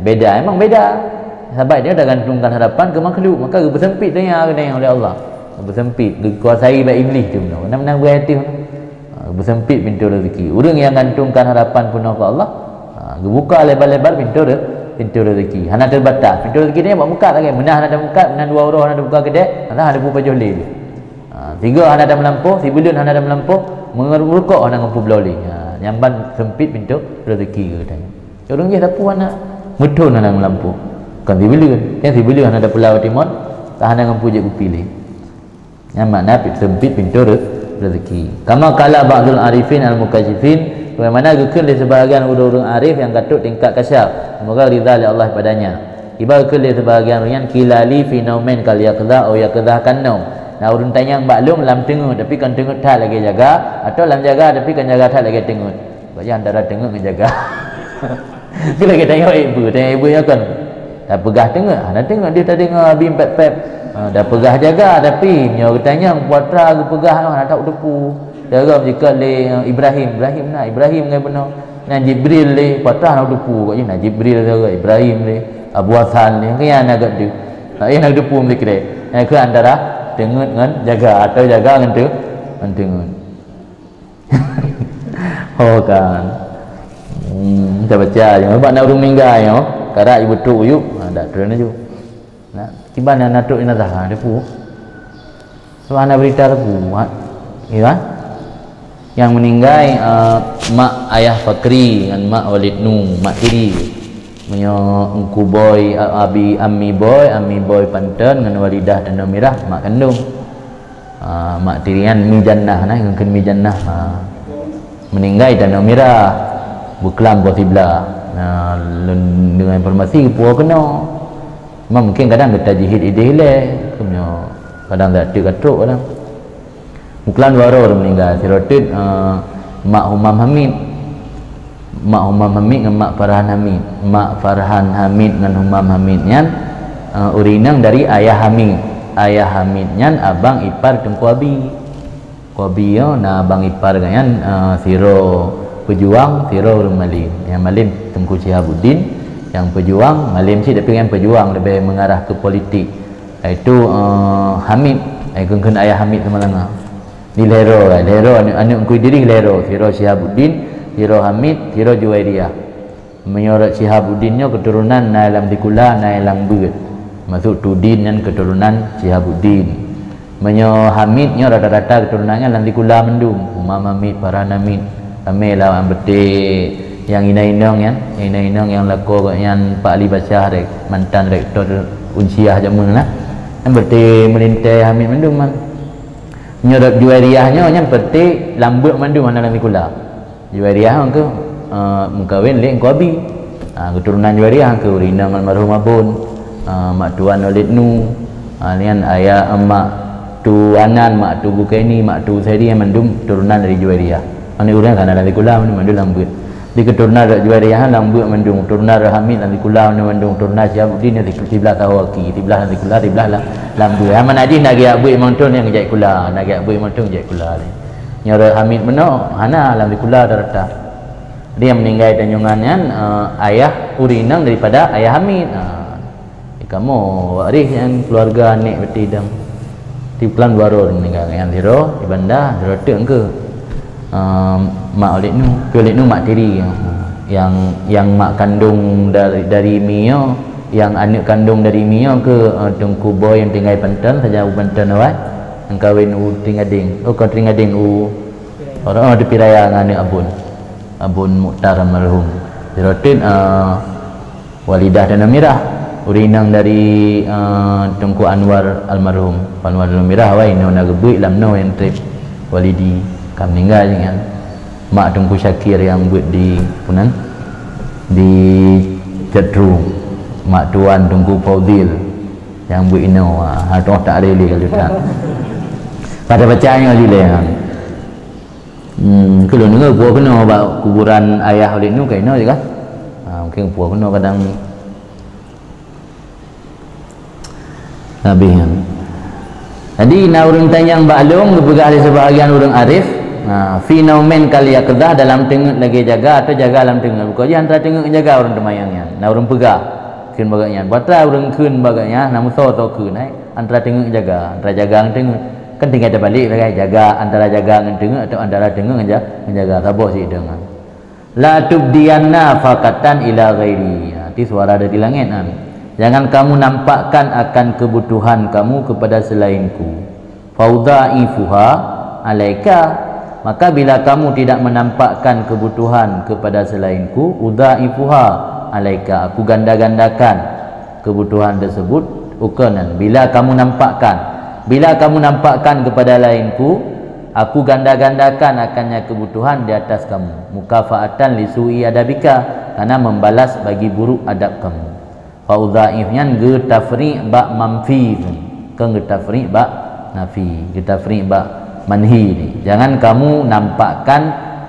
beda emang beda. Sebab dia dah gantungkan harapan ke makhluk, maka bersempit dunia kena oleh Allah. Bersempit dikuasai oleh iblis tu menang berhati bersempit pintu rezeki. Orang yang gantungkan harapan penuh ke Allah, buka lebar-lebar pintu rezeki. Hana terbatas pintu rezeki ni buat buka lagi. Menah ada buka, menah dua orang ada buka kedai, ada buka jolil. Tiga hana ada melampau, si belun hana ada melampau, mengerukok hana mampu beloli. Nyamban sempit pintu rezeki katanya. Orang dia tapu anak mutun hana melampau. Kan si belun hana ada pulau timon, tak hana mampu je kupilih. Nyaman napit sempit pintu rezeki. Kama kala ba'dul arifin al-mukasyifin, bagaimana gekul di sebahagian urang-urang arif yang katuk tingkat kasyaf, semoga ridha oleh Allah padanya. Iba gekul di sebahagian orang kilali fi naumin kal yaqdha au yaqdha kan naum. Nah urun tanya maklum lam tengok tapi kan tengok tak lagi jaga, atau lam jaga tapi kan jaga tak lagi tengok. Bagi antara tengok dengan jaga. Kita lagi tengok ibu ya kan. Dah pegah tengok, nak tengok dia tak tengok habis pep. Dah pegah jaga tapi nyo tanya puatra ke pegah nak tak depu. Jaga jika le Ibrahim dengan benar. Nan Jibril le puatra nak depu kat je Jibril jaga Ibrahim le Abu Hasan le kan nak depu. Yang nak depu mesti kira. Yang ke antara tengok dengan jaga atau jaga dengan tu tengok. Oh kan. Kita baca je. Sebab nak urung meninggal yo. Karak ibu tu yuk. Tak terus je. Nah, tiba nak natuk inazah depu. So ana berita depu. Ya. Yang meninggal mak ayah Fakri dengan mak Walid Nu, mak tiri. Menyo engku boy ami boy Panten dengan Walidah dan Mirah mak kandung. Mak tirian Mi Jannah dengan Mi Jannah. Meninggal dan Mirah. Buklam posibla. Dengan informasi puak kena. Mungkin kadang kita jihid ide le, kadang tak katruk kadang. Muklan baru meninggal. Sirotid mak Umam Hamid dengan mak Farhan Hamid. Mak Farhan Hamid dengan Umam Hamid nyan urinang dari ayah Hamid. Ayah Hamid nyan abang ipar Tengku Abi. Abi yo na abang ipar kan siro pejuang, siro Malim. Yang Malim Tengku Syihabuddin, yang pejuang Malim sih tapi yang pejuang lebih mengarah ke politik. Itu Hamid, kengken ayah Hamid Semalanga. Di Lero anak ku diri Lero, siro Syihabuddin, siro Hamid, siro Juwairiyah. Menyorot Syihabuddinnya keturunan Nailam Dikula, Nailam Bud. Masuk Tudin yang keturunan Syihabuddin. Menyo Hamidnya rata-rata keturunannya Landikula Mendung, Umam Hamid, Farhan Hamid. Kami lawan betik yang ina-inong yang lako yang Pak Ali Basyah rek mantan rektor Unsiah jamun lah. Yang betik melintai Hamid Mendung man. Nyorot Juwairiyahnya yang betik lambut Mendung mana Landikula. Juwairiyah ke mengkawin lek engko abi. Keturunan Juwairiyah ke Urina almarhum Abun. Mak Tuan Walid Nu. Nian ayah mak Tu Anan, mak Tu Bukaini, mak Tu Saidi yang Mendung turunan dari Juwairiyah. Ani urang kan ada Landikula Mendung lambut. Di keturunan Juwairiyah lambut Mendung, turunan Hamid Landikula Mendung, turunan Syihabuddin di 13 Tawaki, 13 Landikula, 13 lambut. Aman adi nak giak buik montong yang jai kula, nak giak buik montong jai kula ni. Nyara Hamid meno hana Landikula darata. Dia meninggal tanjungannya ayah urinang daripada ayah Hamid. Kamu waris yang keluarga nek betidang. Di plan baru meninggal yang zero di bandar zero tu ke mak Walid Nu mak tiri yang mak kandung dari Mio, yang anak kandung dari Mio ke Tengku Boy yang tinggal Panten saja Panten awak yang kahwin Tringading. Kau Tringading orang ada piraya ngani abun Mukhtar almarhum Ziratin walidah dan amirah urinang dari Tengku Anwar almarhum Anwar dan amirah wai no nagebuik lam no yang trip walidi kam meninggal dengan mak Tengku Syakir yang buat di punan di Jatru mak tuan Tengku Faudil yang buat ino hatoh tak reli kalau tak pada bacanya lile kan kalau dengar puak kena buat kuburan ayah oleh nu kaino je kan mungkin puak kena kadang habis kan jadi nak urang tanyang baklung kepegah di sebahagian urang arif fenomen kali kedah dalam tengok lagi jaga atau jaga dalam tengok bukan je antara tengok jaga orang temayangnya nak urang pegah kun baganya batra urang kun baganya namu so kun antara tengok jaga antara jaga tengok kan tinggal ada balik lagi jaga antara jaga dengan tengok atau antara tengok menjaga tabuk si dengan la tubdiyanna faqatan ila ghairi itu suara ada di langit kan jangan kamu nampakkan akan kebutuhan kamu kepada selainku faudaifuha alaika maka bila kamu tidak menampakkan kebutuhan kepada selainku udaifuha alaika aku ganda-gandakan kebutuhan tersebut ukanan bila kamu nampakkan kepada lainku aku ganda-gandakan akannya kebutuhan di atas kamu mukafaatan li su'i adabika karena membalas bagi buruk adab kamu fa udhaifnya ge tafri' ba manfi kan ge tafri' ba nafi ge tafri' ba manhi ni jangan kamu nampakkan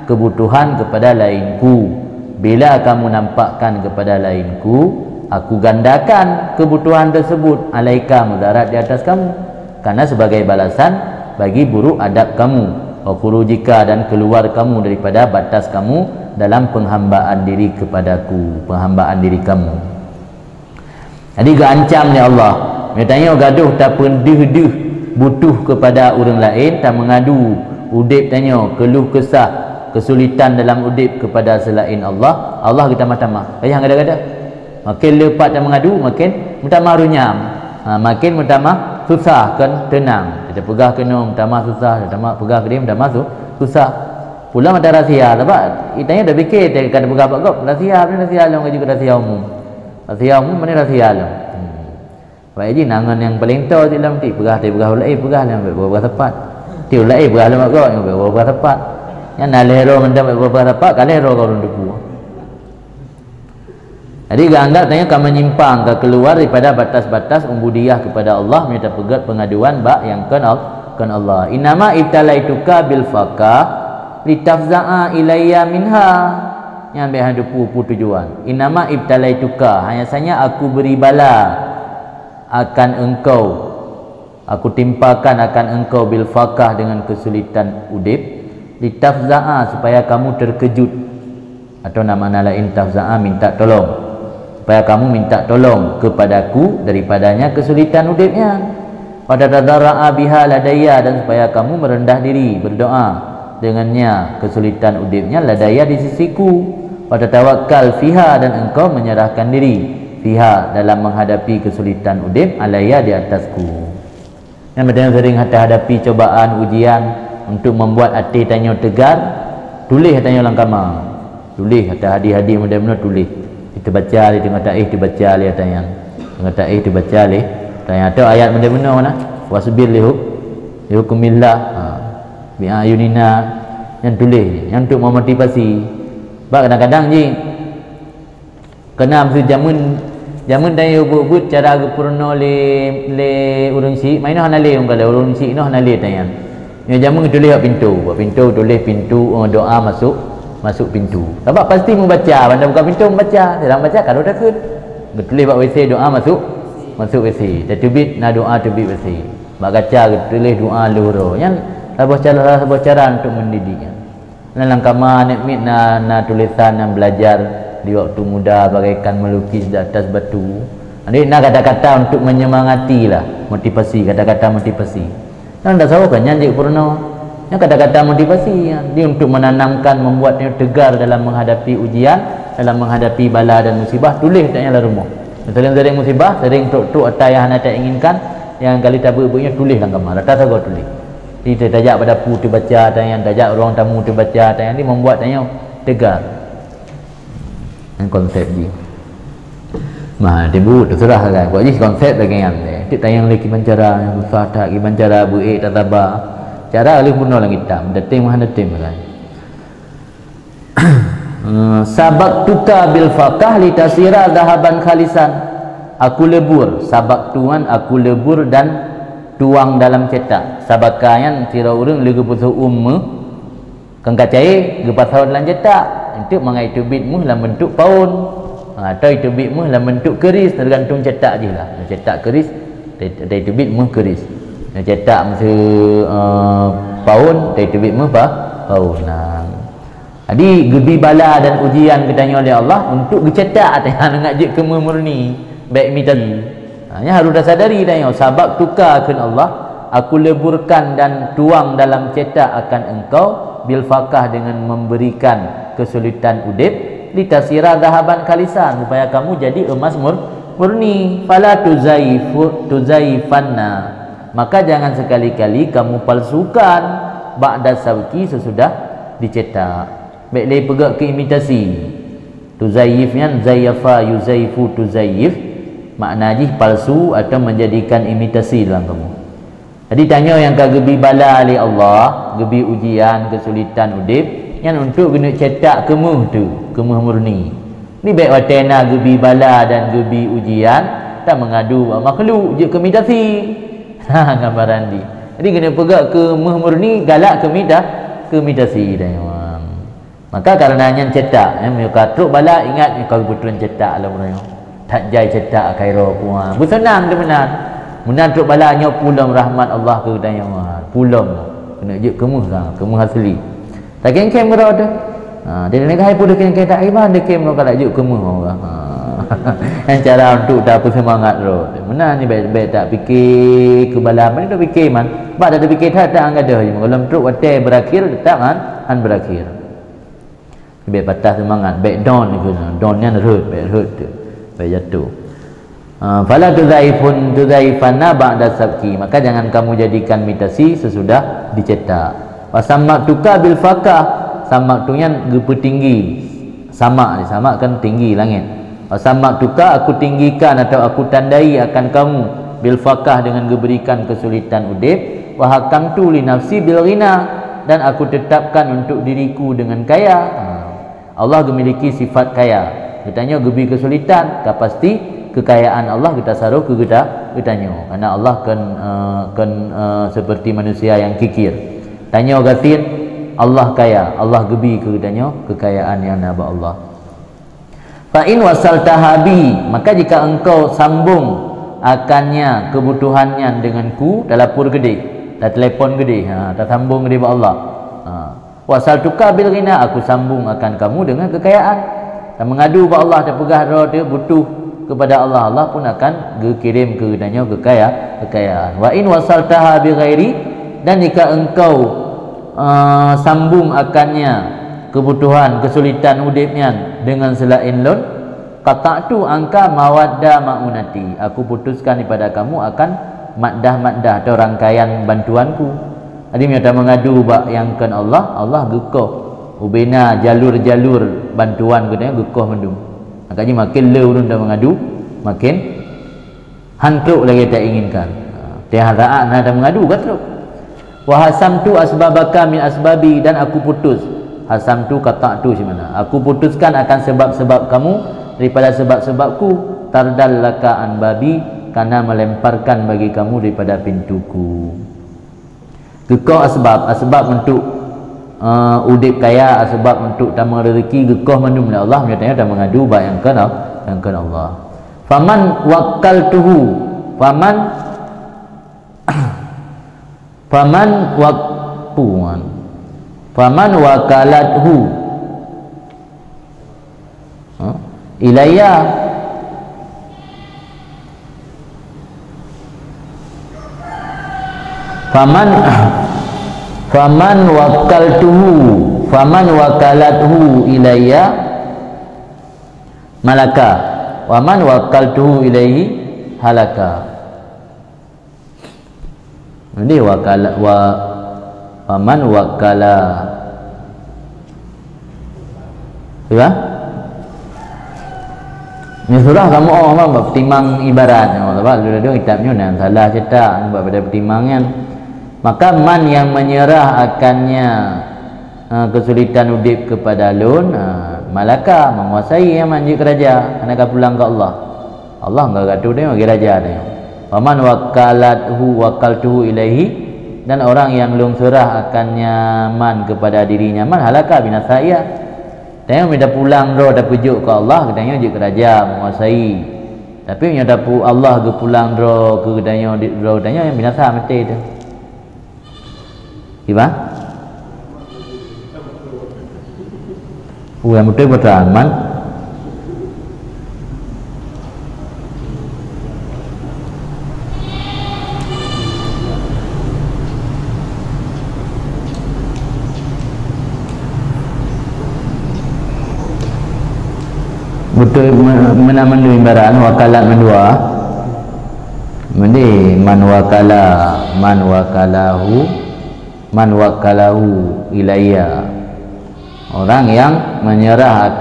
kebutuhan kepada lainku bila kamu nampakkan kepada lainku aku gandakan kebutuhan tersebut alaika mudarat di atas kamu karena sebagai balasan bagi buruk adab kamu wa khurujika dan keluar kamu daripada batas kamu dalam penghambaan diri kepadaku penghambaan diri kamu jadi gancam ni Allah dia tanya gaduh tak pendih-dih butuh kepada orang lain tak mengadu udip tanya keluh kesah kesulitan dalam udip kepada selain Allah Allah kita matama ayah gada-gada makin lepat dan mengadu makin mutamah runyam makin mutamah susah kan tenang kita pegah kena mutamah susah mutamah pegah ke dia mutamah susah pula mata rahsia sebab itanya dah fikir dia kata pegah pak kop rahsia lah ngaji ke rahsia umum mana rahsia lah baik je nangan yang paling tahu dalam ti pegah ulai pegah lah pegah tepat ti ulai pegah lah mak kau pegah tepat yang nalero mendam pegah tepat kalero kau rundupu jadi anggap tanya kamu menyimpang ke keluar daripada batas-batas ubudiyyah kepada Allah minta pegat pengaduan bak yang kan Allah inama ibtalaituka bil faqa litafza'a ilayya minha yang ambil handupu tujuan inama ibtalaituka hanya saja aku beri bala akan engkau aku timpakan akan engkau bil faqah dengan kesulitan udip litafza'a supaya kamu terkejut atau nama lain tafza'a minta tolong supaya kamu minta tolong kepadaku daripadanya kesulitan udipnya pada tadara'a biha ladayya dan supaya kamu merendah diri berdoa dengannya kesulitan udipnya ladayya di sisiku pada tawakkal fiha dan engkau menyerahkan diri fiha dalam menghadapi kesulitan udip alayya di atasku yang berdengar sering hadapi cobaan ujian untuk membuat hati tanya tegar tulis tanya langkama tulis kata hadi-hadi mudah-mudahan tulis kita baca li tengah taih dibaca li tanya tengah taih dibaca li tanya tu ayat benda-benda mana wasbir li hukumillah bi ayunina yang tulis yang untuk memotivasi sebab kadang-kadang je kena mesti jamun daya ubut cara purna le urang si main hana le kalau urang si no hana le tanya ni jamun tulis buat pintu tulis pintu doa masuk pintu sebab pasti membaca bandar buka pintu membaca dalam baca kalau dah ke tulis buat WC doa masuk WC tatubit na doa tubit WC mak kaca tulis doa luhur yang sebuah cara untuk mendidiknya dalam kamar nekmit na tulisan yang belajar di waktu muda bagaikan melukis di atas batu ini nak kata-kata untuk menyemangati lah motivasi kata-kata motivasi kan dah tahu kan nyanyi purna yang kata-kata motivasi dia untuk menanamkan membuatnya tegar dalam menghadapi ujian dalam menghadapi bala dan musibah tulis taknya lah rumah sering musibah sering tuk atas yang anda tak inginkan yang kali tabu ibunya tulis dalam kamar atas aku tulis Kita tajak pada pu tu baca tayang, tajak ruang tamu tu baca tayang, ni membuat tayang tegar. Yang konsep dia. Mah tibu terserah kan. Buat je konsep lagi yang ni. Tik tayang lagi mancara yang besar tak lagi mancara buik tak tabah. Cara alih punah lang hitam, detim mana detim kan. Sabak tuka bil faqah li tasira dahaban khalisan. Aku lebur, sabak tuan aku lebur dan tuang dalam cetak. Sabakayan tira urang legu pusu kang kacai ge pasau dalam cetak. Untuk mengai tubitmu dalam bentuk paun. Atau tubitmu dalam bentuk keris, tergantung cetak je lah. Cetak keris, dari tubitmu keris. Cetak masa paun, dari tubitmu paun. Jadi gebi bala dan ujian ketanya oleh Allah untuk dicetak atas ngajak ke murni baik mitani. Hanya harus dah sadari tanya sabab tukarkan Allah, aku leburkan dan tuang dalam cetak akan engkau bil faqah dengan memberikan kesulitan udip litasira dahaban khalisan supaya kamu jadi emas murni. Fala tuzaifanna, maka jangan sekali-kali kamu palsukan ba'da sabki sesudah dicetak. Baik dia pegak ke imitasi. Tuzayifnya zayafa yuzaifu tuzayif, makna jih palsu atau menjadikan imitasi dalam kamu. Jadi tanya yang gebi bala oleh Allah, gebi ujian, kesulitan udip, yang untuk kena cetak kemuh tu, kemuh murni. Ni baik watena gebi bala dan gebi ujian, tak mengadu makhluk je kemitasi. Gambaran di. Jadi kena pegak kemuh murni, galak kemitasi tanya. Maka karenanya cetak, truk bala ingat kau kebetulan cetak lah orang. Tak jai cetak kairo puan. Bersenang dia menan. Menan truk bala nyok pulang rahmat Allah ke tanya. Pulang. Kena je kemuh lah, kemuh asli. Tak keng-keng berada dah. Dia nak hai pun dia keng-keng tak iman dia keng kalau je kemuh orang. Yang cara untuk dah apa semangat ro. Menan ni baik-baik tak fikir ke bala mana dah fikir man. Bak dah fikir tak ada je. Kalau truk watai berakhir tetap han berakhir. Baik patah semangat, baik down ni guna. Downnya nerut, baik nerut tu. Baik jatuh. Fala tuzaifanna ba'da sabki, maka jangan kamu jadikan mitasi sesudah dicetak. Wasammak tuka bil faqah, samak tu yang tinggi. Samak ni, samak kan tinggi langit. Wasammak tuka aku tinggikan atau aku tandai akan kamu bil faqah dengan diberikan kesulitan udip. Wa hakamtu li nafsi bil ghina, dan aku tetapkan untuk diriku dengan kaya. Allah memiliki sifat kaya. Kita tanya gebi kesulitan, tak pasti kekayaan Allah kita saruh ke kita tanya. Karena Allah kan seperti manusia yang kikir. Tanya gatin, Allah kaya, Allah gebi ke tanya kekayaan yang naba Allah. Fa in wasaltahabi, maka jika engkau sambung akannya kebutuhannya denganku telefon gede, tak telefon gede, tak sambung gede ba Allah. Wasal tuka bil ghina, aku sambung akan kamu dengan kekayaan. Dan mengadu kepada Allah, dan pegah dia butuh kepada Allah, Allah pun akan kirim ke dannya kekayaan. Wa in wasaltaha bi ghairi, dan jika engkau sambung akannya kebutuhan kesulitan udipnya dengan selain lun, qata'tu angka mawadda maunati, aku putuskan daripada kamu akan maddah atau rangkaian bantuanku. Jadi mereka mengadu bak yang kan Allah, Allah gekoh ubena jalur-jalur bantuan katanya gekoh mendung. Makanya makin leurun dah mengadu, makin hantruk lagi tak inginkan. Tiada ada mengadu gatruk. Wa hasamtu asbabaka min asbabi, dan aku putus. Hasamtu kata tu macam aku putuskan akan sebab-sebab kamu daripada sebab-sebabku. Tardal laka an babi, karena melemparkan bagi kamu daripada pintuku. Gekoh asbab untuk udip kaya, asbab untuk tambah rezeki, gekoh mendum oleh Allah. Menyatakan dah mengadu baik yang kan Allah. Faman wakaltuhu, faman wakalathu ilayya, faman wakalathu ilayya malaka, waman wakaltuhu ilaihi halaka. Jadi man wakala. Ya? Ni surah kamu orang bertimang ibarat apa dulu kitabnya dan salah cetak buat pada pertimbangan. Maka man yang menyerah akannya kesulitan udip kepada lun, malaka menguasai yang manji keraja anak pulang ke Allah. Allah enggak gaduh dia bagi raja dia. Waman wakaltuhu ilaihi, dan orang yang lung serah akannya man kepada dirinya man halaka binasa ia. Dan yang pulang roh dah pujuk ke Allah, kedanya je keraja menguasai. Tapi yang dah Allah ke pulang roh ke kedanya roh kedanya yang binasa mati tu. Gimana? Yang betul betul man. Betul menamandu imbaran wakalat mendua. Mende man wakalahu ilayya, orang yang menyerah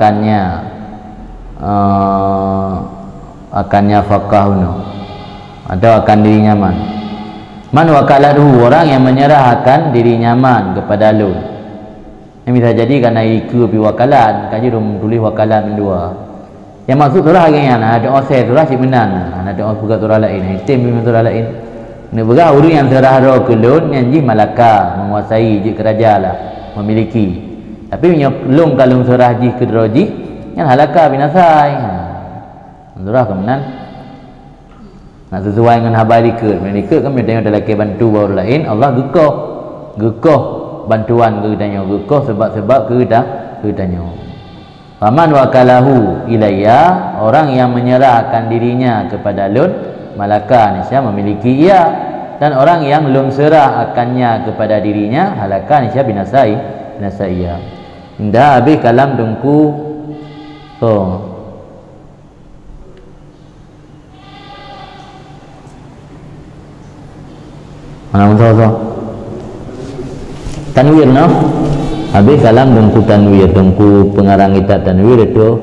akannya faqahunu atau akan dirinya man wakalahu, orang yang menyerah akan dirinya man kepada lu. Yang bisa jadi kerana iku pi wakalan kaji rum tulis wakalan mendua. Yang maksud surah yang ada oseh surah si menan, ada os buka surah lain, itim memang surah lain. Ni berah urang yang serah roh kelun yang ji malaka menguasai je keraja lah, memiliki. Tapi lung kalung serah ji kedroji yang halaka binasai. Surah kemenan nak sesuai dengan habar likur. Likur kan dia tengok dalam bantu baru lain, Allah gekoh bantuan ke tanya, gekoh sebab-sebab ke tanya. Faman wakalahu ilayya, orang yang menyerahkan dirinya kepada lun, malaka niscaya memiliki ia. Dan orang yang lun serah akannya kepada dirinya, halaka niscaya binasa ia. Indah habis kalam dengku. Mana musuh tanwir no? Habis kalam dengku tanwir, dengku pengarang kitab tanwir itu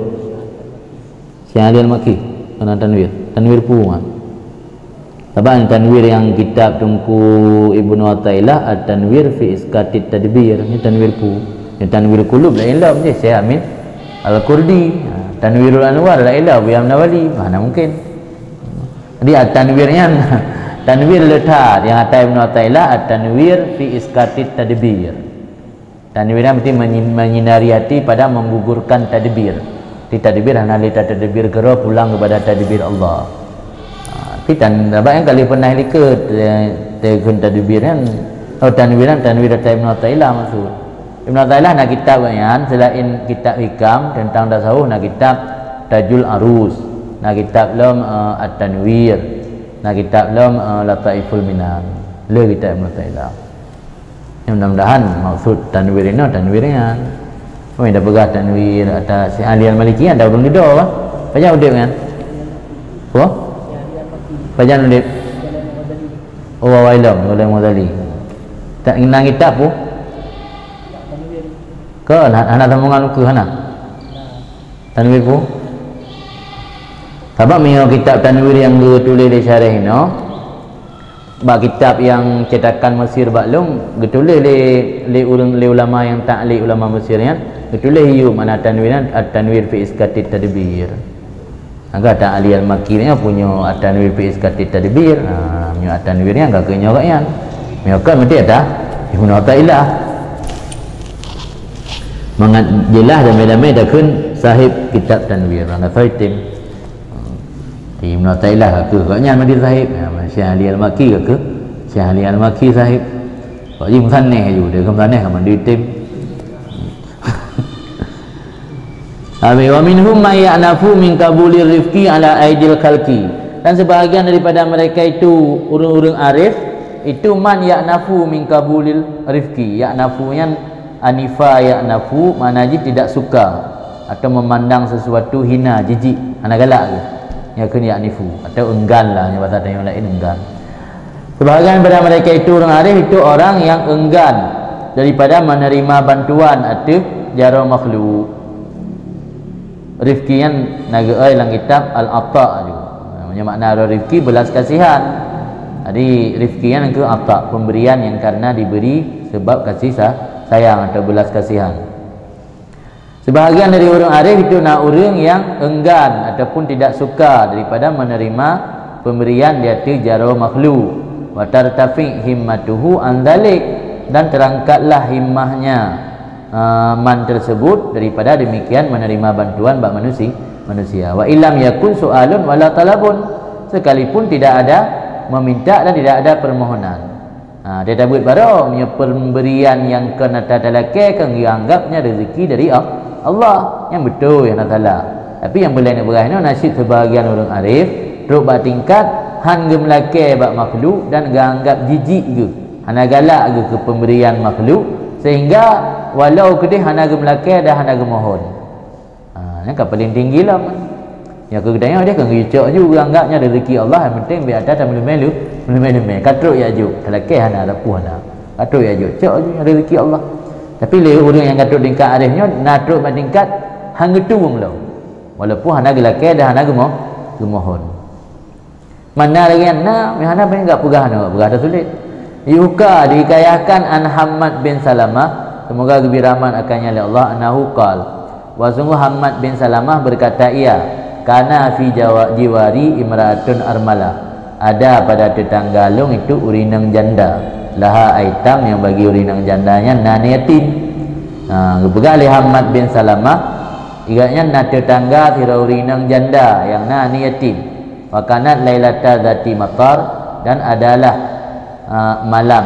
Syekh Ali Al-Makki kena tanwir puan. Taban tanwir yang kitab dengku Ibnu Athaillah at-tanwir fi iskatit tadbir, ni tanwir pu. Ni tanwir qulub la ilah je Syekh Amin Al-Qurdi. Tanwirul Anwar la ilah Buyam Nawali, mana mungkin. Jadi at-tanwirnya tanwir letat yang kata Ibnu Athaillah at-tanwir fi iskatit tadbir. Tanwirnya berarti menyinari hati pada menggugurkan tadbir. Di tadbir analisa tadbir gerak pulang kepada tadbir Allah. Tapi dapat yang kali pernah likut tekun tadbir kan, tanwir Ibnu Athaillah maksud. Ibnu Athaillah nak kitab kan, selain kitab hikam tentang tasawuf, nak kitab Tajul Arus, nak kitab lam at-tanwir, nak kitab lam Lataiful Minan. Le kitab Ibnu Athaillah. Mudah-mudahan maksud tanwir ini tanwirnya. Oh, dah pegah tanwir atas Syekh Ali Al-Maliki ada urang lidah kan? Panjang udip kan? Oh? Panjang udip. Oh, wailam oleh Muzali. Tak nang kitab pun. Ke anak sambungan ke sana? Tanwir pun. Sebab menyo kitab tanwir yang ditulis di syarah ini, bak kitab yang cetakan Mesir baklum getulis le ulama yang ta'liq ulama Mesir kan, getulis hiu mana tanwiran at-tanwir fi iskatit tadbir. Agak Ali Al-Makki nya punya at-tanwir fi iskatit tadbir. Punya at-tanwirnya agak kenyoraknya. Mereka mesti ada Ibnu Athaillah. Mangat jelas dan medamai dah kun sahib kitab tanwir ana faitim. Ibnu Athaillah ke kaknya mesti sahib. Syekh Ali Al-Makki ke Syekh Ali Al-Makki sahib. Pak Ji musannih je dia musannih kan di tim. Abi wa minhum ma ya'nafu min kabulir rifqi ala aidil khalqi. Dan sebahagian daripada mereka itu urang-urang arif itu man ya'nafu min kabulil rifqi. Ya'nafunya anifa ya'nafu makna tidak suka atau memandang sesuatu hina, jijik, anak galak ke. Ya kena ya'nifu atau enggan lah, yang bahasa yang lain enggan. Sebahagian daripada mereka itu orang arif itu orang yang enggan daripada menerima bantuan atau jaro makhluk. Rifki yang naga dalam kitab Al-Ata juga. Namanya makna rifki belas kasihan. Jadi rifki yang ke ata, pemberian yang karena diberi sebab kasih sayang atau belas kasihan. Sebahagian dari orang arif itu nak orang yang enggan ataupun tidak suka daripada menerima pemberian dia tu jaro makhluk. Wa tartafi himmatuhu an dzalik, dan terangkatlah himmahnya man tersebut daripada demikian menerima bantuan bak manusia. Wa illam yakun su'alun wala talabun, sekalipun tidak ada meminta dan tidak ada permohonan. Dia dah buat baru punya pemberian yang kena tadalake kan dianggapnya rezeki dari Allah yang betul yang Allah. Tapi yang boleh nak berani nasib sebahagian orang arif duk bak tingkat han ge melake bak makhluk dan anggap jijik ge, hana galak ge ke pemberian makhluk, sehingga walau kedih hana ge melake dah hana ge mohon. Yang paling tinggi lah. Yang kedanya dia kan gicok juga anggapnya rezeki Allah, yang penting biar ada melu-melu katruk ya juk telake hana rapuh hana katruk ya juk cok rezeki Allah. Tapi le orang yang katruk tingkat arifnya natruk pada tingkat hang getung lo, walaupun hana gelake dah hana gemohon. Mana lagi na hana pun enggak pegah dah sulit. Yuka dikayahkan an Hammad bin Salamah, semoga gebiraman akannya oleh Allah, anahu qal, wa sungguh Hammad bin Salamah berkata ia, kana fi jiwari imraatun armala, ada pada tetangga long itu urinang janda, laha aitam yang bagi urinang jandanya nan yatim. Begali Hammad bin Salamah igaknya na tetangga tira urinang janda yang nan yatim. Wa kanat lailata zati matar, dan adalah malam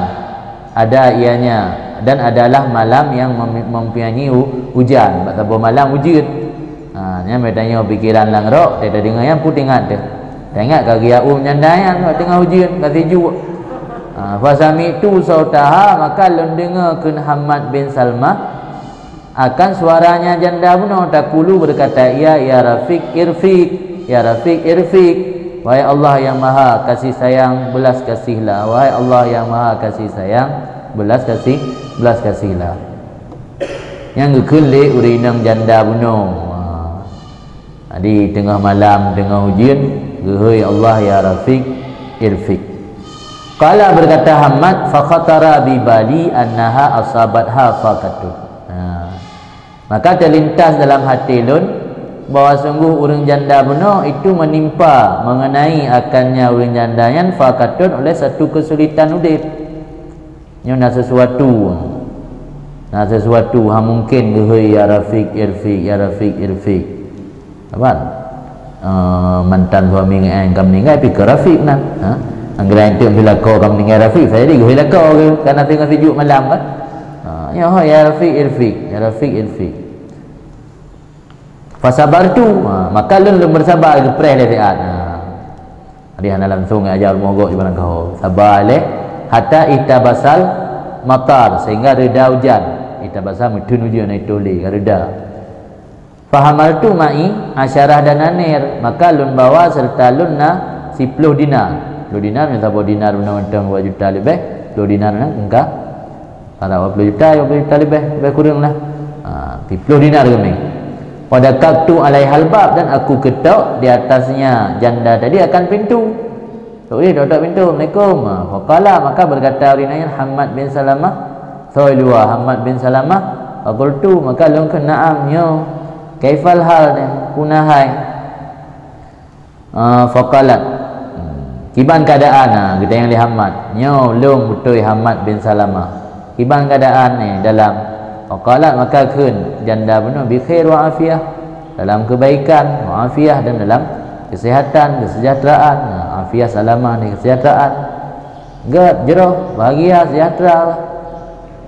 ada ianya, dan adalah malam yang mempunyai hujan. Sebab malam hujan. Nya bertanya pikiran langrok, dia dengar yang putih ingat dia. Tengok kaki au nyandayan tengah hujan kasi ju. Fasami tu sautaha, maka lun dengar kun Hammad bin Salmah akan suaranya janda bunuh takulu berkata ia, ya Rafiq irfiq, ya Rafiq irfiq, wahai Allah yang maha kasih sayang belas kasihlah, wahai Allah yang maha kasih sayang belas kasihlah. Yang gekele urinang janda bunuh di tengah malam tengah hujan, gehoi Allah ya Rafiq irfiq. Qala berkata Hammad, fa khatara bi bali annaha asabatha faqatun. Maka terlintas dalam hati lun bahawa sungguh urang janda bunuh itu menimpa mengenai akannya urang janda yang faqatun oleh satu kesulitan udip. Nyona sesuatu mungkin gehoi ya Rafiq irfiq, ya Rafiq irfiq. Apa? Mantan suami yang meninggal pergi ke Rafiq nak. Anggaran itu bila kau meninggal Rafiq, saya dia bila kau kerana tengah sejuk malam kan. Ya Rafiq irfiq, ya Rafiq irfiq. Fasabartu, maka lun bersabar gepreh dia fiat. Dia hana langsung ajar mogok di mana kau. Sabar leh hatta itabasal matar, sehingga reda hujan. Itabasal mutun hujan itu leh reda. Fahamal tu mai asyarah dan anir, maka lun bawa serta lun na 10 dinar. 10 dinar ni sabo dinar menang 2 juta lebih. 10 dinar nang engka para 20 juta lebih kurang lah. 10 dinar kami. Pada kaktu alaihal bab, dan aku ketok di atasnya janda tadi akan pintu. Tak boleh duduk pintu. Assalamualaikum. Faqala, maka berkata orinayan Hammad bin Salamah, Thailwa Hammad bin Salamah, faqultu, maka lun ke na'am yo. Kaifal hal ni kunahai. Faqalat, kiban keadaan kita yang li Hammad nyo long betul Hammad bin Salamah, kiban keadaan ni dalam. Faqalat, maka kun janda bunuh bi khair wa afiyah, dalam kebaikan, wa afiyah, dan dalam kesihatan, kesejahteraan. Afiyah salamah ni kesejahteraan, gad jeroh bahagia sejahtera.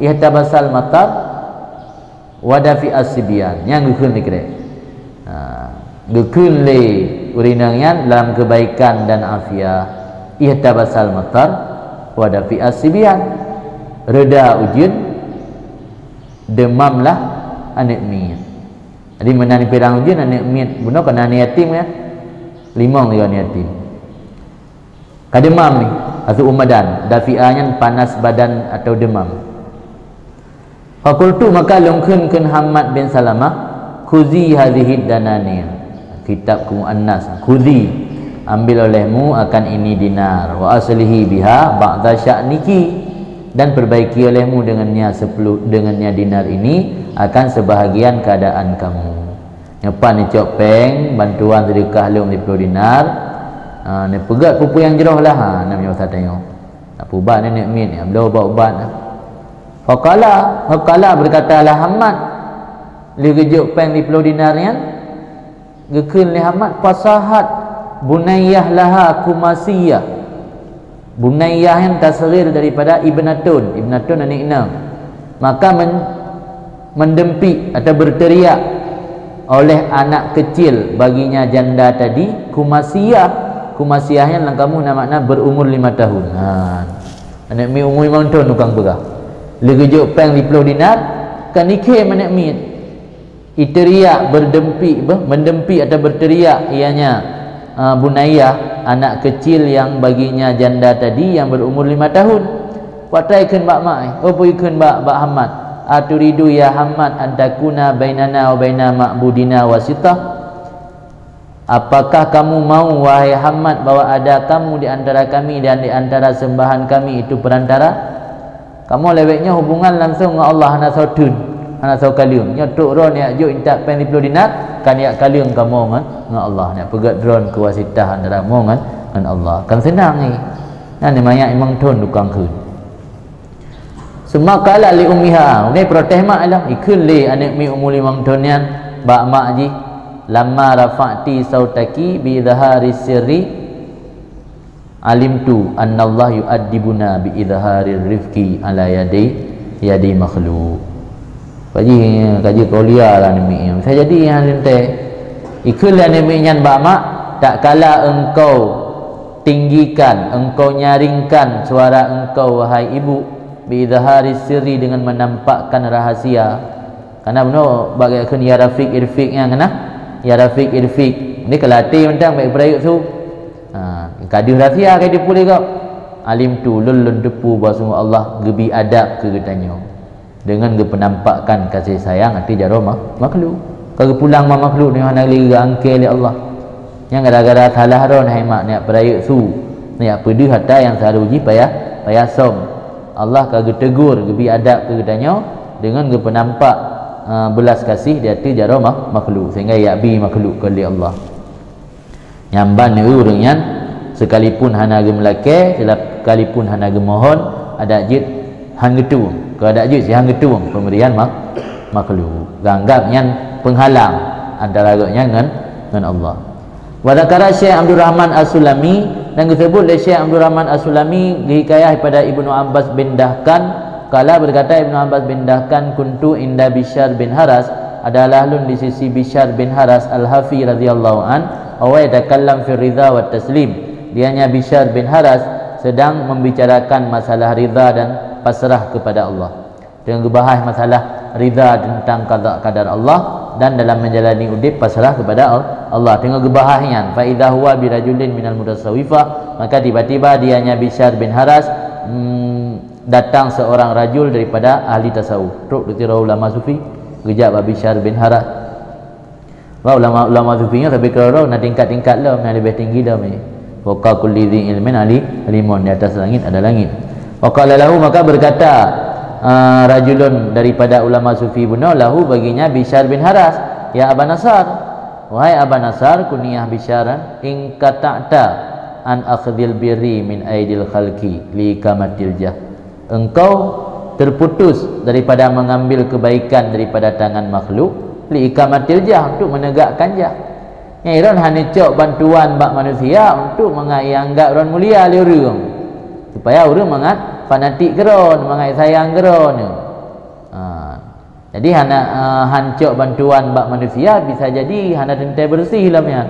Ihtabasal matar wadafi as-sibyan, yang gukun dikira gukun le urinangnya dalam kebaikan dan afiah. Ihtabasal matar wadafi as-sibyan, reda ujian, demamlah anak miat. Jadi menani pirang ujian anak miat bunuh kena anak yatim kan, 5 dia anak yatim kademam ni atau umadan, dafi'anya panas badan atau demam. Fakultu maka lungkun Hammad bin Salamah, khuzi hadhihi dananir, kitab muannas, khuzi ambil olehmu akan ini dinar, wa aslihi biha ba'da sya'niki, dan perbaiki olehmu dengannya dinar ini akan sebahagian keadaan kamu. Nyepan ni cok peng bantuan sedekah lung 10 dinar. Ni pegat pupu yang jeroh lah. Namanya Ustaz tengok. Nak ubat ni nak min, belum ubat. Faqala berkatalah Hammad, li gejuk peng 10 dinarnya. Gekeun li Hammad fasahat bunayyah laha kumasiyah. Bunayyah yang tasghir daripada ibnatun. Ibnatun anak enam. Maka mendempik atau berteriak oleh anak kecil baginya janda tadi, kumasiyah. Kumasiyahnya dalam kamu makna berumur 5 tahun. Anak mi umur 5 tahun tukang pegah. Legejuk peng 10 dinar kan nikah anak mi. Iteriak mendempik atau berteriak ianya bunayah, anak kecil yang baginya janda tadi yang berumur 5 tahun. Pataikan bak mai, opoikan bak Hammad. Aturidu ya Hammad antakuna bainana wa baina ma'budina wasitah. Apakah kamu mau wahai Hammad bahwa ada kamu di antara kami dan di antara sembahan kami itu perantara? Kamu leweknya hubungan langsung dengan Allah, hana saudun, hana saukalium. Nyotuk ron ya juk intak pen 10 dinar kan ya kalium kamu dengan Allah. Nak pegat drone ke wasitah antara mu dengan Allah. Kan senang ni. Nah ni banyak imang ton tukang keun. Semua kala li ummiha. Ni protes mak lah. Ikun li anak mi umur 5 tahun nian bak mak ji. Lamma rafa'ti sautaki bi idhari sirri alimtu anna Allah yu'addibuna bi idhari rifqi ala yadi makhluk. Kaji kuliah lah ni. Saya jadi yang lente. Ikulah ni nyan bak mak, tak kala engkau tinggikan, engkau nyaringkan suara engkau wahai ibu bi idhari sirri dengan menampakkan rahasia. Karena benar bagaikan ya rafiq irfiq yang kena ya rafiq irfiq ni kelati mentang baik berayut tu kadu rahsia kai depu lega alim tu lulun depu bahwa Allah gebi adab ke getanyo dengan ge penampakkan kasih sayang hati jaro makhluk kage pulang makhluk ni hana li angke li Allah yang gara-gara salah ron hai mak niat berayut tu niat pedih hatta yang saruji payah som Allah kage tegur gebi adab ke getanyo dengan ge penampak belas kasih di hati jaro makhluk sehingga yakbi makhluk kali Allah nyamban ni urangnya sekalipun hana ge melake sekalipun hana ge mohon ada jid hang getu ke ada jid si hang getu pemberian makhluk ganggapnya penghalang antara agaknya dengan Allah. Wa dzakara Syekh Abdul Rahman As-Sulami, dan disebut oleh Syekh Abdul Rahman As-Sulami dihikayah daripada Ibnu Abbas bin Dahkan. Kala berkata Ibnu Abbas bin Dahkan, kuntu inda Bishr bin Haras, adalah lun di sisi Bishr bin Haras Al-Hafi radhiyallahu an, wa yatakallam fi ridha wa taslim. Dianya Bishr bin Haras sedang membicarakan masalah ridha dan pasrah kepada Allah. Dengan membahas masalah ridha tentang qada qadar Allah dan dalam menjalani udip pasrah kepada Allah. Tengok gebahasnya, fa idza huwa bi rajulin minal mutasawwifah, maka tiba-tiba dianya Bishr bin Haras datang seorang rajul daripada ahli tasawuf. Truk ditira ulama sufi, gejak Bishr bin Haras. Wah, ulama sufinya sampai ke orang nak tingkat-tingkat lah, nak lebih tinggi dah ni. Waqa kulli dhi ilmin alimun, di atas langit ada langit. Waqala lahu, maka berkata rajulun daripada ulama sufi benar lahu baginya Bishr bin Haras, ya Aba Nasar, wahai Aba Nasar, kunyah Bishran, in kata'ta an akhdhil birri min aidil khalqi li kamatil jah. Engkau terputus daripada mengambil kebaikan daripada tangan makhluk li ikamatil jah, untuk menegakkan jah. Iron hanya cok bantuan bak manusia untuk menganggap orang mulia li orang, supaya orang mengat fanatik geron, mengat sayang geron. Jadi hana hancok bantuan bak manusia bisa jadi hana tentai bersih lamnya.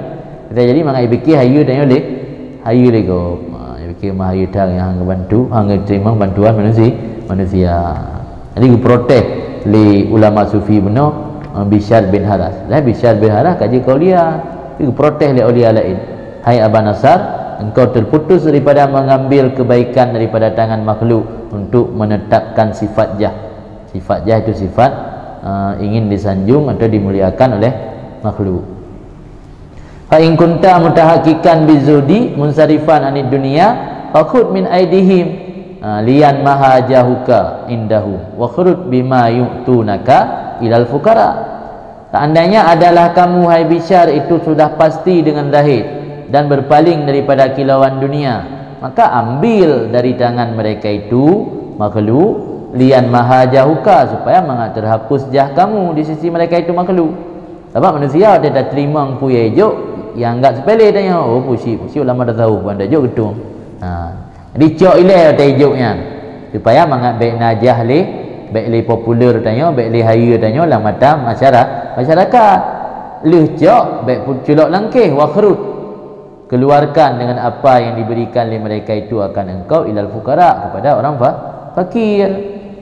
Bisa jadi mengat fikir hayu dan oleh hayu lego. Fikir mah hayu tang yang bantu, hang terima bantuan manusia. Jadi protes li ulama sufi benar Bishr bin Haras. Lah Bishr bin Haras kaji kauliah, itu protes li aulia lain. Hai Aba Nasar, engkau terputus daripada mengambil kebaikan daripada tangan makhluk untuk menetapkan sifat jah. Sifat jah itu sifat ingin disanjung atau dimuliakan oleh makhluk. Fa in kunta mutahaqiqan bizudi munsarifan anid dunya fakhud min aidihim lian mahajahuka indahu wa khurud bima yu'tunaka ilal fuqara. Seandainya adalah kamu hai Bishr itu sudah pasti dengan zahid dan berpaling daripada kilauan dunia, maka ambil dari tangan mereka itu makhluk lian mahajahuka supaya terhapus jah kamu di sisi mereka itu makhluk. Sebab manusia dia dah terima punya ejuk yang anggap sepele tanya, oh pusi ulama dah tahu pun dah ejuk ketung. Jadi cok ilai ada ejuknya supaya baik najah le baik le popular tanya, baik le haya tanya lah mata masyarakat. Leh cok baik culok langkih wa khrut, keluarkan dengan apa yang diberikan oleh mereka itu akan engkau ilal fuqara, kepada orang fakir.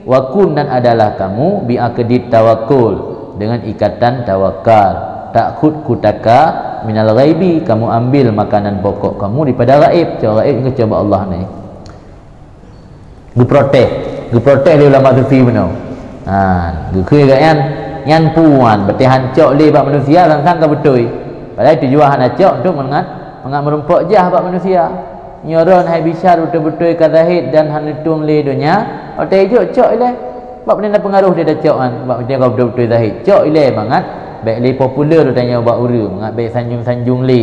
Wa kun, dan adalah kamu bi aqdit tawakkul, dengan ikatan tawakal. Takhud kutaka minal ghaibi, kamu ambil makanan pokok kamu daripada gaib. Cara gaib ke coba Allah ni geproteh dia ulama sufi benar. Gekui kat yan puan berarti hancok le bab manusia sang ka betul. Padahal tujuan hancok untuk mengat merempok jah bab manusia. Nyoron hai Bishr betul-betul ka zahid dan hanutung le dunia. Otak ejok cok ile. Bab benda pengaruh dia dah cok kan. Bab dia kau betul-betul zahid. Cok ile bangat. Baik le popular tanya buat ura, mengat baik sanjung-sanjung le.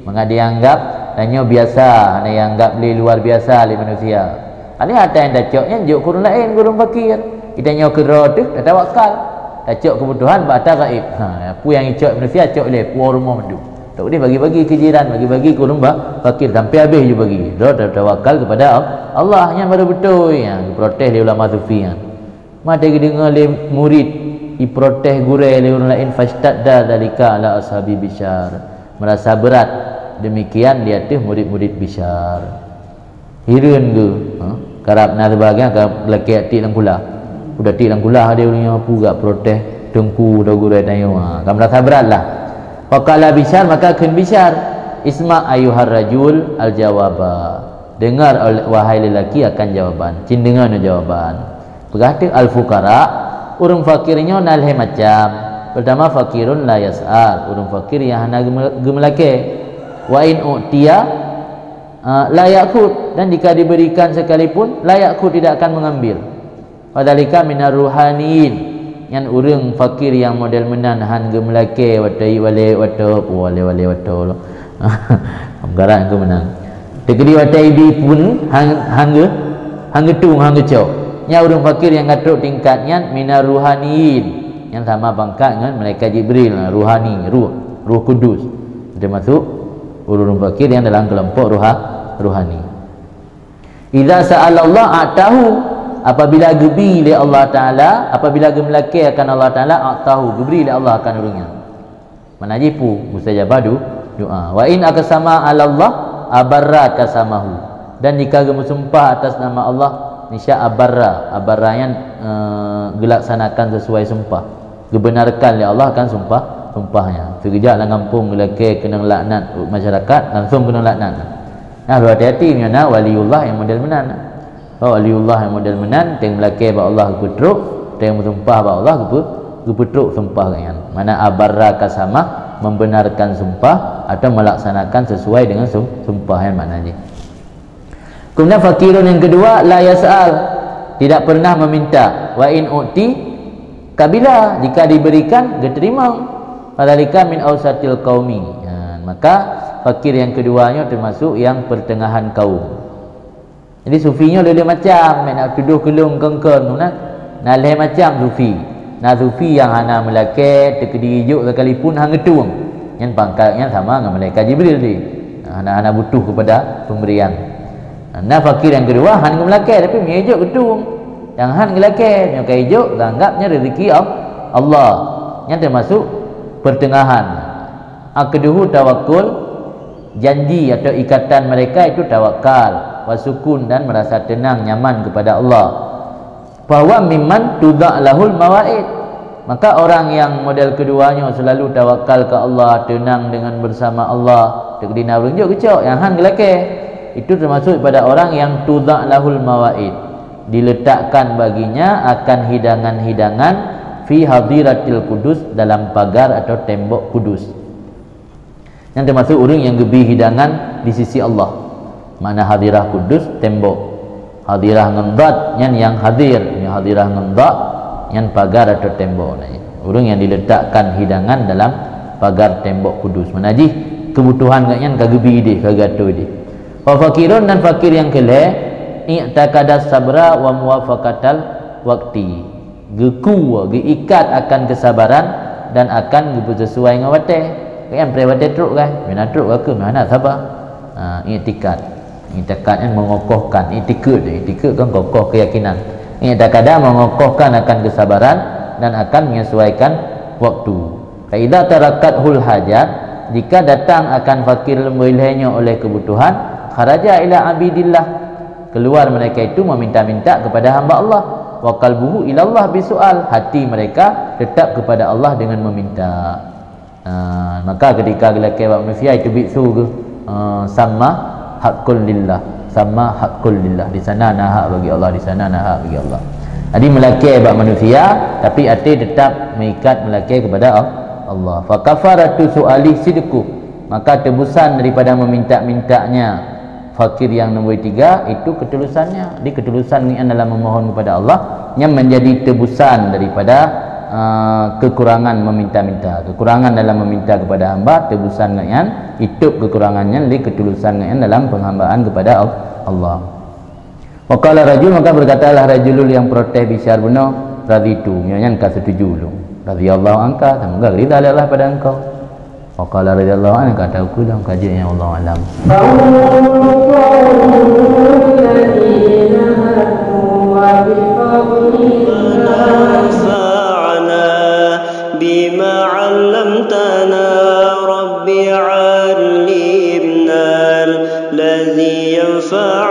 Mengat dia anggap tanya biasa, ana yang anggap le luar biasa le manusia. Ani ada yang dah coknya juk kurun lain, kurun fakir. Kita nyo kira tu dah tawakal. Dah cok kebutuhan batal gaib. Apa yang cok manusia cok le puar rumah mendu. Tak boleh bagi-bagi ke jiran, bagi-bagi kurun fakir sampai habis je bagi. Dah tawakal kepada Allah yang baru betul. Yang protes le ulama sufi kan. Mata dengar le murid protes gurai le orang lain fastadda dalika ala ashabi Bishr, merasa berat demikian di atas murid-murid Bishr. Hireun ke karab na sebagian ka laki atik lang kula udah tik lang kula dia punya apa gak protes dengku dah gurai tanya kan merasa beratlah. Faqala Bishr, maka kun Bishr, isma ayuhar rajul al jawaba, dengar wahai lelaki akan jawaban. Cin dengar jawaban. Berkata al fuqara, urang fakirnya nalhe macam. Pertama fakirun la yas'al, urang fakir yang hana gemelake. Wa in utiya la ya'khud, dan jika diberikan sekalipun la ya'khud, tidak akan mengambil. Padalika minar ruhaniin, yang urang fakir yang model menan han gemelake watai wale wato amgaran ke menang. Tegedi watai di pun hang tung hang cok. Nya urang fakir yang ngatuk tingkatnya minar ruhaniin, yang sama pangkat dengan malaikat Jibril, ruhani, ruh kudus. Dia masuk urang fakir yang dalam kelompok ruhani. Idza sa'ala Allah atahu, apabila gebi oleh Allah Ta'ala, apabila gemelaki akan Allah Ta'ala, atahu, geberi oleh Allah akan urangnya. Mana jipu mustajabah doa. Wa in akasama ala Allah abarra kasamahu, dan jika gemusumpah atas nama Allah nisya abarra yang gelaksanakan sesuai sumpah, gebenarkan oleh Allah akan sumpahnya. Sekejap lah ngampung lelaki kena laknat masyarakat, langsung kena laknat. Nah, hati-hati mana waliullah yang model menan. Waliullah yang model menan teng melaki ba Allah kepetruk, teng bersumpah ba Allah kepetruk sumpah kan. Mana abarra kasama, membenarkan sumpah atau melaksanakan sesuai dengan sumpah yang maknanya. Kemudian fakirun yang kedua la yas'al, tidak pernah meminta. Wa in uti kabila, jika diberikan diterima. Padalika min ausatil qaumi, maka fakir yang keduanya termasuk yang pertengahan kaum. Jadi sufinya dia macam nak tuduh kelung kengkeng tu nak leh macam sufi. Nah sufi yang hana melaki terkedi juk sekalipun hang getung, yang pangkatnya sama dengan malaikat Jibril ni. Hana butuh kepada pemberian. Nah fakir yang kedua han melaki tapi mejuk getung. Yang han melaki nyokai juk anggapnya rezeki Allah. Yang termasuk pertengahan. Akeduhu tawakul, janji atau ikatan mereka itu tawakal, wasukun, dan merasa tenang nyaman kepada Allah. Bahwa mimman tudza lahul mawaid, maka orang yang model keduanya selalu tawakal ke Allah, tenang dengan bersama Allah, tekdina runjuk kecok yang han gelake, itu termasuk pada orang yang tudza lahul mawaid, diletakkan baginya akan hidangan-hidangan fi hadiratil kudus, dalam pagar atau tembok kudus. Yang termasuk orang yang gebih hidangan di sisi Allah. Mana hadirah kudus tembok, hadirah ngendat yang hadir, yang hadirah ngendat yang pagar atau tembok. Orang yang diletakkan hidangan dalam pagar tembok kudus. Menajih kebutuhan yang kagebi dia, kagato dia. Wa fakirun, dan fakir yang keleh i'taqadas sabra wa muwafaqatal waqti, geku geikat akan kesabaran dan akan sesuai dengan wate. Kan prewate truk kan, mana truk ke mana sabar. I'tikad yang mengokohkan, i'tikad kan kokoh keyakinan. I'taqada mengokohkan akan kesabaran dan akan menyesuaikan waktu. Fa idza tarakathul hajat, jika datang akan fakir lembailahnya oleh kebutuhan, kharaja ila abidillah, keluar mereka itu meminta-minta kepada hamba Allah. Wa qalbuhu ilallah bisual, hati mereka tetap kepada Allah dengan meminta. Maka ketika lelaki manusia itu biksu ke sama hakul lillah, sama hakul lillah, di sana nah hak bagi Allah, di sana nah hak bagi Allah. Jadi melaki bab manusia tapi hati tetap mengikat melaki kepada Allah. Fa kafaratu su'ali sidqu, maka tebusan daripada meminta-mintanya fakir yang nombor 3 itu ketulusannya. Di ketulusan ni adalah memohon kepada Allah yang menjadi tebusan daripada kekurangan meminta-minta. Kekurangan dalam meminta kepada hamba, tebusan dengan itu kekurangannya di ketulusan dengan dalam penghambaan kepada Allah. Wa qala rajul, maka berkatalah rajulul yang protes bisyar benar, raditu, nyanyian ka setuju lu. Radhiyallahu anka, semoga ridha Allah pada engkau. Wa qala radhiyallahu anhu, kata aku dalam kajian yang Allah alam. بما علمتنا ربي علمنا الذي ينفع